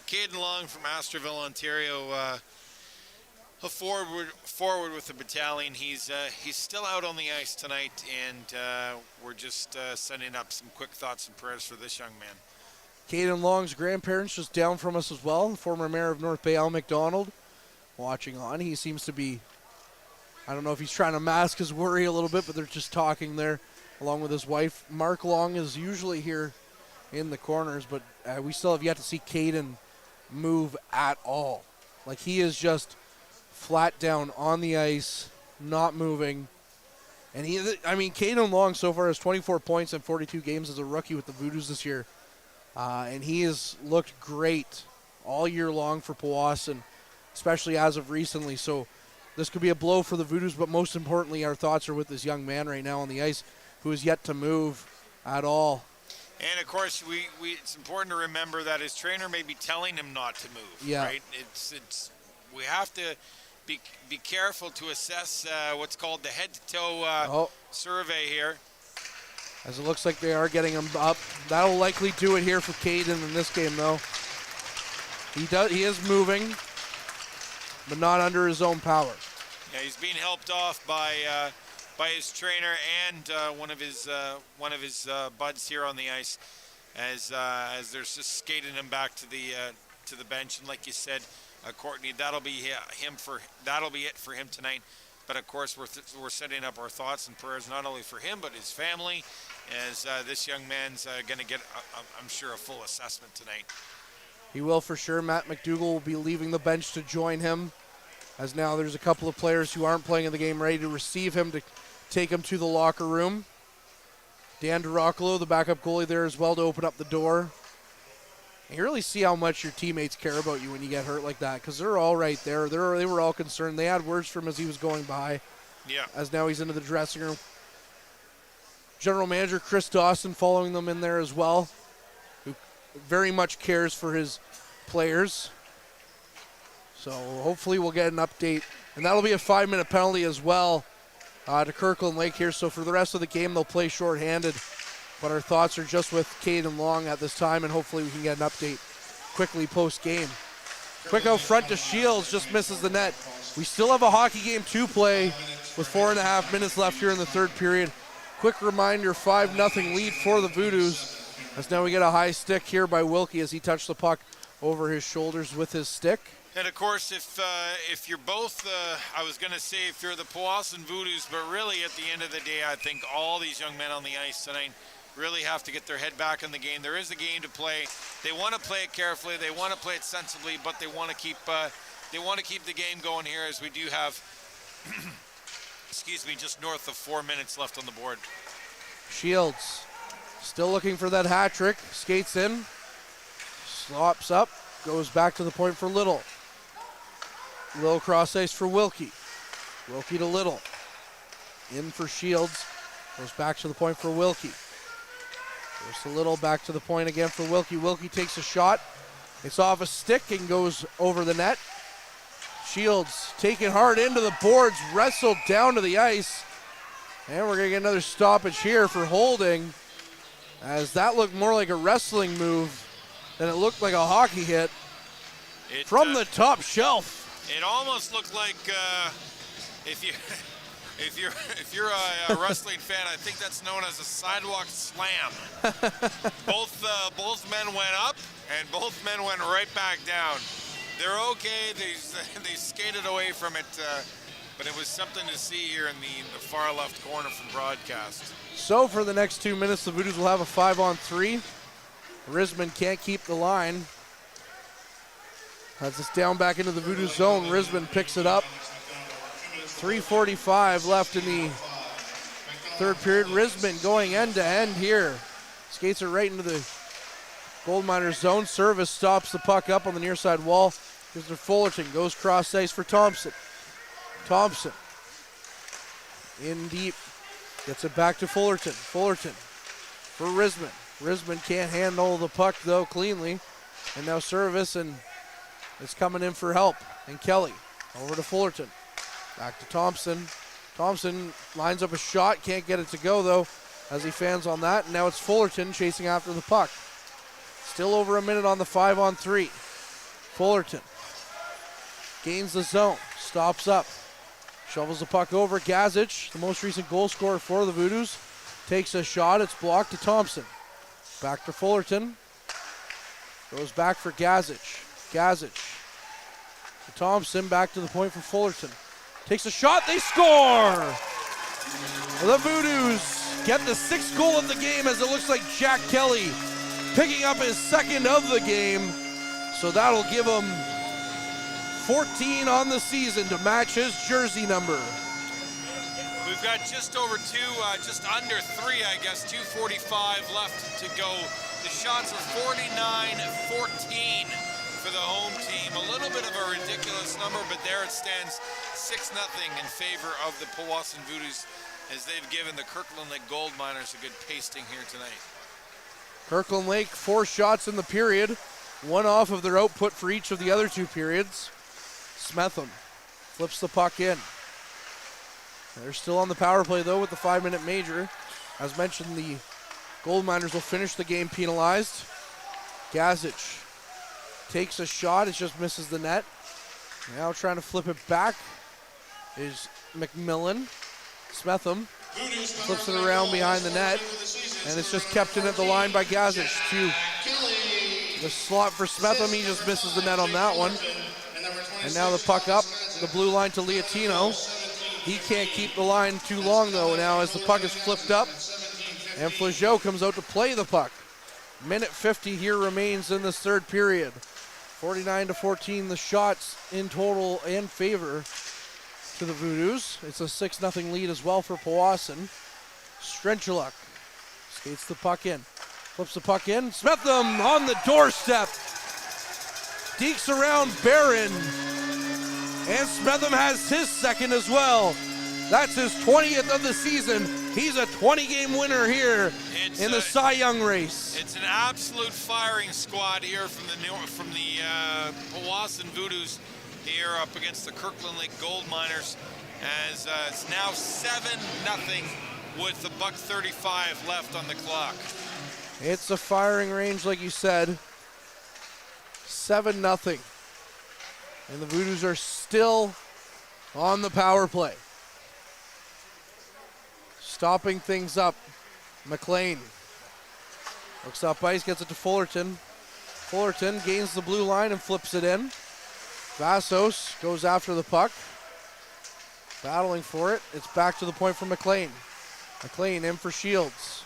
Caden Long from Astorville, Ontario, a forward with the battalion. He's still out on the ice tonight, and we're just sending up some quick thoughts and prayers for this young man. Caden Long's grandparents just down from us as well. Former mayor of North Bay, Al McDonald, watching on. He seems to be, I don't know if he's trying to mask his worry a little bit, but they're just talking there along with his wife. Mark Long is usually here in the corners, but we still have yet to see Caden move at all. Like, he is just flat down on the ice, not moving. And Caden Long so far has 24 points in 42 games as a rookie with the Voodoos this year. And he has looked great all year long for Powassan, especially as of recently. So this could be a blow for the Voodoos, but most importantly, our thoughts are with this young man right now on the ice who is yet to move at all. And of course, it's important to remember that his trainer may be telling him not to move. Yeah. Right? We have to be careful to assess what's called the head-to-toe survey here. As it looks like they are getting him up. That'll likely do it here for Caden in this game, though. He is moving, but not under his own power. Yeah, he's being helped off by his trainer and one of his buds here on the ice, as they're just skating him back to the bench. And like you said, Courtney, that'll be it for him tonight. But of course, we're setting up our thoughts and prayers not only for him but his family, as this young man's going to get, I'm sure, a full assessment tonight. He will for sure. Matt McDougall will be leaving the bench to join him, as now there's a couple of players who aren't playing in the game ready to receive him to take him to the locker room. Dan DeRoccolo, the backup goalie, there as well to open up the door. And you really see how much your teammates care about you when you get hurt like that, because they're all right there. They were all concerned. They had words for him as he was going by. Yeah. As now he's into the dressing room. General Manager Chris Dawson following them in there as well, who very much cares for his players. So hopefully we'll get an update. And that'll be a 5-minute penalty as well to Kirkland Lake here. So for the rest of the game, they'll play shorthanded. But our thoughts are just with Caden Long at this time, and hopefully we can get an update quickly post-game. Quick out front to Shields, just misses the net. We still have a hockey game to play with 4.5 minutes left here in the third period. Quick reminder, 5-0 lead for the Voodoos. As now we get a high stick here by Wilkie as he touched the puck over his shoulders with his stick. And of course, if you're both, I was going to say if you're the Powassan Voodoos, but really at the end of the day, I think all these young men on the ice tonight really have to get their head back in the game. There is a game to play. They want to play it carefully. They want to play it sensibly, but they want to keep the game going here, as we do have, just north of 4 minutes left on the board. Shields still looking for that hat trick. Skates in, slops up, goes back to the point for Little. Little cross ice for Wilkie. Wilkie to Little. In for Shields. Goes back to the point for Wilkie. Goes to Little, back to the point again for Wilkie. Wilkie takes a shot. It's off a stick and goes over the net. Shields taking hard into the boards, wrestled down to the ice. And we're going to get another stoppage here for holding, as that looked more like a wrestling move than it looked like a hockey hit from the top shelf. It almost looked like if you're a wrestling fan, I think that's known as a sidewalk slam. Both men went up and both men went right back down. They're okay. They skated away from it, but it was something to see here in the far left corner from broadcast. So for the next 2 minutes, the Voodoos will have a 5-on-3. Risman can't keep the line. As it's down back into the Voodoos zone, Risman picks it up. 3:45 left in the third period. Risman going end to end here. Skates it right into the Gold Miners zone. Service stops the puck up on the near side wall. Gives to Fullerton. Goes cross ice for Thompson. Thompson in deep. Gets it back to Fullerton. Fullerton for Risman. Risman can't handle the puck though cleanly. And now Service and is coming in for help. And Kelly over to Fullerton. Back to Thompson. Thompson lines up a shot. Can't get it to go though as he fans on that. And now it's Fullerton chasing after the puck. Still over a minute on the 5-on-3. Fullerton gains the zone. Stops up. Shovels the puck over. Gazic, the most recent goal scorer for the Voodoos, takes a shot. It's blocked to Thompson. Back to Fullerton. Goes back for Gazic. Gazic to Thompson. Back to the point for Fullerton. Takes a shot. They score! The Voodoos get the 6th goal of the game as it looks like Jack Kelly picking up his 2nd of the game. So that'll give him 14 on the season to match his jersey number. We've got just over just under 3, I guess, 2:45 left to go. The shots are 49-14 for the home team. A little bit of a ridiculous number, but there it stands, 6-0 in favor of the Powassan Voodoos as they've given the Kirkland Lake Gold Miners a good pasting here tonight. Kirkland Lake 4 shots in the period, 1 off of their output for each of the other 2 periods. Smetham flips the puck in. They're still on the power play though with the 5-minute major. As mentioned, the Gold Miners will finish the game penalized. Gazic takes a shot, it just misses the net. Now trying to flip it back is McMillan. Smetham flips it around behind the net, and it's just kept in at the line by Gazic to the slot for Smetham. He just misses the net on that one. And now the puck up, the blue line to Liatino. He can't keep the line too long though now as the puck is flipped up. And Flageau comes out to play the puck. Minute 50 here remains in this 3rd period. 49-14 the shots in total in favor to the Voodoos. It's a 6-0 lead as well for Powassan. Strenchaluk skates the puck in. Flips the puck in. Smetham on the doorstep. Dekes around Barron. And Smetham has his 2nd as well. That's his 20th of the season. He's a 20-game winner here in the Cy Young race. It's an absolute firing squad here from the Powassan Voodoos here up against the Kirkland Lake Gold Miners as it's now 7-0 with the $1:35 left on the clock. It's a firing range like you said. 7-0. And the Voodoos are still on the power play. Stopping things up. McLean looks up ice, gets it to Fullerton. Fullerton gains the blue line and flips it in. Vassos goes after the puck. Battling for it. It's back to the point for McLean. McLean in for Shields.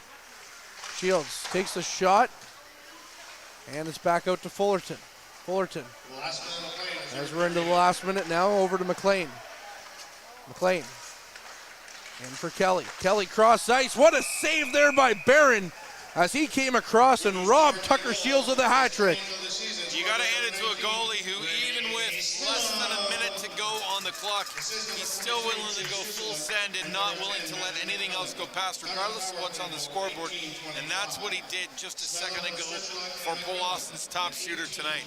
Shields takes a shot. And it's back out to Fullerton. Fullerton. As we're into the last minute now, over to McLean. McLean. In for Kelly. Kelly cross ice. What a save there by Barron as he came across and robbed Tucker Shields of the hat trick. You got to hand it to a goalie who, even with less than a minute to go on the clock, he's still willing to go full send and not willing to let anything else go past, regardless of what's on the scoreboard. And that's what he did just a second ago for Powassan's top shooter tonight.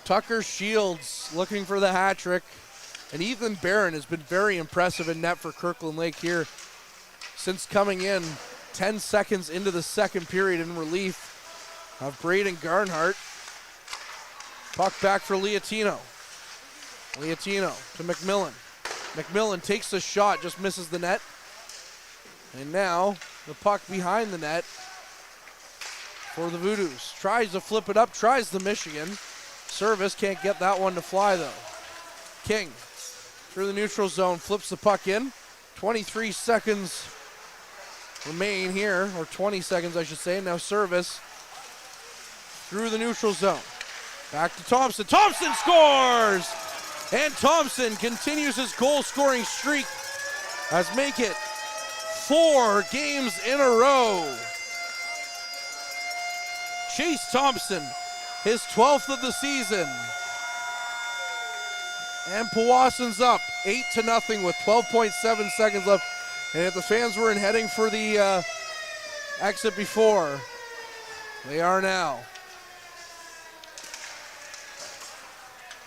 Tucker Shields looking for the hat trick. And Ethan Barron has been very impressive in net for Kirkland Lake here since coming in 10 seconds into the 2nd period in relief of Braden Garnhart. Puck back for Liatino. Liatino to McMillan. McMillan takes the shot, just misses the net. And now the puck behind the net for the Voodoos. Tries to flip it up, tries the Michigan. Service can't get that one to fly though. King through the neutral zone, flips the puck in. 23 seconds remain here, or 20 seconds I should say. Now Service through the neutral zone. Back to Thompson. Thompson scores! And Thompson continues his goal-scoring streak as make it 4 games in a row. Chase Thompson, his 12th of the season. And Powassan's up 8-0 with 12.7 seconds left. And if the fans weren't heading for the exit before, they are now.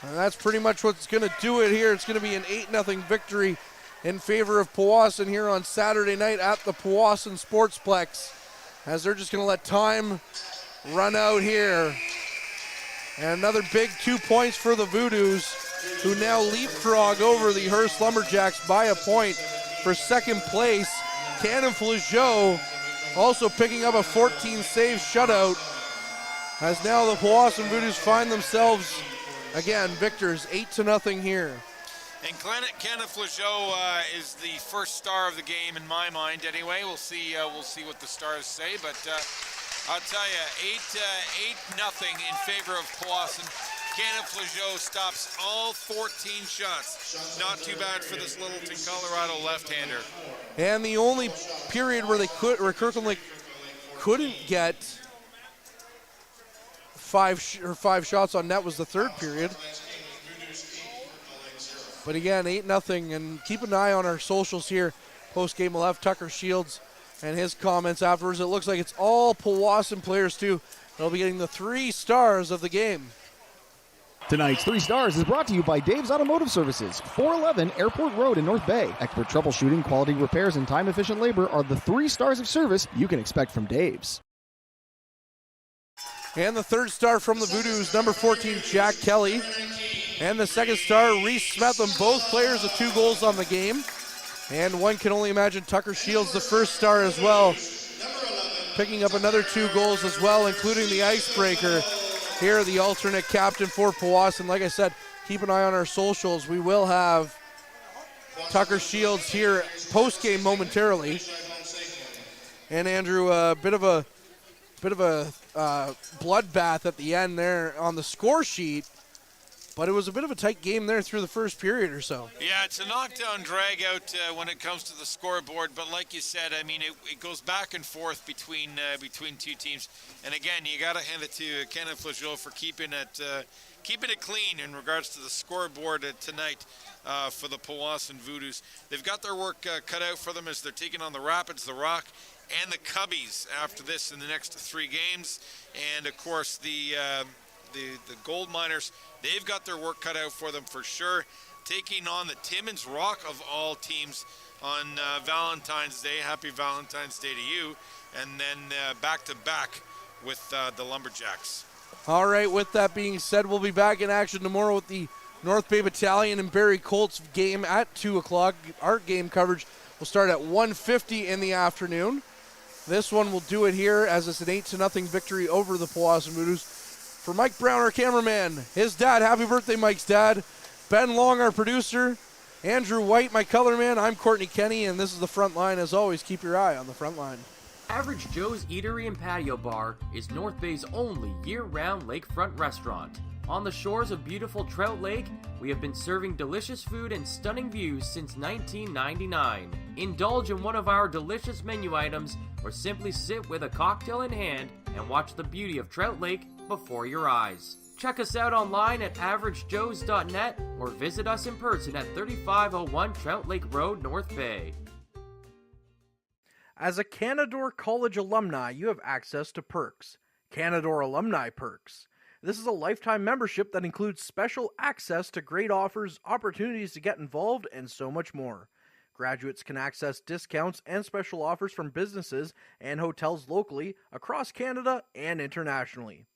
And that's pretty much what's going to do it here. It's going to be an 8-0 victory in favor of Powassan here on Saturday night at the Powassan Sportsplex, as they're just going to let time run out here. And another big 2 points for the Voodoos, who now leapfrog over the Hearst Lumberjacks by a point for second place. Cannon Flageau also picking up a 14-save shutout, as now the Powassan Voodoos find themselves, again, victors 8-0 here. And Cannon Flageau is the first star of the game in my mind. Anyway, we'll see what the stars say. But I'll tell you, 8-0 in favor of Powassan. Cannon Flageau stops all 14 shots. Not too bad for this Littleton, Colorado left-hander. And the only period where Kirkland couldn't get five shots on net was the third period. But again, 8-0, and keep an eye on our socials here. Post-game, we'll have Tucker Shields and his comments afterwards. It looks like it's all Powassan players, too. They'll be getting the 3 stars of the game. Tonight's 3 stars is brought to you by Dave's Automotive Services, 411 Airport Road in North Bay. Expert troubleshooting, quality repairs, and time-efficient labor are the 3 stars of service you can expect from Dave's. And the third star from the Voodoos, number 14, Jack Kelly. And the second star, Reese Smetham, both players with 2 goals on the game. And one can only imagine Tucker Shields, the first star as well, picking up another 2 goals as well, including the icebreaker. Here, the alternate captain for Powassan. Like I said, keep an eye on our socials. We will have Tucker Shields here post-game momentarily. And Andrew, a bit of a bloodbath at the end there on the score sheet. But it was a bit of a tight game there through the first period or so. Yeah, it's a knockdown drag out when it comes to the scoreboard. But like you said, I mean, it goes back and forth between 2 teams. And again, you got to hand it to Cannon Flageau for keeping it clean in regards to the scoreboard tonight for the Powassan Voodoos. They've got their work cut out for them as they're taking on the Rapids, the Rock, and the Cubbies after this in the next 3 games. And of course, the Gold Miners, they've got their work cut out for them for sure, taking on the Timmins Rock of all teams on Valentine's Day. Happy Valentine's Day to you. And then back-to-back with the Lumberjacks. All right, with that being said, we'll be back in action tomorrow with the North Bay Battalion and Barrie Colts game at 2 o'clock. Our game coverage will start at 1:50 in the afternoon. This one will do it here as it's an 8-0 victory over the Powassan Voodoos. For Mike Brown, our cameraman, his dad, happy birthday, Mike's dad, Ben Long, our producer, Andrew White, my color man, I'm Courtney Kenny, and this is the Front Line. As always, keep your eye on the Front Line. Average Joe's Eatery and Patio Bar is North Bay's only year-round lakefront restaurant. On the shores of beautiful Trout Lake, we have been serving delicious food and stunning views since 1999. Indulge in one of our delicious menu items or simply sit with a cocktail in hand and watch the beauty of Trout Lake before your eyes. Check us out online at averagejoes.net or visit us in person at 3501 Trout Lake Road, North Bay. As a Canadore College alumni, you have access to perks. Canadore Alumni Perks. This is a lifetime membership that includes special access to great offers, opportunities to get involved, and so much more. Graduates can access discounts and special offers from businesses and hotels locally, across Canada, and internationally.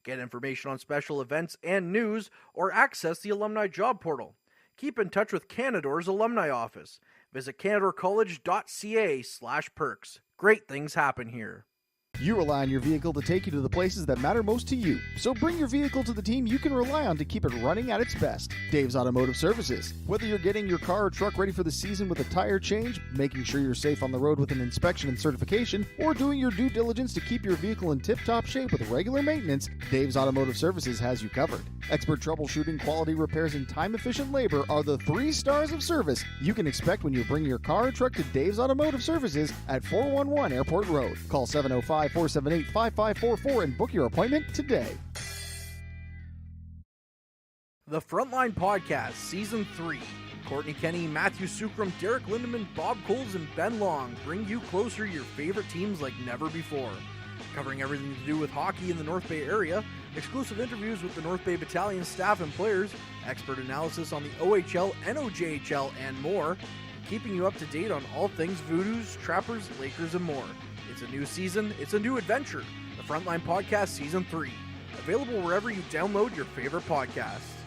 Get information on special events and news, or access the alumni job portal. Keep in touch with Canadore's alumni office. Visit canadorecollege.ca/perks. Great things happen here. You rely on your vehicle to take you to the places that matter most to you. So bring your vehicle to the team you can rely on to keep it running at its best. Dave's Automotive Services. Whether you're getting your car or truck ready for the season with a tire change, making sure you're safe on the road with an inspection and certification, or doing your due diligence to keep your vehicle in tip-top shape with regular maintenance, Dave's Automotive Services has you covered. Expert troubleshooting, quality repairs, and time-efficient labor are the 3 stars of service you can expect when you bring your car or truck to Dave's Automotive Services at 411 Airport Road. Call 705-478-5544 and book your appointment today. The Frontline Podcast, Season 3. Courtney Kenny, Matthew Sukram, Derek Lindemann, Bob Coles, and Ben Long bring you closer your favorite teams like never before. Covering everything to do with hockey in the North Bay area, exclusive interviews with the North Bay Battalion staff and players, expert analysis on the OHL, NOJHL, and more, keeping you up to date on all things Voodoos, Trappers, Lakers, and more. It's a new season, it's a new adventure. The Frontline Podcast, Season 3. Available wherever you download your favorite podcasts.